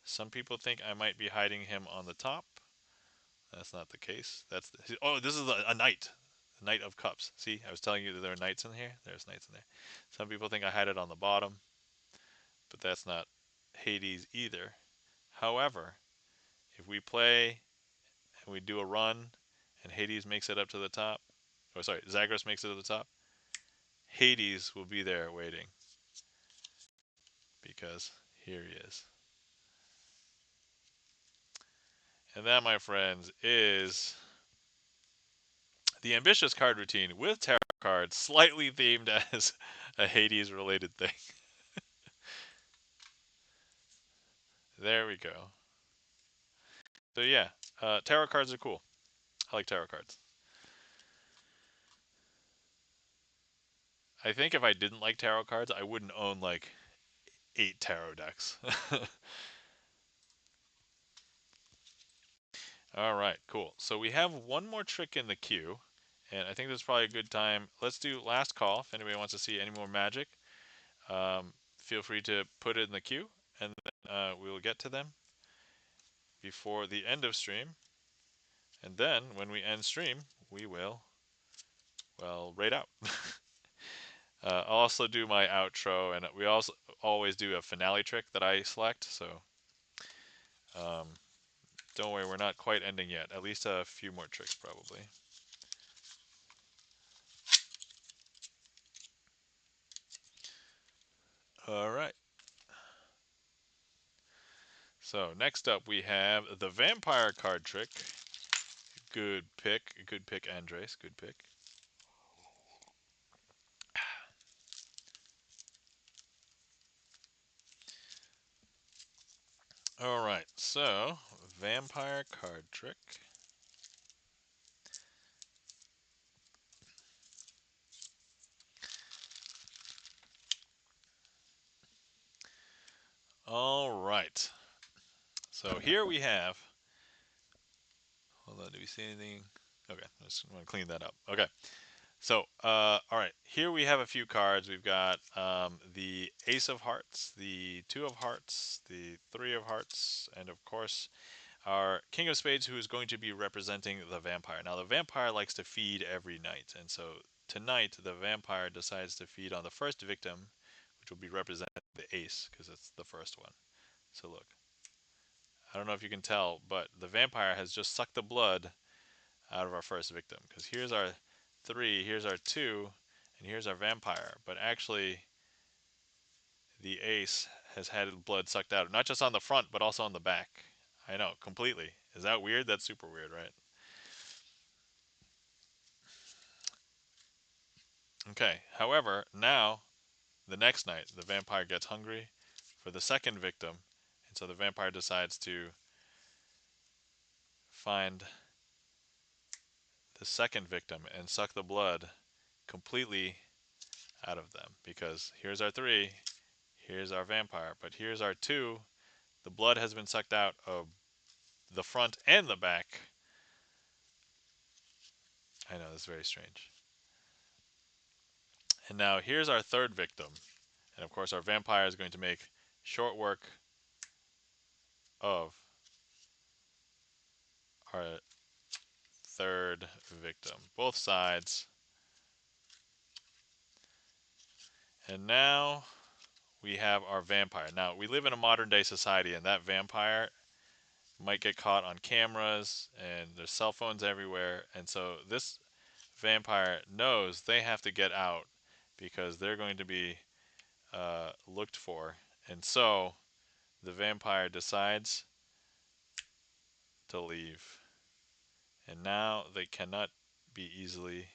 some people think I might be hiding him on the top. That's not the case. Oh, this is a knight. A knight of cups. See, I was telling you that there are knights in here. There's knights in there. Some people think I hide it on the bottom, but that's not Hades either. However, if we play and we do a run and Hades makes it up to the top, or sorry, Zagreus makes it to the top, Hades will be there waiting because here he is. And that, my friends, is the ambitious card routine with tarot cards, slightly themed as a Hades related thing. There we go. So yeah, tarot cards are cool. I like tarot cards. I think if I didn't like tarot cards, I wouldn't own like 8 tarot decks. All right, cool. So we have one more trick in the queue, and I think this is probably a good time. Let's do last call. If anybody wants to see any more magic, feel free to put it in the queue, and then we will get to them before the end of stream. And then when we end stream, we will, well, raid out. I'll also do my outro, and we also always do a finale trick that I select, so um, don't worry, we're not quite ending yet. At least a few more tricks, probably. All right. So next up we have the vampire card trick. Good pick, Andres. Good pick. All right. So vampire card trick. All right. So here we have. Hold on. Do we see anything? Okay. I just want to clean that up. Okay. So, all right, here we have a few cards. We've got the Ace of Hearts, the Two of Hearts, the Three of Hearts, and of course, our King of Spades, who is going to be representing the vampire. Now, the vampire likes to feed every night, and so tonight, the vampire decides to feed on the first victim, which will be representing the Ace, because it's the first one. So, look, I don't know if you can tell, but the vampire has just sucked the blood out of our first victim, because here's our 3, here's our 2, and here's our vampire. But actually, the ace has had blood sucked out, not just on the front, but also on the back. I know, completely. Is that weird? That's super weird, right? Okay, however, now, the next night, the vampire gets hungry for the second victim, and so the vampire decides to find the second victim and suck the blood completely out of them. Because here's our three, here's our vampire, but here's our two. The blood has been sucked out of the front and the back. I know, this is very strange. And now here's our third victim. And of course, our vampire is going to make short work of our third victim. Both sides. And now we have our vampire. Now, we live in a modern day society, and that vampire might get caught on cameras, and there's cell phones everywhere. And so this vampire knows they have to get out because they're going to be looked for. And so the vampire decides to leave. And now they cannot be easily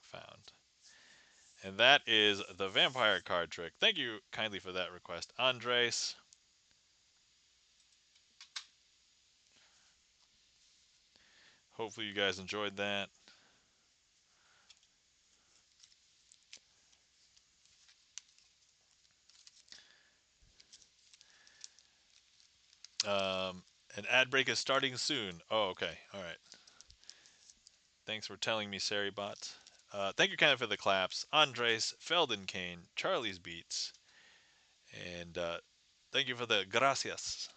found. And that is the vampire card trick. Thank you kindly for that request, Andres. Hopefully you guys enjoyed that. An ad break is starting soon. Oh, okay. All right. Thanks for telling me, Saribot. Thank you kindly for the claps. Andres, Feldenkane, Charlie's Beats. And thank you for the gracias,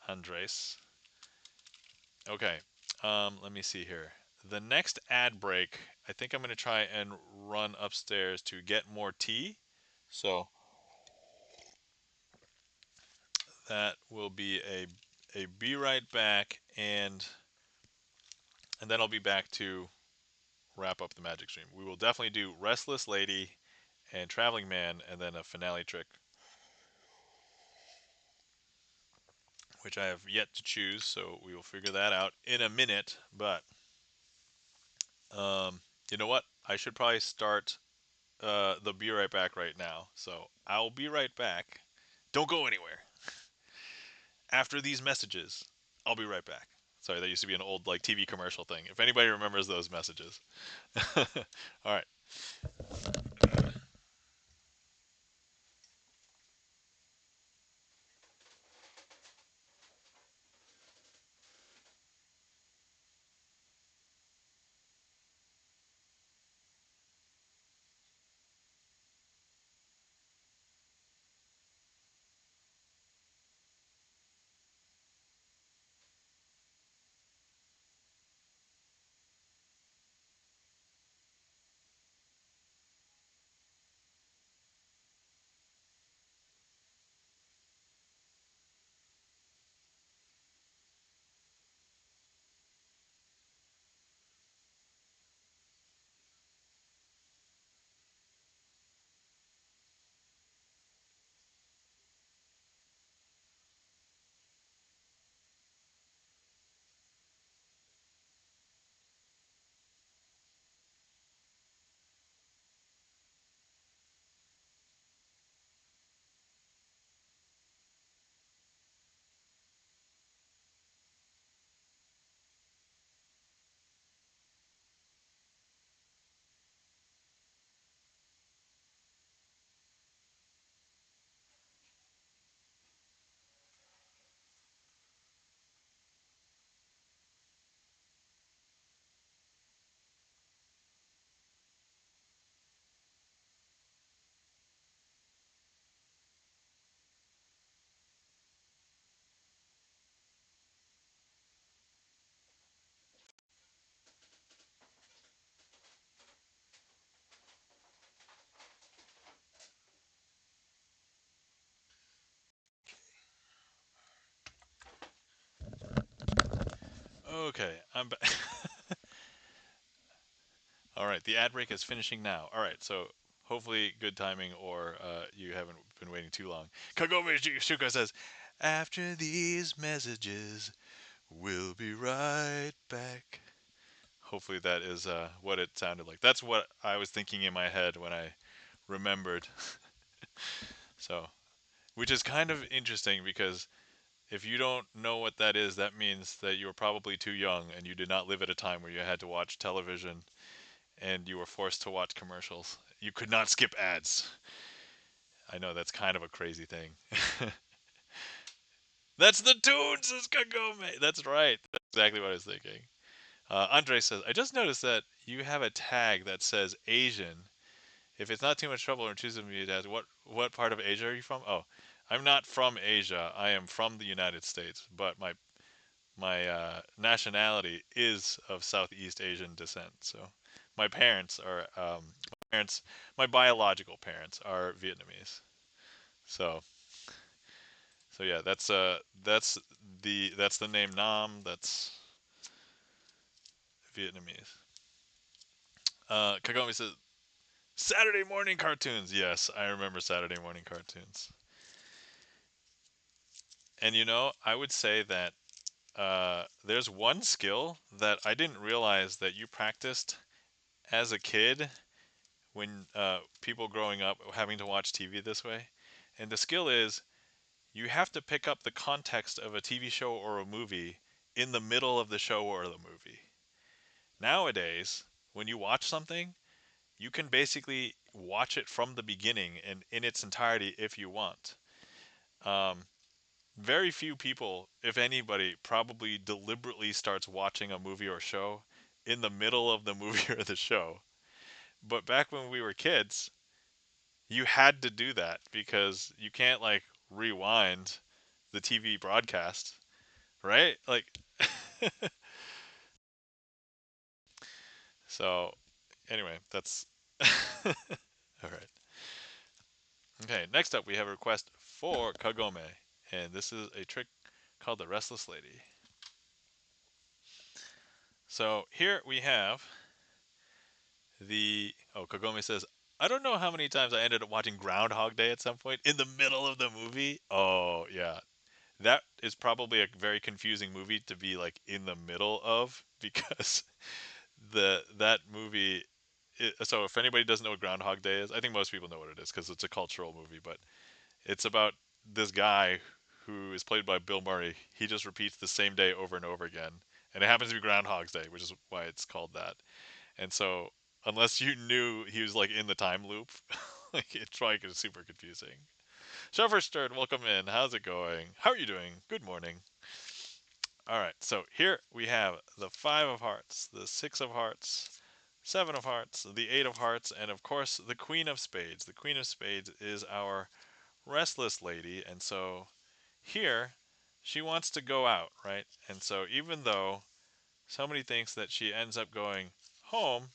Andres. Okay. Let me see here. The next ad break, I think I'm going to try and run upstairs to get more tea. So that will be a be right back, and then I'll be back to wrap up the magic stream. We will definitely do Restless Lady and Traveling Man, and then a finale trick, which I have yet to choose. So we will figure that out in a minute. But you know what? I should probably start the be right back right now. So I'll be right back. Don't go anywhere. After these messages, I'll be right back. Sorry, that used to be an old like TV commercial thing. If anybody remembers those messages. All right. Okay, I'm back. All right, the ad break is finishing now. All right, so Hopefully, good timing, or you haven't been waiting too long. Kagome Shuka says, "After these messages, we'll be right back." Hopefully, that is what it sounded like. That's what I was thinking in my head when I remembered. So, which is kind of interesting because if you don't know what that is, that means that you were probably too young and you did not live at a time where you had to watch television and you were forced to watch commercials. You could not skip ads. I know that's kind of a crazy thing. That's the tune, says Kagome. That's right. That's exactly what I was thinking. Andre says, I just noticed that you have a tag that says Asian. If it's not too much trouble or choosing me to ask, what part of Asia are you from? Oh, I'm not from Asia. I am from the United States, but my nationality is of Southeast Asian descent. So my parents are my biological parents are Vietnamese. So yeah, that's the name Nam. That's Vietnamese. Kagome says Saturday morning cartoons. Yes, I remember Saturday morning cartoons. And I would say that there's one skill that I didn't realize that you practiced as a kid when people growing up having to watch TV this way. And the skill is you have to pick up the context of a TV show or a movie in the middle of the show or the movie. Nowadays, when you watch something, you can basically watch it from the beginning and in its entirety if you want. Um, Very few people, if anybody, probably deliberately starts watching a movie or show in the middle of the movie or the show. But back when we were kids, you had to do that because you can't like rewind the TV broadcast, right? Like, so anyway, that's all right. Okay, next up we have a request for Kagome, and this is a trick called the Restless Lady. So here we have Kagome says, I don't know how many times I ended up watching Groundhog Day at some point in the middle of the movie. Oh, yeah. That is probably a very confusing movie to be like in the middle of because that movie so if anybody doesn't know what Groundhog Day is, I think most people know what it is because it's a cultural movie, but it's about this guy who is played by Bill Murray. He just repeats the same day over and over again. And it happens to be Groundhog's Day, which is why it's called that. And so, unless you knew he was like in the time loop, like it's like it's super confusing. Shuffer Stern, welcome in. How's it going? How are you doing? Good morning. All right, so here we have the Five of Hearts, the Six of Hearts, Seven of Hearts, the Eight of Hearts, and of course the Queen of Spades. The Queen of Spades is our restless lady, and so here she wants to go out, right? And so even though somebody thinks that she ends up going home,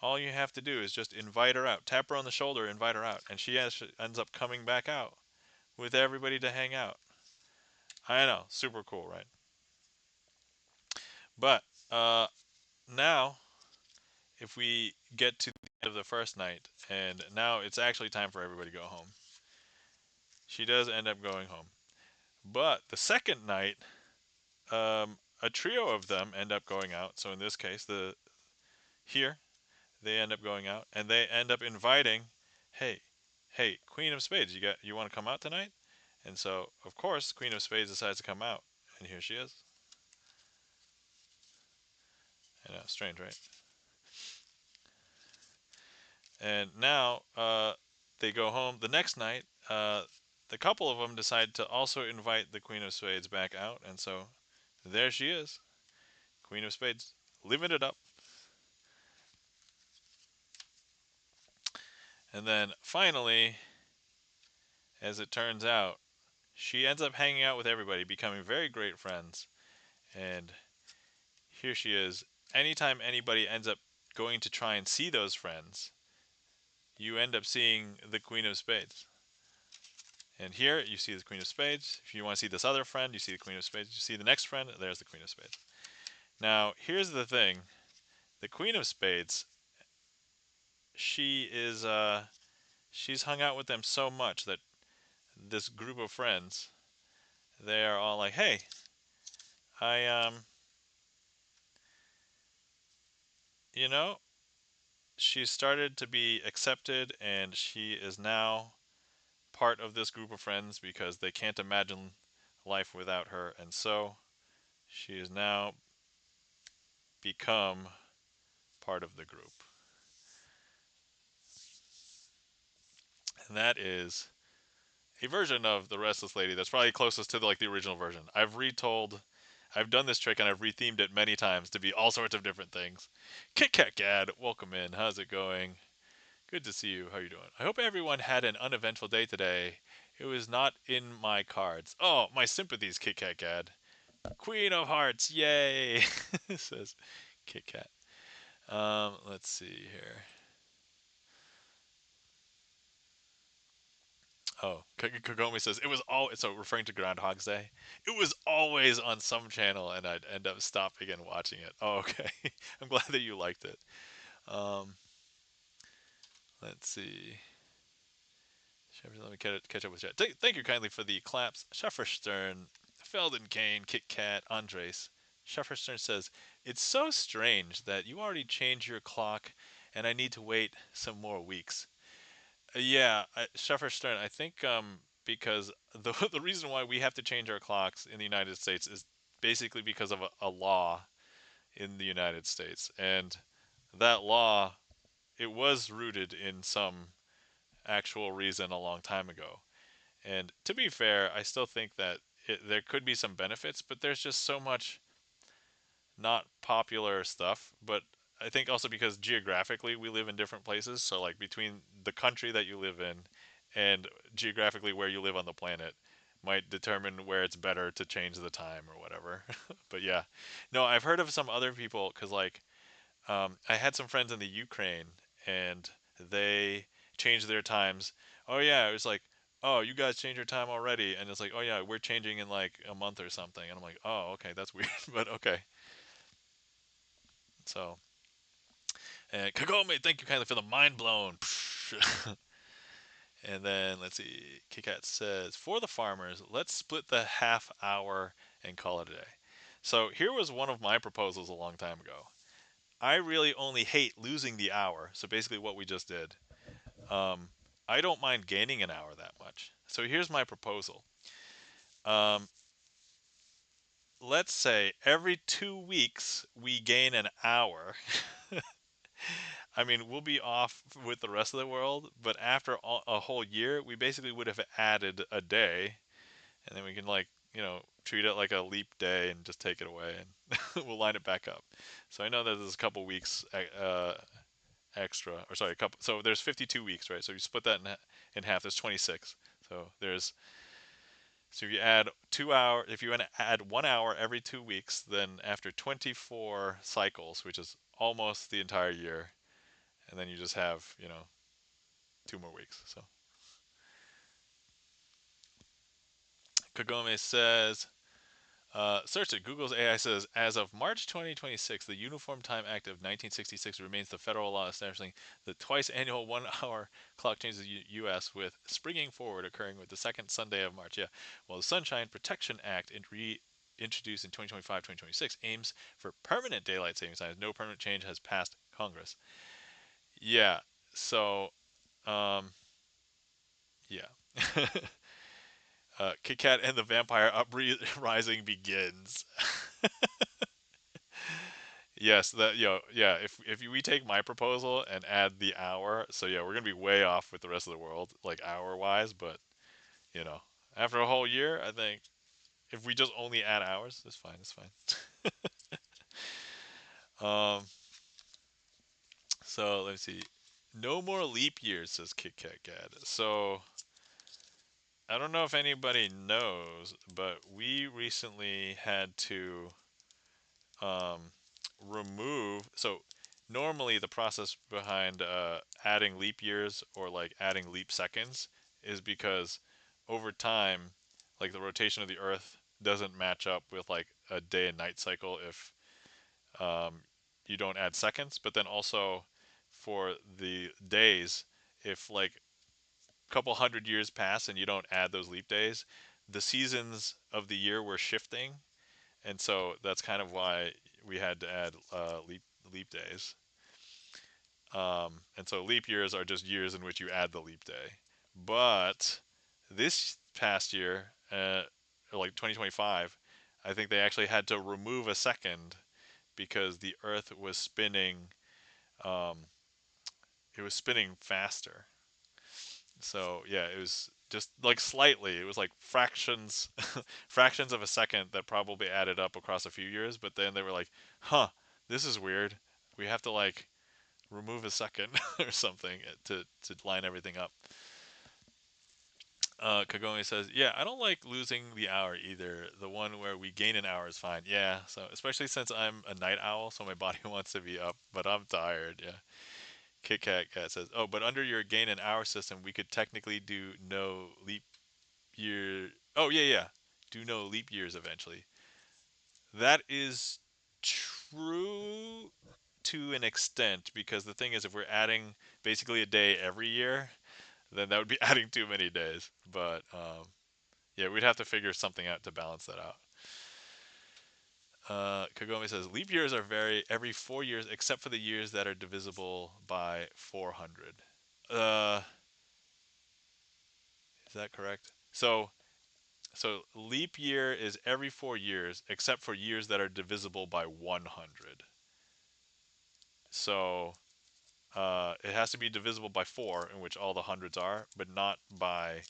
all you have to do is just invite her out. Tap her on the shoulder, invite her out. And she ends up coming back out with everybody to hang out. I know, super cool, right? But now, if we get to the end of the first night, and now it's actually time for everybody to go home, she does end up going home. But the second night, a trio of them end up going out. So in this case, here they end up going out, and they end up inviting, hey, hey, Queen of Spades, you want to come out tonight? And so, of course, Queen of Spades decides to come out, and here she is. I know, strange, right? And now they go home. The next night, the couple of them decide to also invite the Queen of Spades back out, and so there she is, Queen of Spades, living it up. And then finally, as it turns out, she ends up hanging out with everybody, becoming very great friends. And here she is. Anytime anybody ends up going to try and see those friends, you end up seeing the Queen of Spades. And here you see the Queen of Spades. If you want to see this other friend, you see the Queen of Spades. You see the next friend, there's the Queen of Spades. Now, here's the thing. The Queen of Spades she is she's hung out with them so much that this group of friends, they are all like, "Hey, I you know, she started to be accepted and she is now part of this group of friends because they can't imagine life without her, and so she has now become part of the group." And that is a version of the Restless Lady that's probably closest to like the original version. I've done this trick and I've rethemed it many times to be all sorts of different things. Kit Kat Gad, welcome in. How's it going? Good to see you. How you doing? I hope everyone had an uneventful day today. It was not in my cards. Oh, my sympathies, Kit Kat Gad. Queen of Hearts, yay! Says Kit Kat. Let's see here. Oh, Kagome says it was all so referring to Groundhog's Day. It was always on some channel, and I'd end up stopping and watching it. Oh, okay. I'm glad that you liked it. Um, let's see. Let me catch up with chat. Thank you kindly for the claps. Stern, Felden Kane, Kit Kat, Andres. Stern says, "It's so strange that you already changed your clock and I need to wait some more weeks." Yeah, Stern, I think because the reason why we have to change our clocks in the United States is basically because of a law in the United States. And that law, it was rooted in some actual reason a long time ago. And to be fair, I still think that there could be some benefits, but there's just so much not popular stuff. But I think also because geographically we live in different places, so like between the country that you live in and geographically where you live on the planet might determine where it's better to change the time or whatever. But yeah, no, I've heard of some other people because like I had some friends in the Ukraine and they changed their times. Oh yeah, it was like, oh, you guys changed your time already, and it's like, oh yeah, we're changing in like a month or something, and I'm like, oh okay, that's weird, but okay. So, Kagome, thank you kindly for the mind blown. And then let's see, Kikat says, for the farmers, let's split the half hour and call it a day. So here was one of my proposals a long time ago. I really only hate losing the hour. So basically, what we just did. Um, I don't mind gaining an hour that much. So here's my proposal. Um, let's say every 2 weeks we gain an hour. I mean, we'll be off with the rest of the world, but after a whole year, we basically would have added a day, and then we can like treat it like a leap day and just take it away, and we'll line it back up. So I know that there's a couple weeks extra, or sorry, a couple. So there's 52 weeks, right? So you split that in half. There's 26. So if you add 2 hour, if you want to add 1 hour every 2 weeks, then after 24 cycles, which is almost the entire year, and then you just have 2 more weeks. So Kagome says, search it. Google's AI says, as of March 2026, the Uniform Time Act of 1966 remains the federal law establishing the twice annual 1 hour clock changes in the U.S., with springing forward occurring with the second Sunday of March. Yeah, well, the Sunshine Protection Act introduced in 2025-2026 aims for permanent daylight savings times. No permanent change has passed Congress. Yeah, so, um, yeah. Kit Kat and the Vampire Uprising begins. Yes, that yeah. If we take my proposal and add the hour, so yeah, we're gonna be way off with the rest of the world, like hour wise. But you know, after a whole year, I think if we just only add hours, it's fine. It's fine. Um, so let's see. No more leap years, says Kit Kat Gad. So I don't know if anybody knows, but we recently had to um, remove. So normally the process behind adding leap years or like adding leap seconds is because over time, like the rotation of the Earth doesn't match up with like a day and night cycle if um, you don't add seconds. But then also for the days, if like a couple hundred years pass and you don't add those leap days, the seasons of the year were shifting, and so that's kind of why we had to add leap days. And so leap years are just years in which you add the leap day. But this past year, like 2025, I think they actually had to remove a second because the Earth was spinning. Um, it was spinning faster. So yeah, it was just like slightly. It was like fractions, fractions of a second that probably added up across a few years. But then they were like, "Huh, this is weird. We have to like remove a second or something to line everything up." Kagome says, "Yeah, I don't like losing the hour either. The one where we gain an hour is fine. Yeah, so especially since I'm a night owl, so my body wants to be up, but I'm tired. Yeah." Kit Kat Cat says, "Oh, but under your gain an hour system, we could technically do no leap year. Oh yeah, yeah, do no leap years eventually. That is true to an extent because the thing is, if we're adding basically a day every year, then that would be adding too many days. But yeah, we'd have to figure something out to balance that out." Kagome says leap years are very every 4 years, except for the years that are divisible by 400. Uh, is that correct? So leap year is every 4 years, except for years that are divisible by 100. So it has to be divisible by 4, in which all the hundreds are, but not by.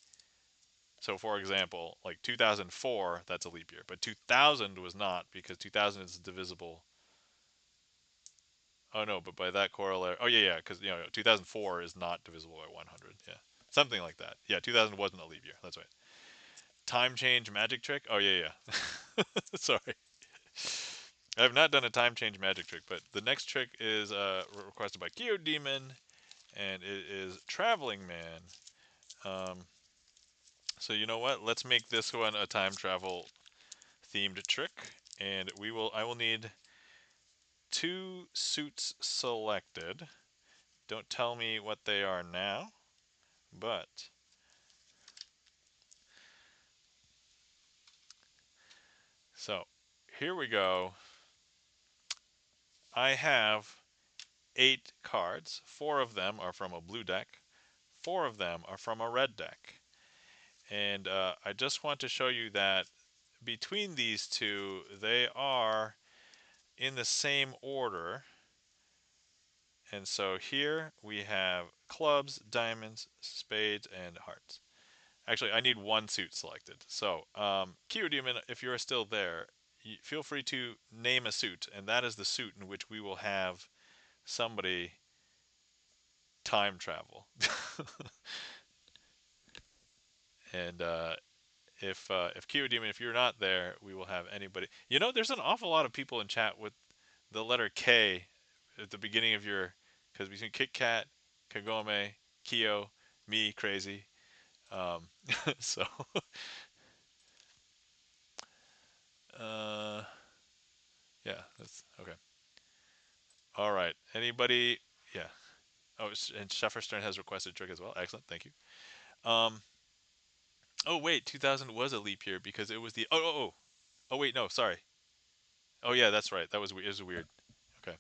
So, for example, like 2004, that's a leap year, but 2000 was not because 2000 is divisible. Oh no, but by that corollary. Oh yeah, yeah, because 2004 is not divisible by 100. Yeah, something like that. Yeah, 2000 wasn't a leap year. That's right. Time change magic trick. Oh yeah, yeah. Sorry. I have not done a time change magic trick, but the next trick is requested by Kyo Demon, and it is Traveling Man. Um, so you know what? Let's make this one a time travel themed trick, and I will need 2 suits selected. Don't tell me what they are now, but so here we go. I have 8 cards. 4 of them are from a blue deck. 4 of them are from a red deck. And I just want to show you that between these two, they are in the same order. And so here we have clubs, diamonds, spades, and hearts. Actually, I need 1 suit selected. So, Demon, if you're still there, feel free to name a suit, and that is the suit in which we will have somebody time travel. And if Demon, if you're not there, we will have anybody. There's an awful lot of people in chat with the letter K at the beginning of your, because between Kit Kat, Kagome, Kyo, me, crazy. Um, so, uh, yeah, that's okay. All right. Anybody? Yeah. Oh, and Shefferstern has requested trick as well. Excellent. Thank you. Um. Oh wait, 2000 was a leap year because it was the. Oh wait, no, sorry. Oh yeah, that's right. That was it was weird. Okay,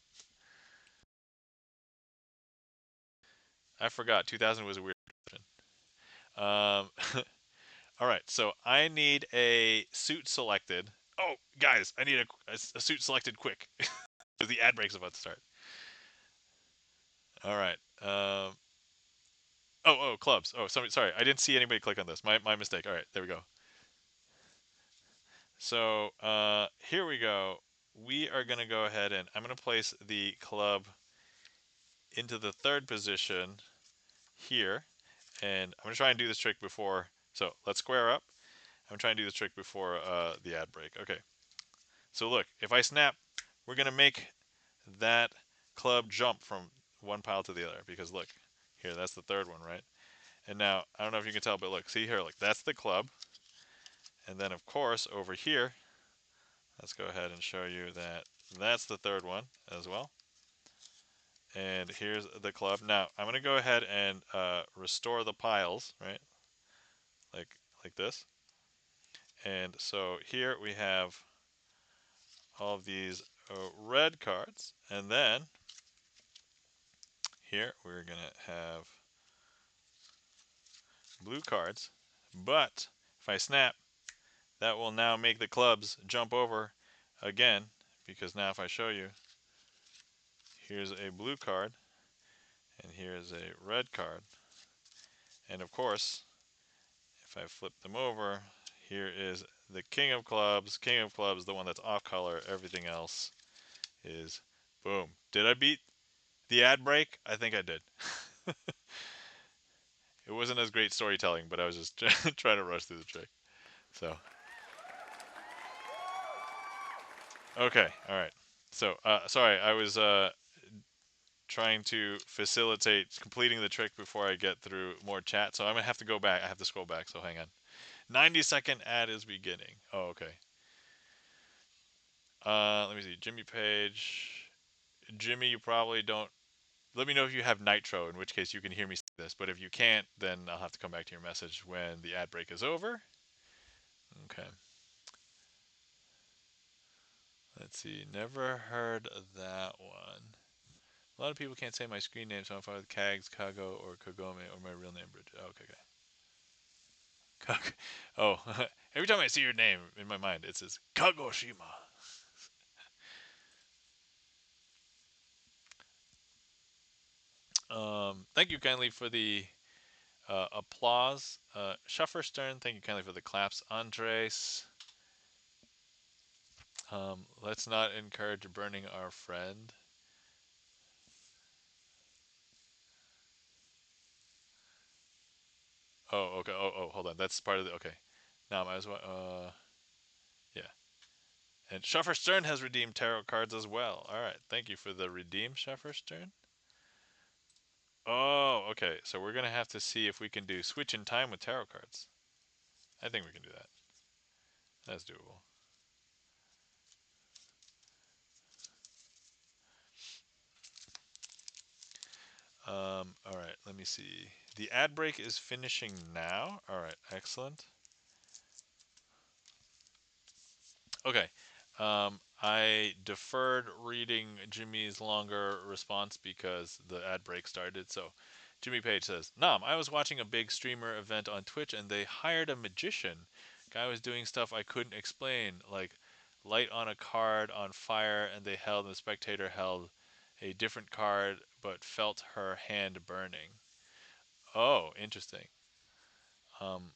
I forgot. 2000 was a weird version. Um. All right, so I need a suit selected. Oh, guys, I need a suit selected quick. The ad break's about to start. All right. Oh, clubs. Oh, sorry. I didn't see anybody click on this. My mistake. All right, there we go. So here we go. We are going to go ahead and I'm going to place the club into the 3rd position here. And I'm going to try and do this trick before. So let's square up. I'm trying to do this trick before the ad break. Okay. So look, if I snap, we're going to make that club jump from one pile to the other. Because look, here, that's the 3rd one, right? And now, I don't know if you can tell, but look, see here, like that's the club. And then, of course, over here, let's go ahead and show you that that's the 3rd one as well. And here's the club. Now I'm gonna go ahead and restore the piles, right? Like like this. And so here we have all of these red cards, and then here we're gonna have blue cards. But if I snap, that will now make the clubs jump over again, because now if I show you, here's a blue card and here's a red card. And of course, if I flip them over, here is the king of clubs. King of clubs, the one that's off color. Everything else is boom. Did I beat the ad break? I think I did. It wasn't as great storytelling, but I was just trying to rush through the trick. So, okay, all right. So, sorry, I was trying to facilitate completing the trick before I get through more chat. So I'm gonna have to go back. I have to scroll back. So hang on. 90-second ad is beginning. Oh, okay. Let me see. Jimmy Page. Jimmy, you probably don't. Let me know if you have Nitro, in which case you can hear me say this. But if you can't, then I'll have to come back to your message when the ad break is over. Okay. Let's see. Never heard that one. A lot of people can't say my screen name, so I'm fine with Kags, Kago, or Kagome, or my real name, Bridge. Oh, okay, okay. Oh, every time I see your name in my mind, it says Kagoshima. Thank you kindly for the applause. Shuffer Stern, thank you kindly for the claps. Andres, let's not encourage burning our friend. Oh, okay. Oh, hold on. That's part of the. Okay. Now, I was. Yeah. And Shuffer Stern has redeemed tarot cards as well. All right. Thank you for the redeem, Shuffer Stern. Oh, okay. So we're gonna have to see if we can do switch in time with tarot cards. I think we can do that. That's doable. All right, let me see. The ad break is finishing now. All right, excellent. Okay. I deferred reading Jimmy's longer response because the ad break started. So, Jimmy Page says, Nam, I was watching a big streamer event on Twitch and they hired a magician. Guy was doing stuff I couldn't explain, like light on a card on fire, and the spectator held a different card but felt her hand burning. Oh, interesting. Um,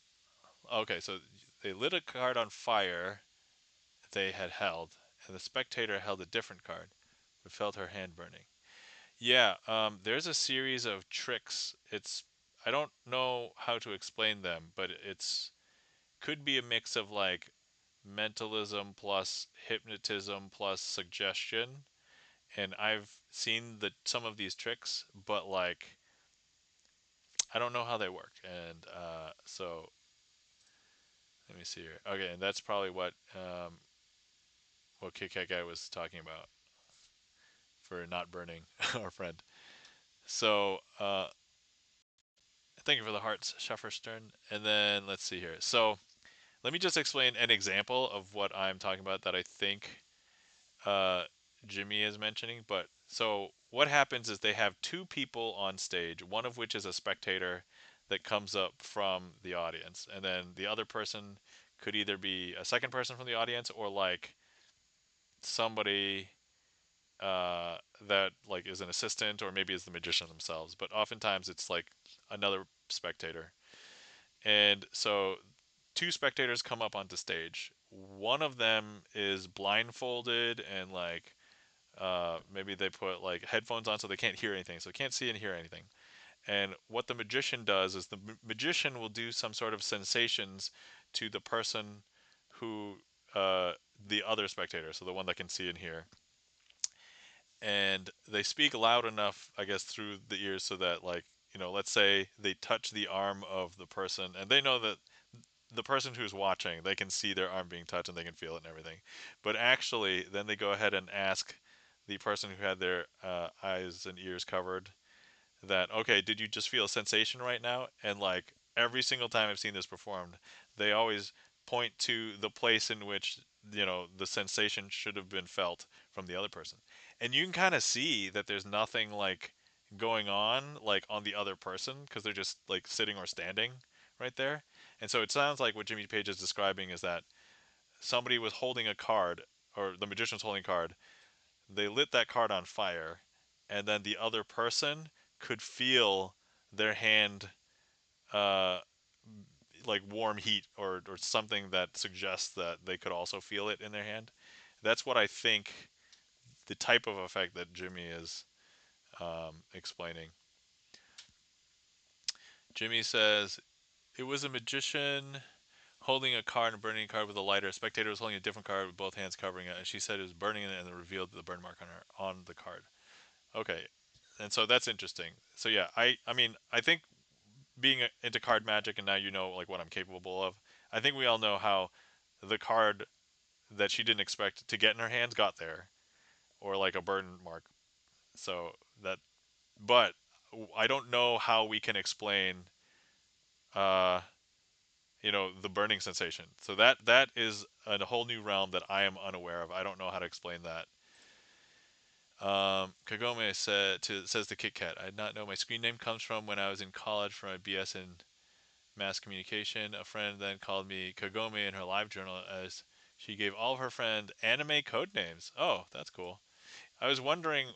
okay, so they lit a card on fire they had held, and the spectator held a different card, but felt her hand burning. Yeah, there's a series of tricks. I don't know how to explain them, but it's could be a mix of like mentalism plus hypnotism plus suggestion. And I've seen the some of these tricks, but like I don't know how they work. And so let me see here. Okay, and that's probably what Kit Kat guy was talking about for not burning our friend. So thank you for the hearts, Shufferstern. And then let's see here. So let me just explain an example of what I'm talking about that I think uh, Jimmy is mentioning. But so what happens is they have two people on stage, one of which is a spectator that comes up from the audience, and then the other person could either be a second person from the audience or like somebody that like is an assistant or maybe is the magician themselves. But oftentimes it's like another spectator. And so two spectators come up onto stage. One of them is blindfolded and like maybe they put like headphones on so they can't hear anything, so they can't see and hear anything. And what the magician does is the magician will do some sort of sensations to the person who uh, the other spectator, so the one that can see and hear, and they speak loud enough, I guess, through the ears so that, like, let's say they touch the arm of the person, and they know that the person who's watching, they can see their arm being touched and they can feel it and everything. But actually, then they go ahead and ask the person who had their eyes and ears covered, that, okay, did you just feel a sensation right now? And like every single time I've seen this performed, they always point to the place in which, the sensation should have been felt from the other person. And you can kind of see that there's nothing like going on like on the other person because they're just like sitting or standing right there. And so it sounds like what Jimmy Page is describing is that somebody was holding a card, or the magician's holding a card. They lit that card on fire, and then the other person could feel their hand, uh, like warm heat, or something that suggests that they could also feel it in their hand. That's what I think the type of effect that Jimmy is explaining. Jimmy says it was a magician holding a card and burning a card with a lighter. A spectator was holding a different card with both hands covering it, and she said it was burning it and it revealed the burn mark on the card. Okay, and so that's interesting. So yeah, I mean I think being into card magic, and now you know like what I'm capable of. I think we all know how the card that she didn't expect to get in her hands got there, or like a burn mark. So that, but I don't know how we can explain, uh, the burning sensation. So that is a whole new realm that I am unaware of. I don't know how to explain that. Kagome says the Kit Kat. I did not know my screen name comes from when I was in college for my BS in mass communication. A friend then called me Kagome in her live journal as she gave all of her friend anime code names. Oh, that's cool. I was wondering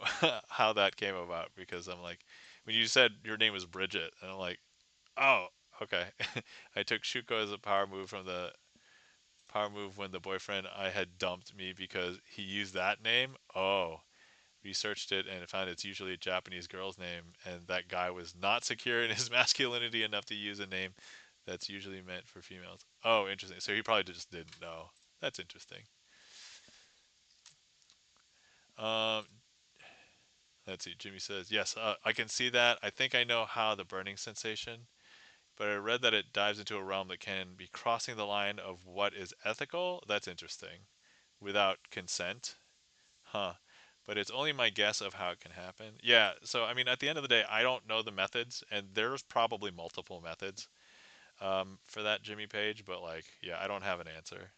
how that came about because I'm like, when you said your name was Bridget, and I'm like, oh, okay. I took Shuko as a power move when the boyfriend I had dumped me because he used that name. Oh, researched it and found it's usually a Japanese girl's name, and that guy was not secure in his masculinity enough to use a name that's usually meant for females. Oh, interesting. So he probably just didn't know. That's interesting. Um, let's see. Jimmy says, yes, I can see that. I think I know how the burning sensation, but I read that it dives into a realm that can be crossing the line of what is ethical. That's interesting. Without consent. Huh. But it's only my guess of how it can happen. Yeah, so I mean, at the end of the day, I don't know the methods, and there's probably multiple methods for that Jimmy Page, but like, yeah, I don't have an answer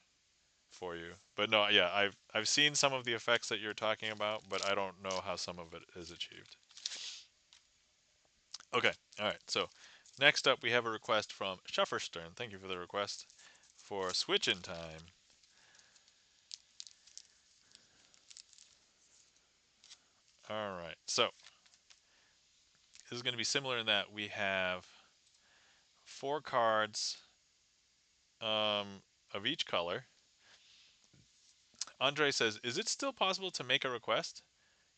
for you. But no, yeah, I've seen some of the effects that you're talking about, but I don't know how some of it is achieved. Okay, all right. So next up, we have a request from Shufferstern. Thank you for the request for Switch in Time. All right, so this is going to be similar in that we have four cards, of each color. Andre says, "Is it still possible to make a request?"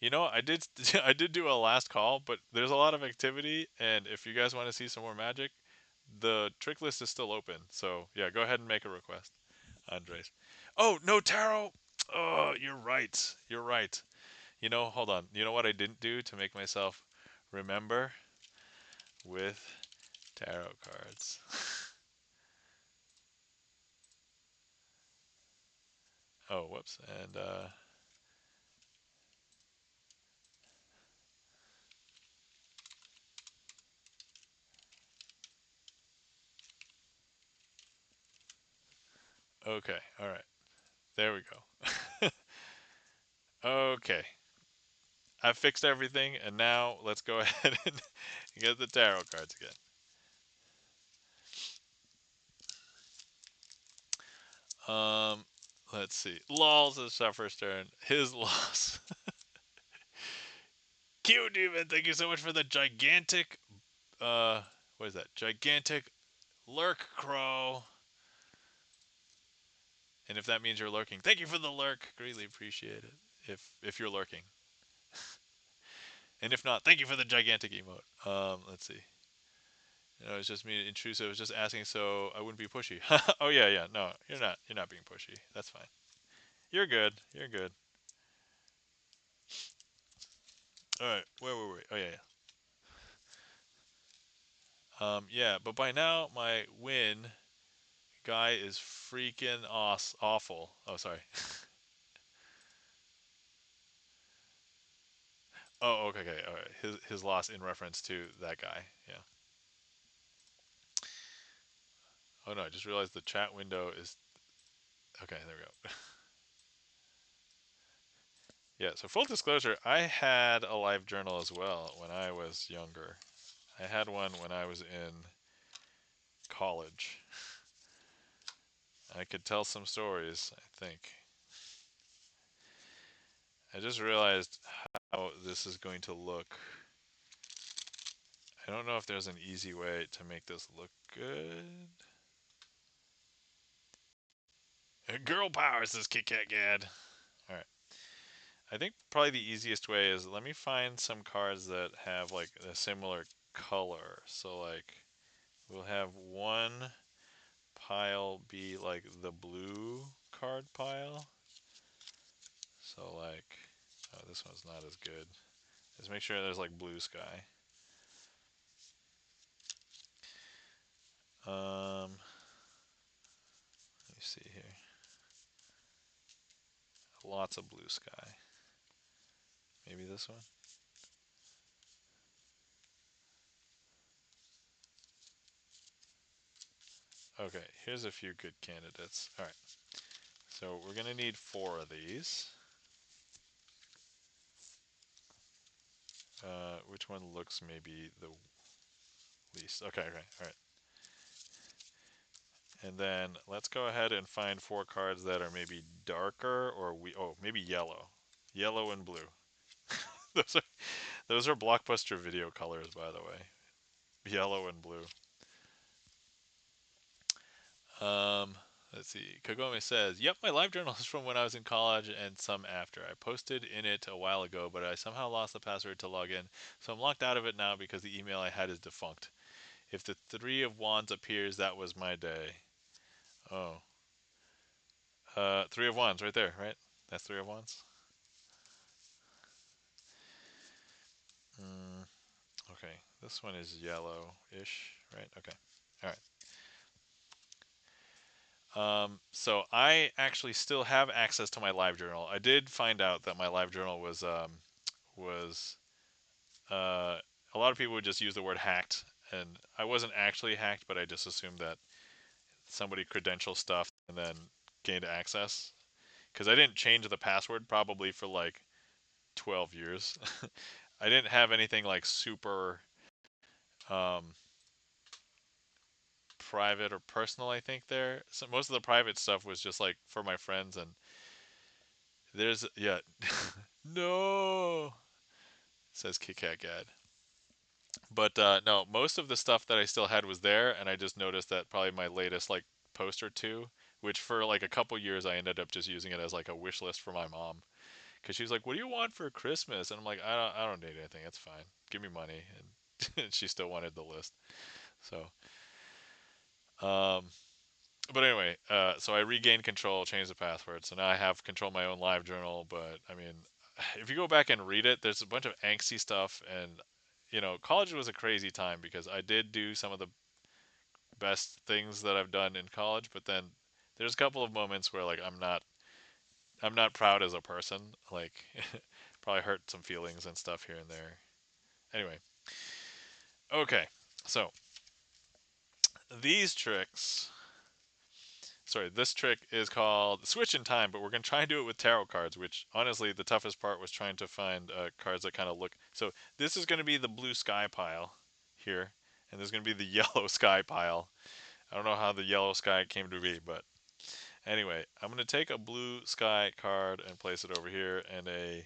I did I did do a last call, but there's a lot of activity, and if you guys want to see some more magic, the trick list is still open. So yeah, go ahead and make a request, Andres. Oh no, tarot. Oh, you're right. You're right. Hold on. You know what I didn't do to make myself remember with tarot cards? Oh, whoops. And okay. All right. There we go. Okay. I've fixed everything, and now let's go ahead and get the tarot cards again. Um, let's see. Lols is Suffer's turn. His loss. Q Demon, thank you so much for the gigantic, what is that? Gigantic lurk crow. And if that means you're lurking, thank you for the lurk. Greatly appreciate it. If you're lurking, and if not, thank you for the gigantic emote. Let's see. It's just me intrusive. I was just asking so I wouldn't be pushy. Oh yeah, yeah. No, you're not. You're not being pushy. That's fine. You're good. You're good. All right. Where were we? Oh yeah, yeah. Yeah. But by now, my win guy is freaking awful. Oh, sorry. Oh, okay, okay, all right. His loss in reference to that guy. Yeah. Oh no, I just realized the chat window is okay. There we go. Yeah. So full disclosure, I had a live journal as well when I was younger. I had one when I was in college. I could tell some stories, I think. I just realized how this is going to look. I don't know if there's an easy way to make this look good. Girl power, says Kit Kat Gad. Alright. I think probably the easiest way is let me find some cards that have like a similar color. So like we'll have one pile be like the blue card pile. So like, oh, this one's not as good. Just make sure there's like blue sky. Let me see here. Lots of blue sky. Maybe this one. Okay, here's a few good candidates. All right, so we're gonna need 4 of these. Which one looks maybe the least? Okay, okay, all right. And then let's go ahead and find 4 cards that are maybe darker or maybe yellow, yellow and blue. those are those are blockbuster video colors, by the way. Yellow and blue. Um, let's see. Kagome says, "Yep, my live journal is from when I was in college and some after. I posted in it a while ago, but I somehow lost the password to log in, so I'm locked out of it now because the email I had is defunct. If the 3 of Wands appears, that was my day. Oh, 3 of Wands right there, right? That's 3 of Wands. Mm, okay, this one is yellow-ish, right? Okay, all right. So I actually still have access to my live journal. I did find out that my live journal was uh, a lot of people would just use the word hacked, and I wasn't actually hacked, but I just assumed that somebody credentialed stuff and then gained access because I didn't change the password probably for like 12 years. I didn't have anything like super um, private or personal. I think there. So most of the private stuff was just like for my friends, and there's yeah, no, says Kit Kat Gad. But no, most of the stuff that I still had was there, and I just noticed that probably my latest like post or two, which for like a couple years I ended up just using it as like a wish list for my mom, because she was like, "What do you want for Christmas?" And I'm like, I don't need anything. It's fine. Give me money." And she still wanted the list. So, um, but anyway, so I regained control, changed the password, so now I have control of my own live journal. But I mean, if you go back and read it, there's a bunch of angsty stuff, and college was a crazy time because I did do some of the best things that I've done in college, but then there's a couple of moments where like I'm not proud as a person, like probably hurt some feelings and stuff here and there. Anyway, okay. So, these tricks sorry, this trick is called Switch in Time, but we're going to try and do it with tarot cards, which honestly, the toughest part was trying to find cards that kind of look. So this is going to be the blue sky pile here, and there's going to be the yellow sky pile. I don't know how the yellow sky came to be, but anyway, I'm going to take a blue sky card and place it over here, and a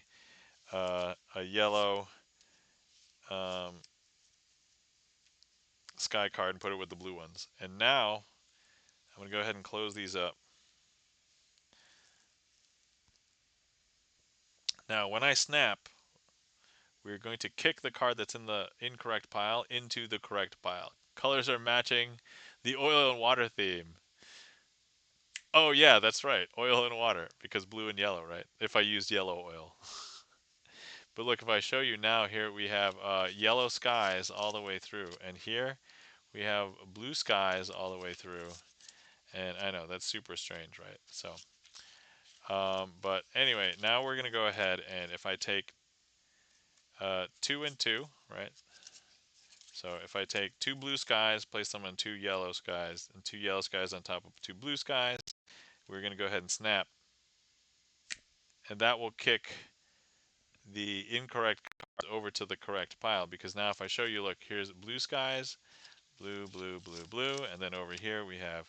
yellow um, sky card and put it with the blue ones. And now I'm going to go ahead and close these up. Now, when I snap, we're going to kick the card that's in the incorrect pile into the correct pile. Colors are matching the oil and water theme. Oh yeah, that's right. Oil and water, because blue and yellow, right? If I used yellow oil. But look, if I show you now, here we have yellow skies all the way through. And here we have blue skies all the way through. And I know, that's super strange, right? So, but anyway, now we're going to go ahead and if I take 2 and 2, right? So if I take 2 blue skies, place them on 2 yellow skies, and 2 yellow skies on top of 2 blue skies, we're going to go ahead and snap. And that will kick the incorrect cards over to the correct pile, because now if I show you, look, here's blue skies, blue, blue, blue, blue, and then over here we have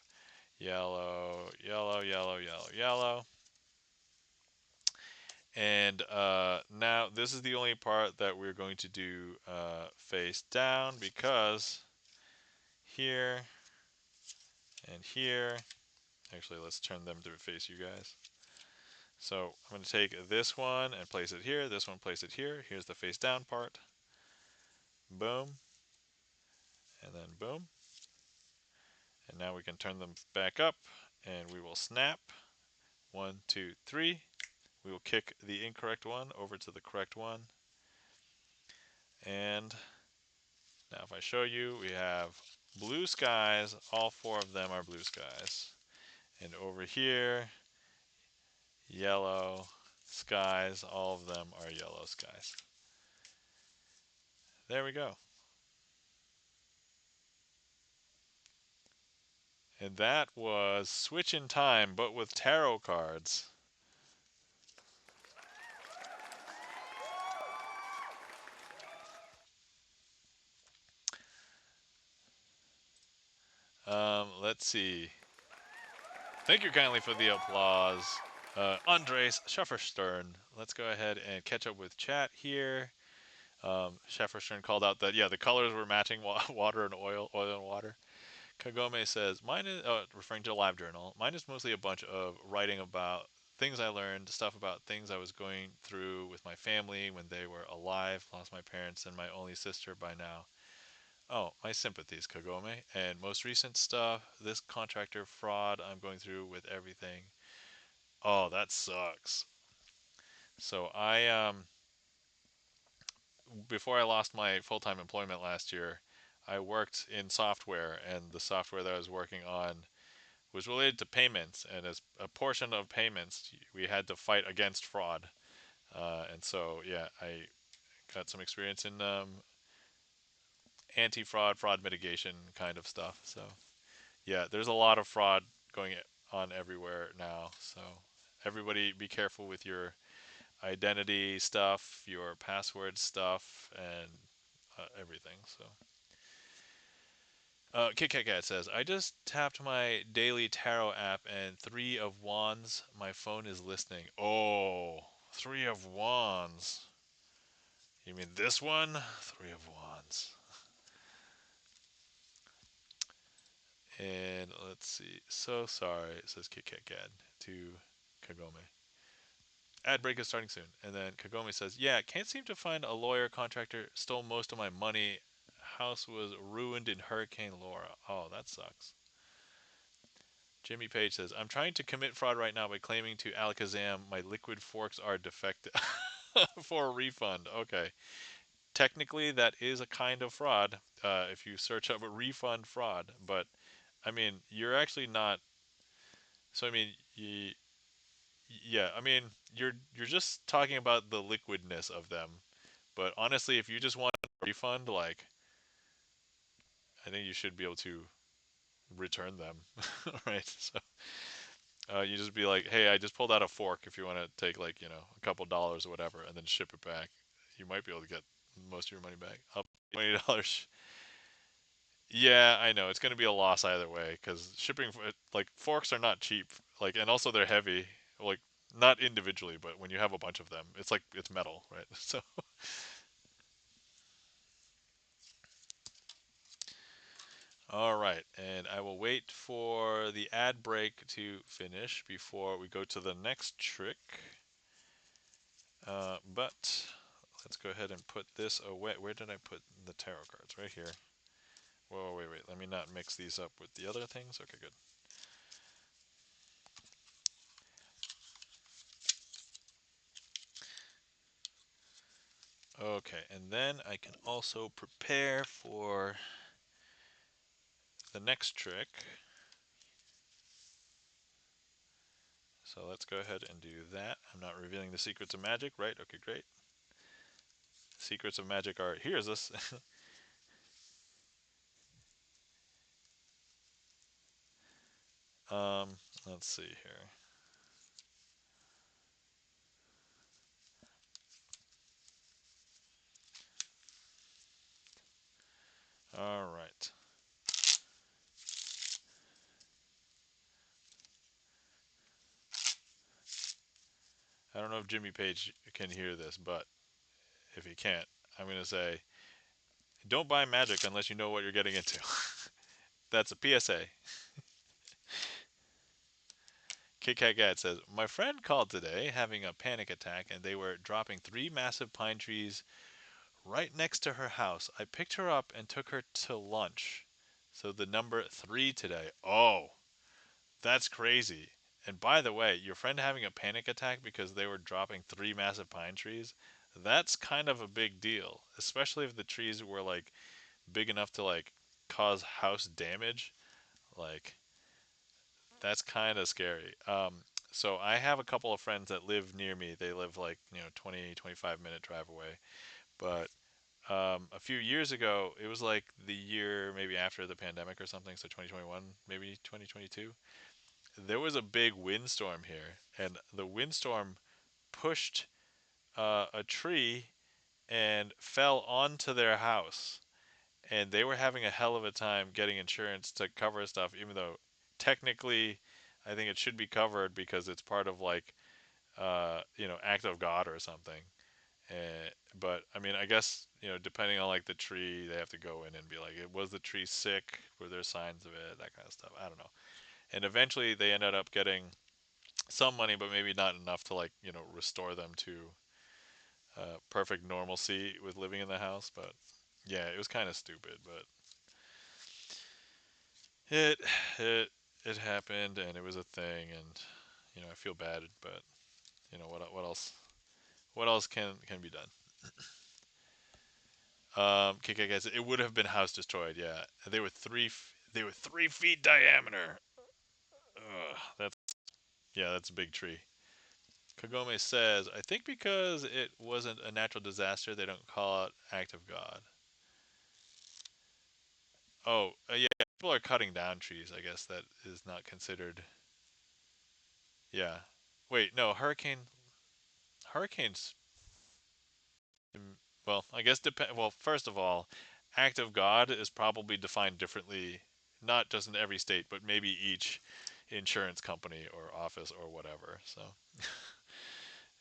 yellow, yellow, yellow, yellow, yellow. And now this is the only part that we're going to do face down, because here and here, actually let's turn them to face you guys. So I'm going to take this one and place it here, this one place it here. Here's the face down part. Boom. And then boom. And now we can turn them back up and we will snap. 1, 2, 3. We will kick the incorrect one over to the correct one. And now if I show you, we have blue skies. All 4 of them are blue skies. And over here, yellow skies. All of them are yellow skies. There we go. And that was Switch in Time, but with tarot cards. Let's see. Thank you kindly for the applause. Andres Schefferstern. Let's go ahead and catch up with chat here. Schefferstern called out that, yeah, the colors were matching water and oil, oil and water. Kagome says, mine is, referring to a live journal, mine is mostly a bunch of writing about things I learned, stuff about things I was going through with my family when they were alive, lost my parents and my only sister by now. Oh, my sympathies, Kagome. And most recent stuff, this contractor fraud I'm going through with everything. Oh, that sucks. So before I lost my full-time employment last year, I worked in software, and the software that I was working on was related to payments, and as a portion of payments, we had to fight against fraud. And so, yeah, I got some experience in anti-fraud, fraud mitigation kind of stuff. So, yeah, there's a lot of fraud going on everywhere now. So, everybody be careful with your identity stuff, your password stuff, and everything. So, Kit Kat Kat says, I just tapped my daily tarot app and 3 of Wands. My phone is listening. Oh, 3 of Wands. You mean this one? 3 of Wands. And let's see. So sorry, says Kit Kat Kat to Kagome. Ad break is starting soon. And then Kagome says, yeah, can't seem to find a lawyer contractor. Stole most of my money. House was ruined in Hurricane Laura. Oh, that sucks. Jimmy Page says, I'm trying to commit fraud right now by claiming to Alakazam my liquid forks are defective for a refund. Okay. Technically, that is a kind of fraud if you search up a refund fraud. But, I mean, you're actually not. So, I mean, yeah, I mean, you're just talking about the liquidness of them. But honestly, if you just want a refund, like, I think you should be able to return them, right? So, you just be like, hey, I just pulled out a fork. If you want to take like a couple dollars or whatever, and then ship it back, you might be able to get most of your money back. Up $20. Yeah, I know it's going to be a loss either way because shipping like forks are not cheap. Like, and also they're heavy. Like, not individually, but when you have a bunch of them, it's like it's metal, right? So, all right, and I will wait for the ad break to finish before we go to the next trick. But let's go ahead and put this away. Where did I put the tarot cards? Right here. Whoa, wait, wait. Let me not mix these up with the other things. Okay, good. Okay, and then I can also prepare for the next trick. So let's go ahead and do that. I'm not revealing the secrets of magic, right? Okay, great. Secrets of Magic Art. Here's this. um, let's see here. All right. I don't know if Jimmy Page can hear this, but if he can't, I'm going to say don't buy magic unless you know what you're getting into. That's a PSA. Kit Kat Gat says, my friend called today having a panic attack and they were dropping three massive pine trees right next to her house. I picked her up and took her to lunch. So the number three today. Oh, that's crazy. And by the way, your friend having a panic attack because they were dropping three massive pine trees, that's kind of a big deal, especially if the trees were like big enough to like cause house damage. Like that's kind of scary. So I have a couple of friends that live near me. They live like, 20, 25-minute drive away. But a few years ago, it was like the year maybe after the pandemic or something, so 2021, maybe 2022. There was a big windstorm here, and the windstorm pushed a tree and fell onto their house. And they were having a hell of a time getting insurance to cover stuff, even though technically I think it should be covered because it's part of like, act of God or something. But I mean, I guess depending on like the tree, they have to go in and be like, was the tree sick? Were there signs of it? That kind of stuff. I don't know. And eventually, they ended up getting some money, but maybe not enough to like restore them to perfect normalcy with living in the house. But yeah, it was kind of stupid, but it it it happened and it was a thing, and I feel bad, but what else? What else can be done? KK guys, it would have been house destroyed. Yeah, they were 3 feet diameter. Ugh, that's a big tree. Kagome says, I think because it wasn't a natural disaster, they don't call it act of God. Oh, yeah, people are cutting down trees. I guess that is not considered. Yeah. Wait, no, hurricanes. Well, I guess depend. Well, first of all, act of God is probably defined differently, not just in every state, but maybe each insurance company or office or whatever. So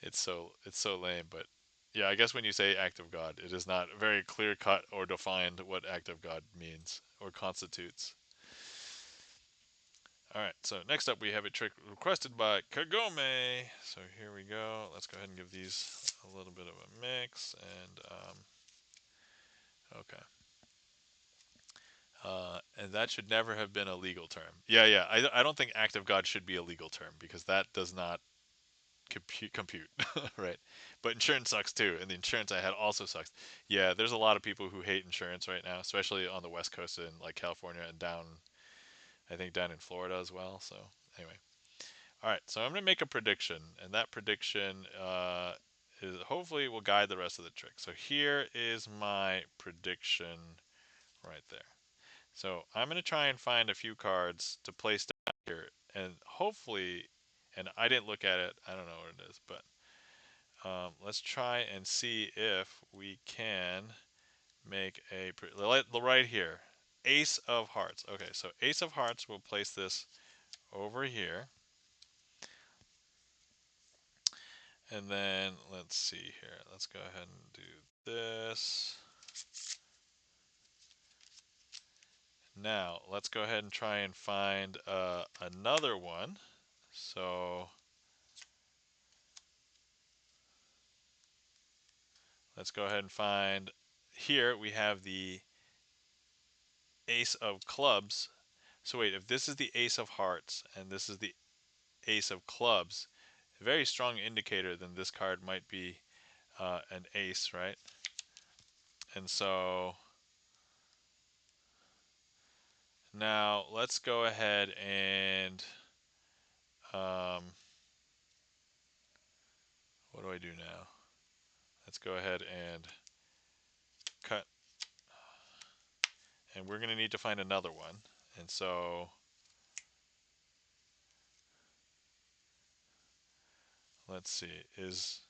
it's so lame, but yeah, I guess when you say act of God, it is not very clear cut or defined what act of God means or constitutes. All right, so next up we have a trick requested by Kagome. So here we go. Let's go ahead and give these a little bit of a mix. And okay. And that should never have been a legal term. Yeah, yeah. I don't think act of God should be a legal term because that does not compute, right? But insurance sucks too, and the insurance I had also sucks. Yeah, there's a lot of people who hate insurance right now, especially on the West Coast in like California and I think down in Florida as well. So anyway, all right. So I'm gonna make a prediction, and that prediction is hopefully will guide the rest of the trick. So here is my prediction right there. So I'm going to try and find a few cards to place down here, and hopefully, and I didn't look at it, I don't know what it is, but let's try and see if we can make right here. Ace of Hearts. Okay, so Ace of Hearts, we'll place this over here. And then let's see here. Let's go ahead and do this. Now, let's go ahead and try and find another one. So let's go ahead and find, here we have the Ace of Clubs. So wait, if this is the Ace of Hearts and this is the Ace of Clubs, a very strong indicator then this card might be an ace, right? And so now let's go ahead and what do I do now? Let's go ahead and and we're going to need to find another one. And so let's see. Is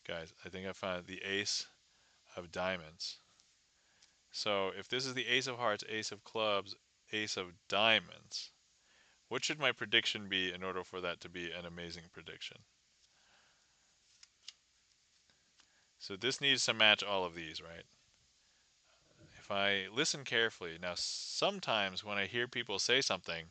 guys, I think I found the ace of diamonds. So if this is the ace of hearts, ace of clubs, ace of diamonds, what should my prediction be in order for that to be an amazing prediction? So this needs to match all of these, right? If I listen carefully, now sometimes when I hear people say something,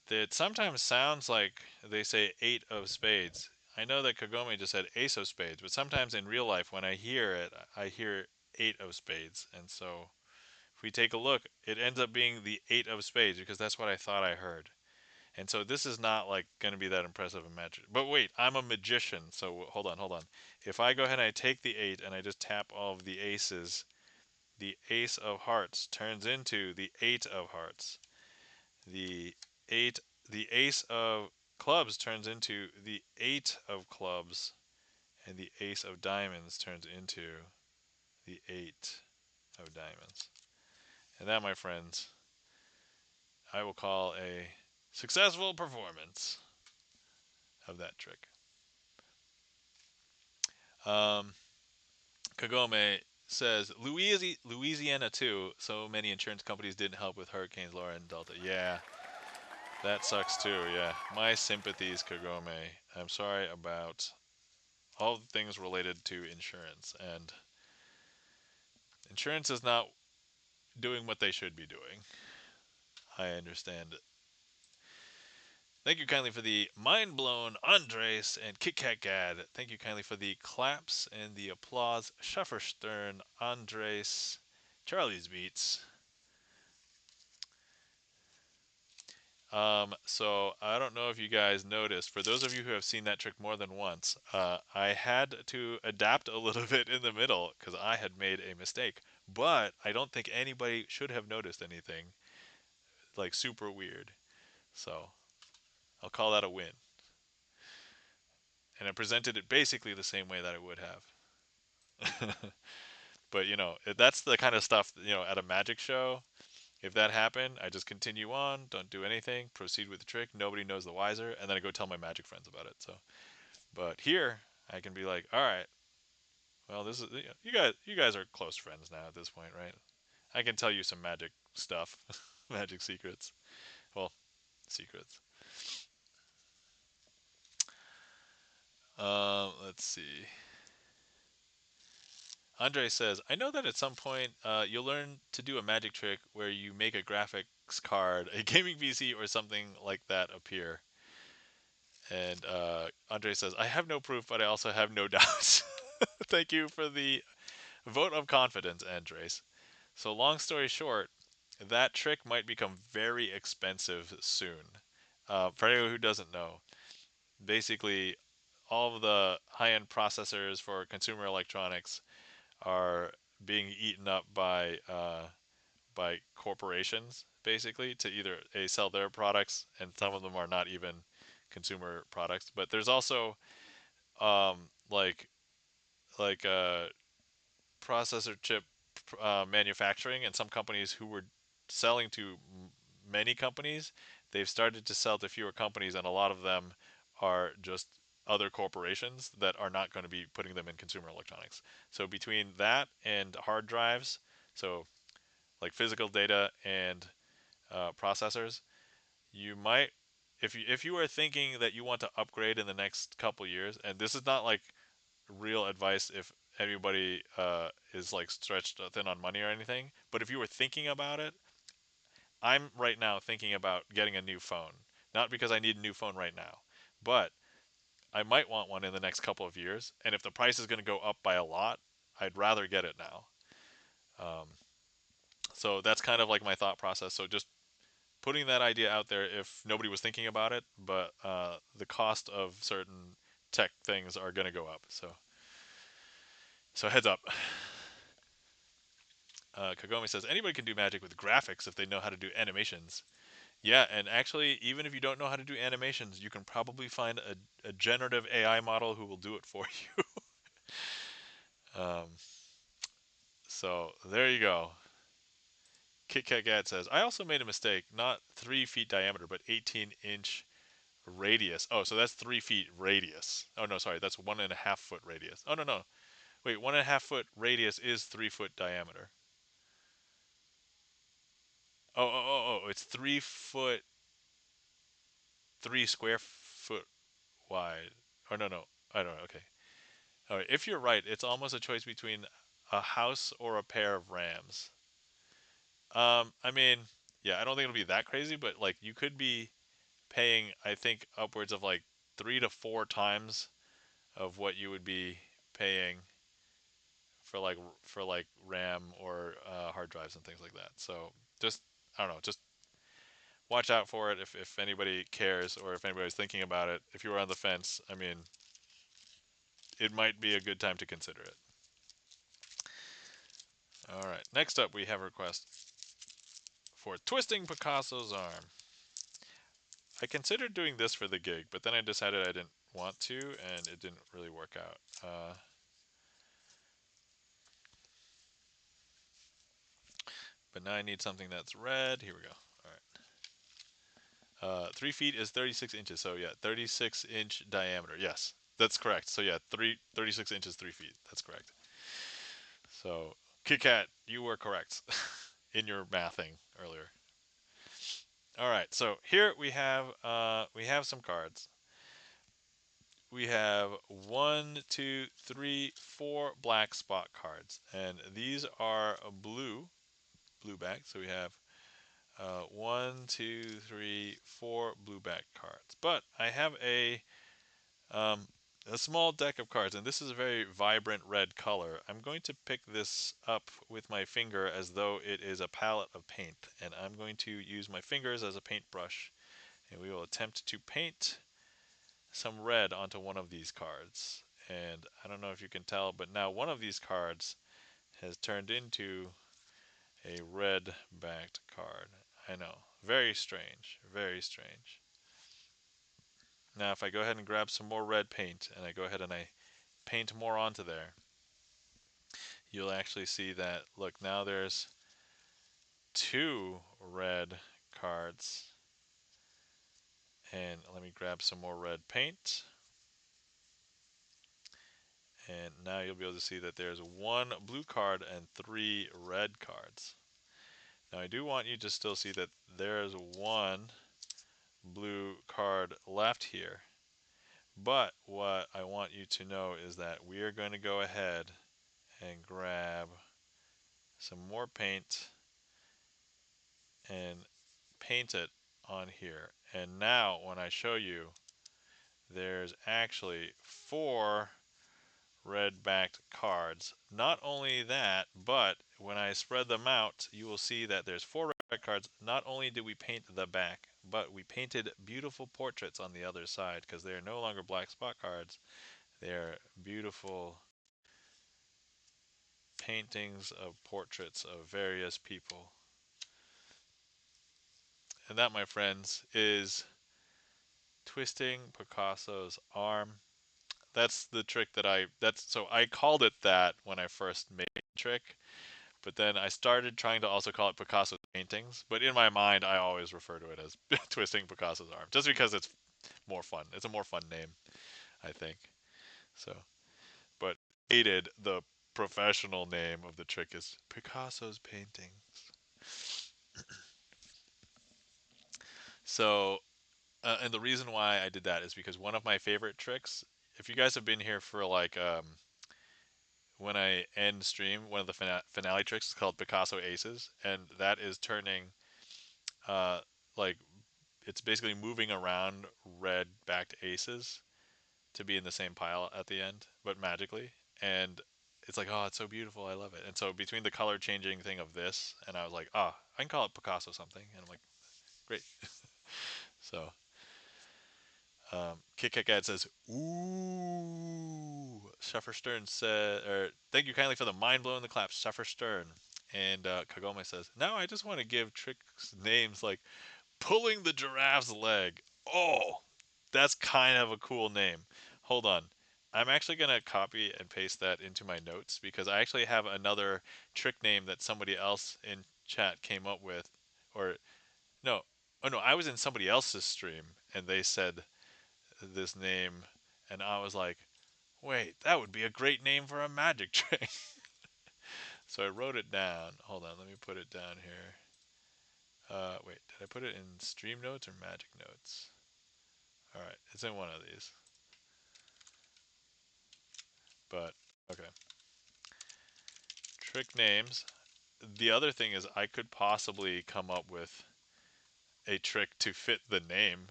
that sometimes sounds like they say eight of spades. I know that Kagome just said ace of spades, but sometimes in real life when I hear it, I hear eight of spades. And so if we take a look, it ends up being the eight of spades because that's what I thought I heard. And so this is not like going to be that impressive a magic. But wait, I'm a magician, so hold on, hold on. If I go ahead and I take the eight and I just tap all of the aces, the ace of hearts turns into the eight of hearts. The eight, the ace of clubs turns into the eight of clubs, and the ace of diamonds turns into the eight of diamonds. And that, my friends, I will call a successful performance of that trick. Um, Kagome says Louisiana too. So many insurance companies didn't help with hurricanes Laura and Delta. Yeah, that sucks too. Yeah, my sympathies, Kagome. I'm sorry about all the things related to insurance, and insurance is not doing what they should be doing. I understand it. Thank you kindly for the mind blown Andres and Kit Kat Gad. Thank you kindly for the claps and the applause. Schafferstern, Andres, Charlie's Beats. So I don't know if you guys noticed, for those of you who have seen that trick more than once, I had to adapt a little bit in the middle because I had made a mistake. But I don't think anybody should have noticed anything like super weird. So I'll call that a win. And I presented it basically the same way that I would have. But that's the kind of stuff at a magic show. If that happened, I just continue on, don't do anything, proceed with the trick. Nobody knows the wiser, and then I go tell my magic friends about it. So, but here I can be like, all right, well, this is you guys are close friends now at this point, right? I can tell you some magic stuff, magic secrets. Well, secrets. Let's see. Andre says, I know that at some point you'll learn to do a magic trick where you make a graphics card, a gaming PC, or something like that appear. And Andre says, I have no proof, but I also have no doubts. Thank you for the vote of confidence, Andres. So, long story short, that trick might become very expensive soon. For anyone who doesn't know, basically, all of the high end processors for consumer electronics are being eaten up by corporations basically to either sell their products, and some of them are not even consumer products. But there's also like processor chip manufacturing, and some companies who were selling to many companies, they've started to sell to fewer companies, and a lot of them are just other corporations that are not going to be putting them in consumer electronics. So between that and hard drives, so like physical data and processors, you might, if you are thinking that you want to upgrade in the next couple years, and this is not like real advice if anybody is like stretched thin on money or anything, but if you were thinking about it, I'm right now thinking about getting a new phone. Not because I need a new phone right now, but I might want one in the next couple of years, and if the price is going to go up by a lot, I'd rather get it now. Um, so that's kind of like my thought process. So just putting that idea out there if nobody was thinking about it, but the cost of certain tech things are going to go up. So heads up. Kagome says anybody can do magic with graphics if they know how to do animations. Yeah, and actually, even if you don't know how to do animations, you can probably find a generative AI model who will do it for you. um, So there you go. Kit Kat Gad says, I also made a mistake. Not 3 feet diameter, but 18-inch radius. Oh, so that's 3 feet radius. Oh, no, sorry. That's 1.5 foot radius. Oh, no, no. Wait, 1.5 foot radius is 3 foot diameter. Oh, it's 3 foot, 3 square foot wide. Oh, no, no. I don't know. Okay. All right. If you're right, it's almost a choice between a house or a pair of rams. I mean, yeah, I don't think it'll be that crazy, but like you could be paying, I think, upwards of like 3 to 4 times of what you would be paying for like RAM or hard drives and things like that. So just I don't know, just watch out for it if anybody cares or if anybody's thinking about it. If you were on the fence, I mean, it might be a good time to consider it. All right, next up we have a request for twisting Picasso's arm. I considered doing this for the gig, but then I decided I didn't want to, and it didn't really work out. But now I need something that's red. Here we go. All right. 3 feet is 36 inches. So yeah, 36-inch diameter. Yes, that's correct. So yeah, 36 inches, 3 feet. That's correct. So Kit Kat, you were correct in your mathing earlier. All right. So here we have some cards. We have one, two, three, four black spot cards, and these are a blue back. So we have one, two, three, four blue back cards. But I have um, a small deck of cards, and this is a very vibrant red color. I'm going to pick this up with my finger as though it is a palette of paint, and I'm going to use my fingers as a paintbrush, and we will attempt to paint some red onto one of these cards. And I don't know if you can tell, but now one of these cards has turned into a red backed card. I know. Very strange. Very strange. Now, if I go ahead and grab some more red paint and I go ahead and I paint more onto there, you'll actually see that, look, now there's two red cards. And let me grab some more red paint. And now you'll be able to see that there's one blue card and three red cards. Now I do want you to still see that there's one blue card left here. But what I want you to know is that we are going to go ahead and grab some more paint and paint it on here. And now when I show you, there's actually four red backed cards. Not only that, but when I spread them out, you will see that there's four red cards. Not only did we paint the back, but we painted beautiful portraits on the other side because they are no longer black spot cards. They are beautiful paintings of portraits of various people. And that, my friends, is twisting Picasso's arm. That's the trick so I called it that when I first made the trick, but then I started trying to also call it Picasso's paintings, but in my mind I always refer to it as twisting Picasso's arm just because it's more fun. It's a more fun name, I think. So, but hated the professional name of the trick is Picasso's paintings. So, and the reason why I did that is because one of my favorite tricks, if you guys have been here for like when I end stream, one of the finale tricks is called Picasso Aces, and that is turning uh like it's basically moving around red backed aces to be in the same pile at the end, but magically. And it's like, oh, it's so beautiful. I love it. And so between the color changing thing of this, and I was like, ah, oh, I can call it Picasso something. And I'm like, great. So Kit Kat Gad says, ooh. Suffer Stern said, or thank you kindly for the mind blowing the claps, Suffer Stern. And Kagome says, now I just want to give tricks names like Pulling the Giraffe's Leg. Oh, that's kind of a cool name. Hold on. I'm actually gonna copy and paste that into my notes because I actually have another trick name that somebody else in chat came up with, or no, oh no, I was in somebody else's stream and they said this name, and I was like, wait, that would be a great name for a magic trick. So I wrote it down. Hold on, let me put it down here. Wait, did I put it in stream notes or magic notes? All right, it's in one of these. But okay, trick names. The other thing is I could possibly come up with a trick to fit the name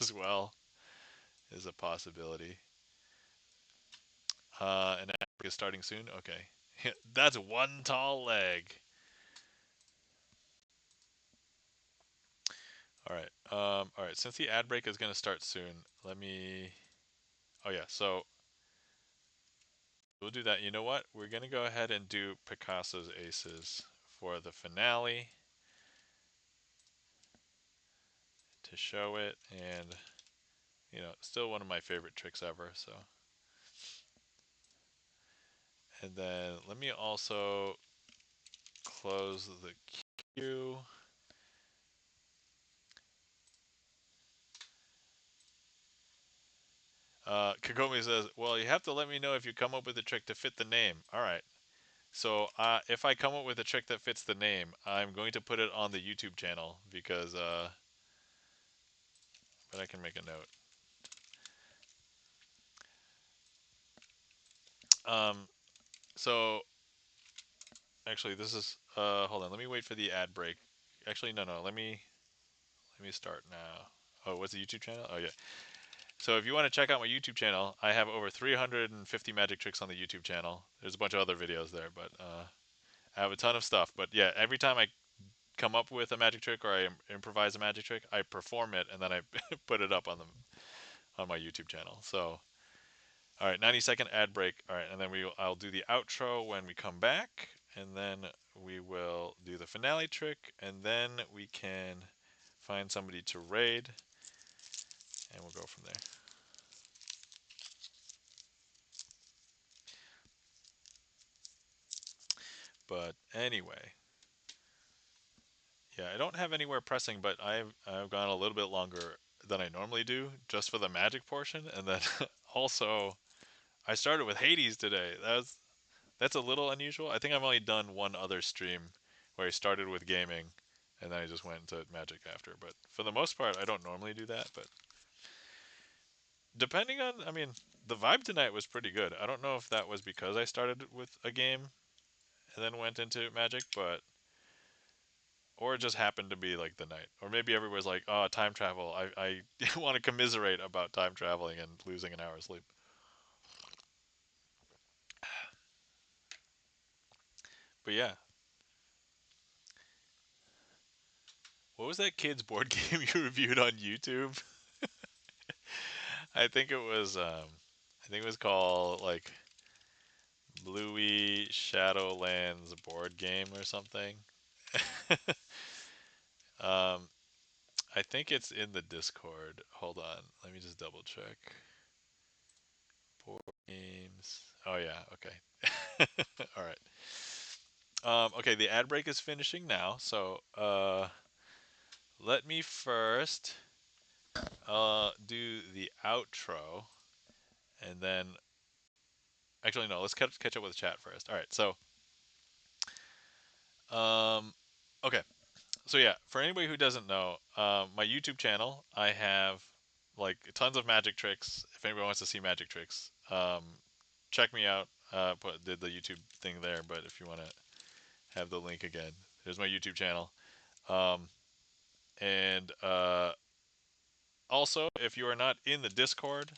as well, is a possibility. And is starting soon. Okay, that's one tall leg. All right. All right. Since the ad break is going to start soon, let me. Oh yeah. So we'll do that. You know what? We're going to go ahead and do Picasso's Aces for the finale to show it, and still one of my favorite tricks ever. So, and then let me also close the queue. Kagome says, "Well, you have to let me know if you come up with a trick to fit the name." All right. So if I come up with a trick that fits the name, I'm going to put it on the YouTube channel because, but I can make a note. Um, so actually, this is hold on. Let me wait for the ad break. Actually, no. Let me start now. Oh, what's the YouTube channel? Oh yeah. So if you want to check out my YouTube channel, I have over 350 magic tricks on the YouTube channel. There's a bunch of other videos there, but I have a ton of stuff. But yeah, every time I come up with a magic trick or I improvise a magic trick, I perform it and then I put it up on my YouTube channel. So, all right, 90-second ad break. All right, and then I'll do the outro when we come back, and then we will do the finale trick, and then we can find somebody to raid, and we'll go from there. But anyway, yeah, I don't have anywhere pressing, but I've gone a little bit longer than I normally do just for the magic portion, and then also I started with Hades today. That's a little unusual. I think I've only done one other stream where I started with gaming and then I just went into magic after. But for the most part, I don't normally do that. But depending on, I mean, the vibe tonight was pretty good. I don't know if that was because I started with a game and then went into magic, but or it just happened to be like the night, or maybe everybody's like, "Oh, time travel. I want to commiserate about time traveling and losing an hour's sleep." But yeah, what was that kid's board game you reviewed on YouTube? I think it was I think it was called like Bluey Shadowlands board game or something. um I think it's in the Discord. Hold on. Let me just double check. Board games. Oh yeah, okay. All right. Okay, the ad break is finishing now. So, let me first do the outro and then actually no, let's catch up with the chat first. All right. So, um okay. So yeah, for anybody who doesn't know, my YouTube channel, I have like tons of magic tricks. If anybody wants to see magic tricks, check me out. Did the YouTube thing there, but if you want to have the link again, there's my YouTube channel. Um, and also, if you are not in the Discord,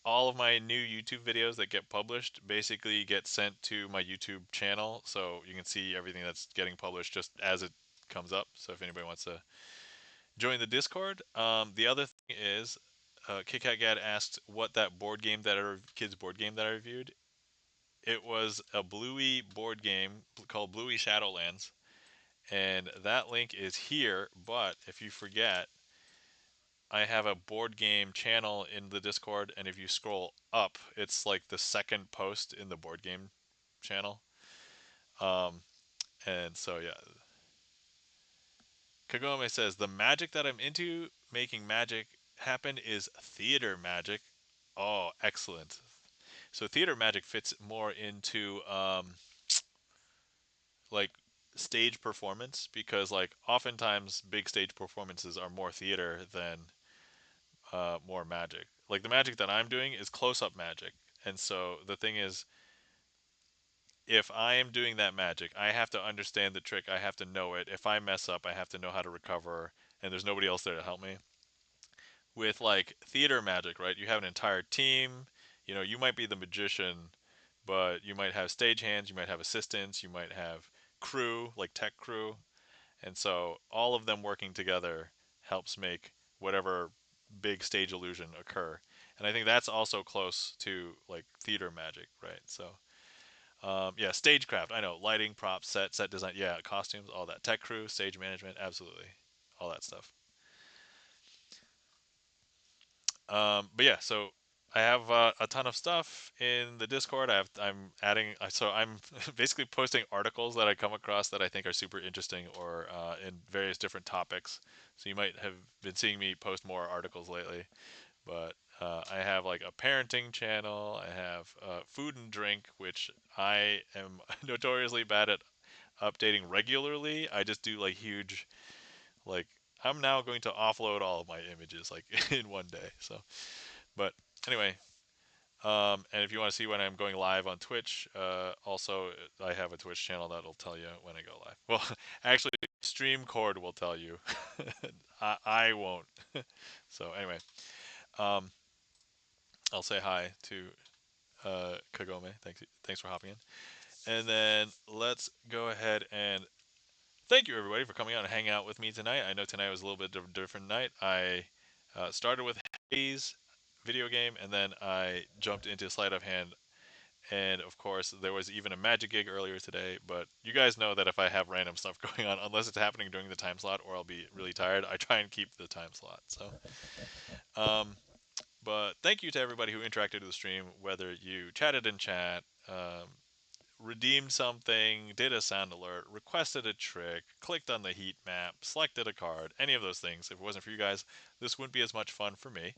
all of my new YouTube videos that get published basically get sent to my YouTube channel, so you can see everything that's getting published just as it comes up. So if anybody wants to join the Discord. The other thing is, KitKatGad asked what that board game that kids board game that I reviewed. It was a Bluey board game called Bluey Shadowlands, and that link is here. But if you forget, I have a board game channel in the Discord, and if you scroll up, it's like the second post in the board game channel. Um, and so yeah, Kagome says the magic that I'm into making magic happen is theater magic. Oh, excellent. So theater magic fits more into like stage performance because like oftentimes big stage performances are more theater than more magic. Like the magic that I'm doing is close up magic. And so the thing is, if I am doing that magic, I have to understand the trick. I have to know it. If I mess up, I have to know how to recover, and there's nobody else there to help me. With like theater magic, right? You have an entire team. You know, you might be the magician, but you might have stagehands, you might have assistants, you might have crew, like tech crew. And so all of them working together helps make whatever big stage illusion occur. And I think that's also close to like theater magic, right? So yeah, stagecraft. I know lighting, props, set design. Yeah, costumes, all that. Tech crew, stage management, absolutely, all that stuff. But yeah, so I have a ton of stuff in the Discord. I'm adding. So I'm basically posting articles that I come across that I think are super interesting or in various different topics. So you might have been seeing me post more articles lately. But I have like a parenting channel. I have food and drink, which I am notoriously bad at updating regularly. I just do like huge, like I'm now going to offload all of my images like in one day. So, but anyway, and if you want to see when I'm going live on Twitch, also I have a Twitch channel that'll tell you when I go live. Well, actually, StreamCord will tell you. I won't. So anyway, um, I'll say hi to Kagome. Thanks for hopping in. And then let's go ahead and thank you everybody for coming out and hanging out with me tonight. I know tonight was a little bit of a different night. I started with Haze video game, and then I jumped into Sleight of Hand. And of course, there was even a magic gig earlier today. But you guys know that if I have random stuff going on, unless it's happening during the time slot or I'll be really tired, I try and keep the time slot. So, um, but thank you to everybody who interacted with the stream, whether you chatted in chat, redeemed something, did a sound alert, requested a trick, clicked on the heat map, selected a card, any of those things. If it wasn't for you guys, this wouldn't be as much fun for me.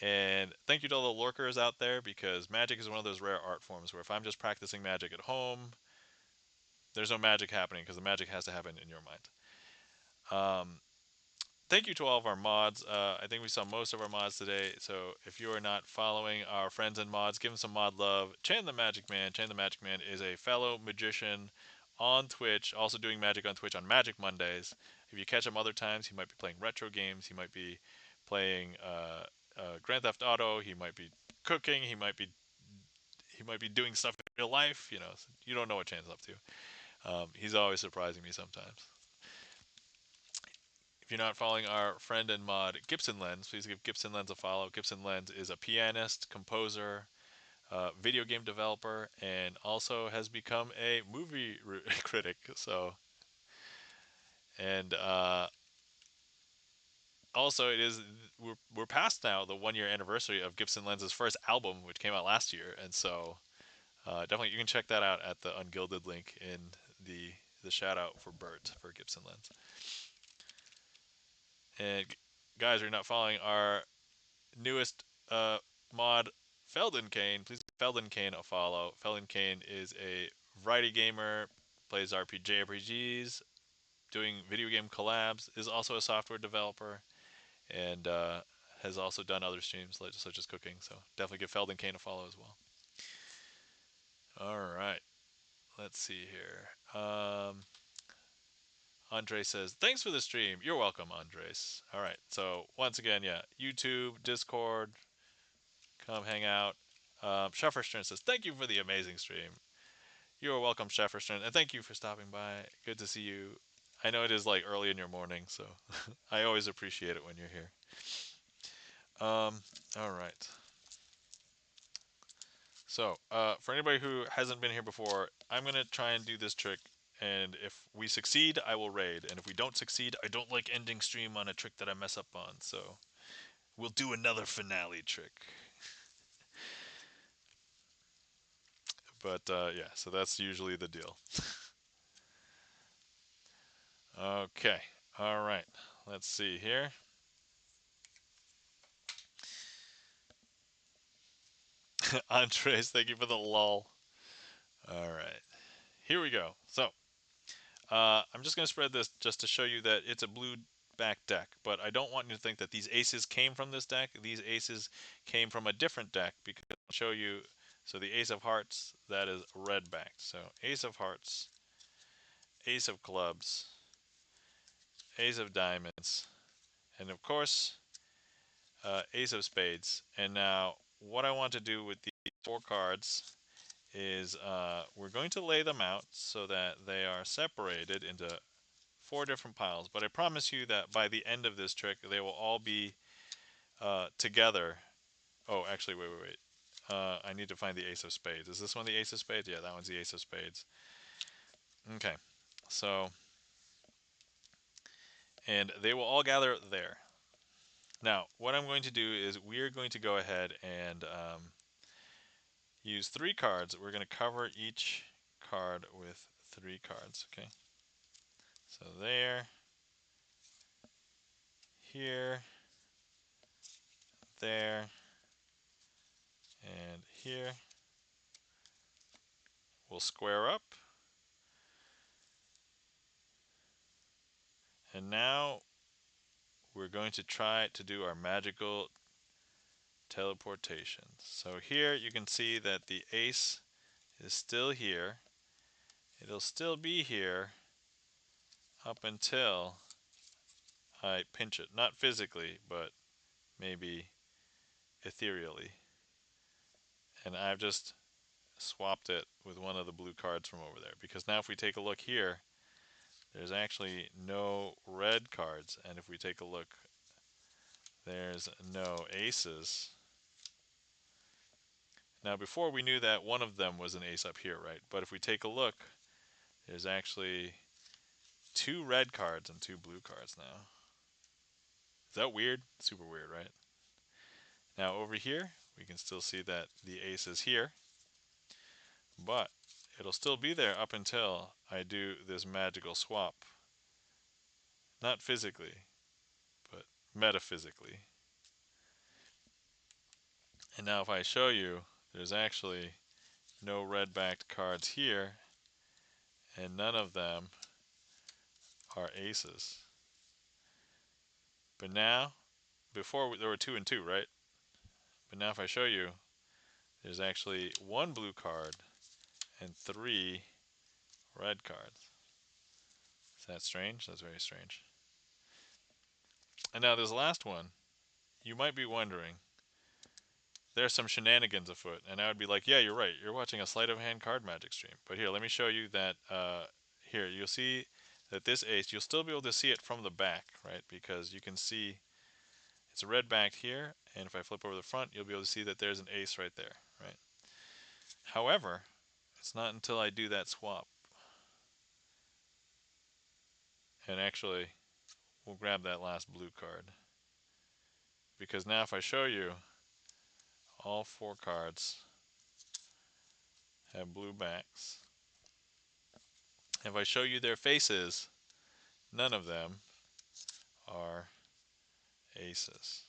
And thank you to all the lurkers out there because magic is one of those rare art forms where if I'm just practicing magic at home, there's no magic happening because the magic has to happen in your mind. Um, Thank you to all of our mods. I think we saw most of our mods today. So if you are not following our friends and mods, give them some mod love. Chan the Magic Man. Chan the Magic Man is a fellow magician on Twitch, also doing magic on Twitch on Magic Mondays. If you catch him other times, he might be playing retro games. He might be playing Grand Theft Auto. He might be cooking. He might be doing stuff in real life. You know, you don't know what Chan's up to. He's always surprising me sometimes. If you're not following our friend and mod Gibson Lens, please give Gibson Lens a follow. Gibson Lens is a pianist, composer, video game developer, and also has become a movie critic. So, and also it is we're past now the 1 year anniversary of Gibson Lens's first album, which came out last year, and so definitely you can check that out at the Ungilded link in the shout out for Bert for Gibson Lens. And guys, if you're not following our newest mod, Felden Kane. Please give Felden Kane a follow. Felden Kane is a variety gamer, plays JRPGs, doing video game collabs, is also a software developer, and has also done other streams such as cooking. So definitely give Felden Kane a follow as well. All right, let's see here. Andre says, thanks for the stream. You're welcome, Andres. All right, so once again, yeah, YouTube, Discord, come hang out. Shefferstern says, thank you for the amazing stream. You are welcome, Shefferstern, and thank you for stopping by. Good to see you. I know it is like early in your morning, so I always appreciate it when you're here. All right. So, for anybody who hasn't been here before, I'm gonna try and do this trick, and if we succeed, I will raid, and if we don't succeed, I don't like ending stream on a trick that I mess up on. So, we'll do another finale trick. But yeah, so that's usually the deal. Okay, all right. Let's see here. Andres, thank you for the lull. All right, here we go. So I'm just going to spread this just to show you that it's a blue back deck, but I don't want you to think that these aces came from this deck. These aces came from a different deck because I'll show you. So the ace of hearts, that is red backed. So ace of hearts, ace of clubs, ace of diamonds, and of course, ace of spades. And now what I want to do with these four cards is we're going to lay them out so that they are separated into four different piles, but I promise you that by the end of this trick, they will all be together. Oh, actually, wait. I need to find the ace of spades. Is this one the ace of spades? Yeah, that one's the ace of spades. Okay, so, and they will all gather there. Now, what I'm going to do is we're going to go ahead and use three cards. We're going to cover each card with three cards, okay? So there, here, there, and here. We'll square up. And now we're going to try to do our magical teleportation. So here you can see that the ace is still here. It'll still be here up until I pinch it. Not physically, but maybe ethereally. And I've just swapped it with one of the blue cards from over there. Because now if we take a look here, there's actually no red cards. And if we take a look, there's no aces. Now before we knew that one of them was an ace up here, right? But if we take a look, there's actually two red cards and two blue cards now. Is that weird? Super weird, right? Now over here, we can still see that the ace is here, but it'll still be there up until I do this magical swap. Not physically, but metaphysically. And now if I show you, there's actually no red-backed cards here, and none of them are aces. But now, before there were two and two, right? But now if I show you, there's actually one blue card and three red cards. Is that strange? That's very strange. And now this last one, you might be wondering, there's some shenanigans afoot. And I would be like, yeah, you're right. You're watching a sleight of hand card magic stream. But here, let me show you that, here, you'll see that this ace, you'll still be able to see it from the back, right? Because you can see it's red backed here. And if I flip over the front, you'll be able to see that there's an ace right there, right? However, it's not until I do that swap. And actually, we'll grab that last blue card. Because now if I show you, all four cards have blue backs. If I show you their faces, none of them are aces.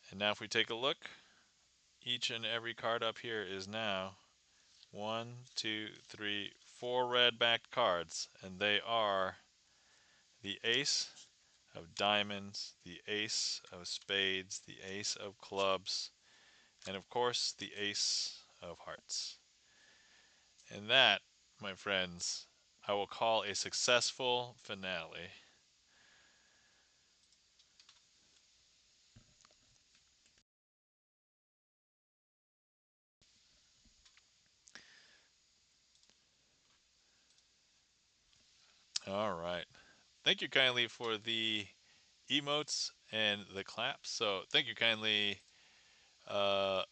And now if we take a look, each and every card up here is now 1, 2, 3, 4 red backed cards, and they are the ace of diamonds, the ace of spades, the ace of clubs, and of course the ace of hearts. And that, my friends, I will call a successful finale. All right. Thank you kindly for the emotes and the claps. So thank you kindly for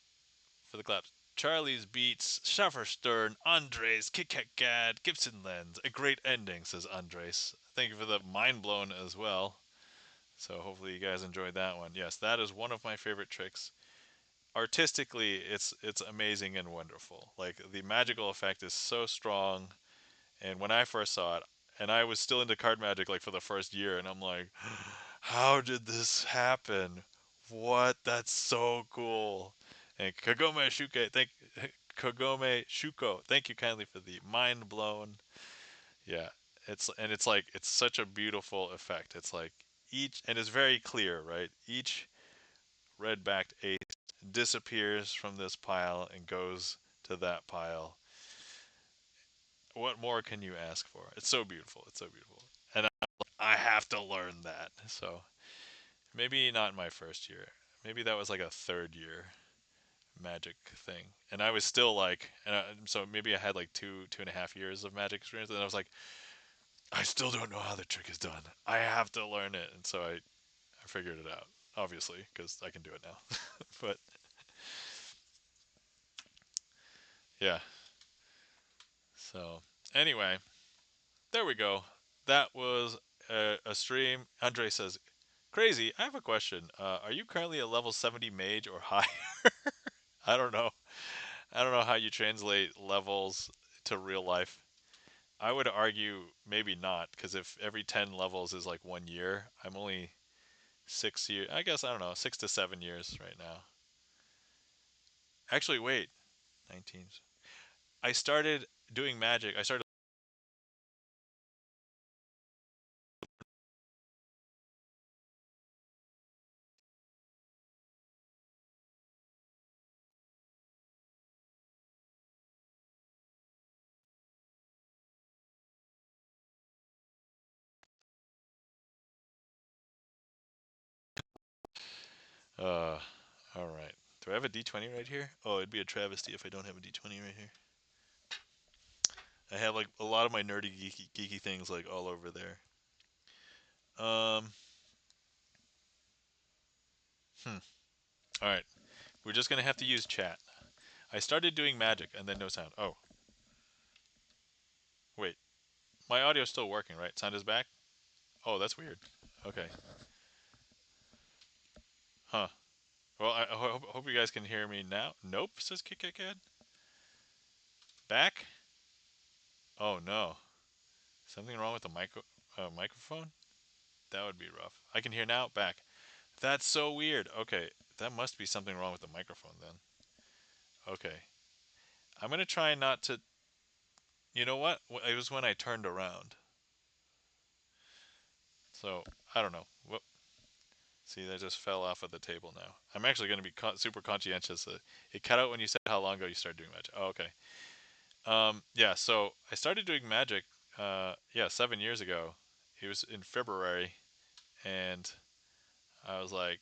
the claps. Charlie's Beats, Schaffer Stern, Andres, Kit Kat Gad, Gibson Lens. A great ending, says Andres. thank you for the mind blown as well. So hopefully you guys enjoyed that one. Yes, that is one of my favorite tricks. Artistically, it's amazing and wonderful. Like the magical effect is so strong. And when I first saw it, and I was still into card magic like for the first year, and I'm like, how did this happen? What? That's so cool. And Kagome Shuke, Kagome Shuko, thank you kindly for the mind blown. Yeah, it's like it's such a beautiful effect. It's like each and it's very clear, right? Each red-backed ace disappears from this pile and goes to that pile. What more can you ask for? It's so beautiful. It's so beautiful. And I have to learn that. So maybe not in my first year. Maybe that was like a third year magic thing. And I was still like, so maybe I had like 2.5 years of magic experience. And I was like, I still don't know how the trick is done. I have to learn it. And so I figured it out, obviously, because I can do it now. But yeah. So anyway, there we go. That was a stream. Andre says, "Crazy. I have a question. Are you currently a level 70 mage or higher?" I don't know. I don't know how you translate levels to real life. I would argue maybe not, because if every 10 levels is like 1 year, I'm only 6 years. I guess I don't know, 6 to 7 years right now. Actually, wait, 19. I started doing magic. I started. Uh, all right. Do I have a D20 right here? Oh, it'd be a travesty if I don't have a D20 right here. I have like a lot of my nerdy geeky things like all over there. Um, hmm. All right. We're just gonna have to use chat. I started doing magic and then no sound. Oh, wait. My audio's still working, right? Sound is back? Oh, that's weird. Okay. Huh. Well, I hope you guys can hear me now. Nope, says Kit. Back? Oh no. Something wrong with the microphone? That would be rough. I can hear now. Back. That's so weird. Okay, that must be something wrong with the microphone then. Okay. I'm gonna try not to. You know what? It was when I turned around. So I don't know. Whoop. See, that just fell off of the table now. I'm actually going to be super conscientious. It cut out when you said how long ago you started doing magic. Oh, okay. Yeah. So I started doing magic. Yeah, 7 years ago. It was in February, and I was like,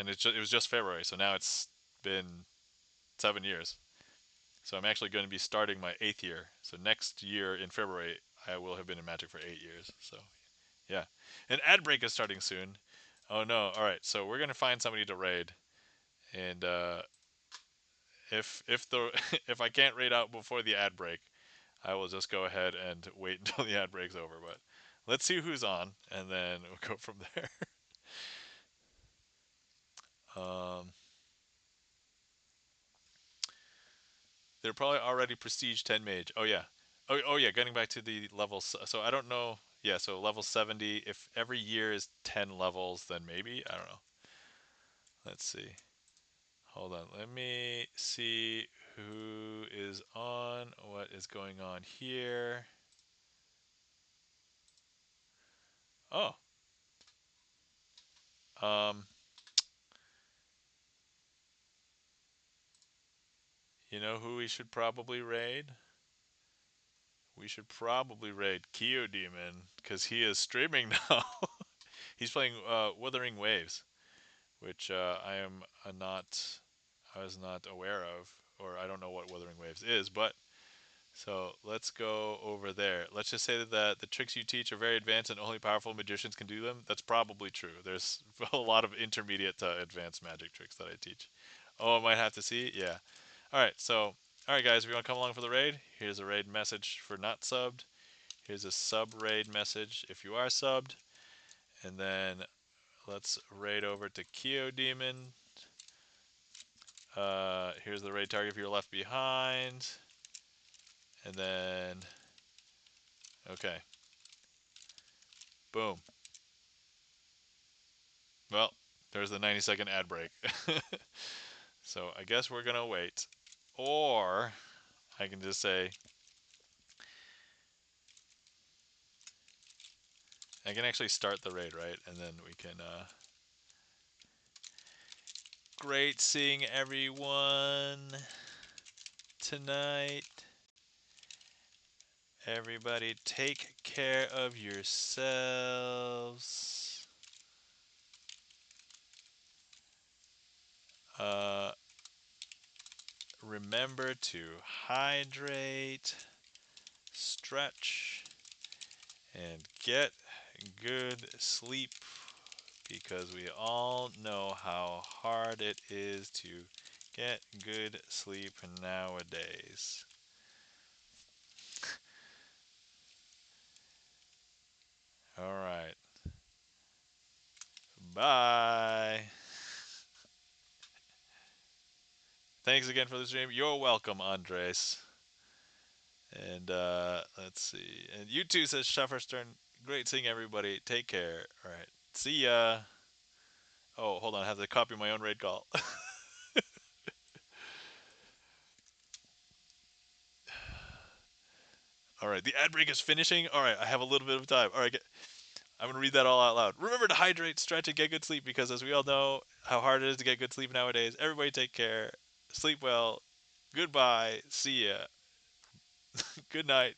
and it was just February. So now it's been 7 years. So I'm actually going to be starting my 8th year. So next year in February, I will have been in magic for 8 years. So yeah, an ad break is starting soon. Oh no! All right, so we're gonna find somebody to raid, and if the if I can't raid out before the ad break, I will just go ahead and wait until the ad break's over. But let's see who's on, and then we'll go from there. um, they're probably already prestige 10 mage. Oh yeah, oh yeah. Getting back to the levels, so I don't know. Yeah, so level 70. If every year is 10 levels, then maybe I don't know. Let's see. Hold on. Let me see who is on, what is going on here. Oh, um, you know who we should probably raid? We should probably raid Kyo Demon because he is streaming now. He's playing Wuthering Waves, which I was not aware of, or I don't know what Wuthering Waves is, but so let's go over there. Let's just say that the tricks you teach are very advanced and only powerful magicians can do them. That's probably true. There's a lot of intermediate to advanced magic tricks that I teach. Oh, I might have to see. Yeah. All right. So, all right, guys, if you want to come along for the raid, here's a raid message for not subbed. Here's a sub raid message if you are subbed. And then let's raid over to Keo Demon. Here's the raid target if you're left behind. And then, okay. Boom. Well, there's the 90-second ad break. So I guess we're going to wait. Or I can just say, I can actually start the raid, right? And then we can, great seeing everyone tonight. Everybody take care of yourselves. Uh, remember to hydrate, stretch, and get good sleep because we all know how hard it is to get good sleep nowadays. All right. Bye. Thanks again for the stream. You're welcome, Andres. And let's see. And you too, says Shefferstern. Great seeing everybody. Take care. All right. See ya. Oh, hold on. I have to copy my own raid call. All right. The ad break is finishing. All right. I have a little bit of time. All right. I'm going to read that all out loud. Remember to hydrate, stretch, and get good sleep because, as we all know, how hard it is to get good sleep nowadays. Everybody take care. Sleep well. Goodbye. See ya. Good night.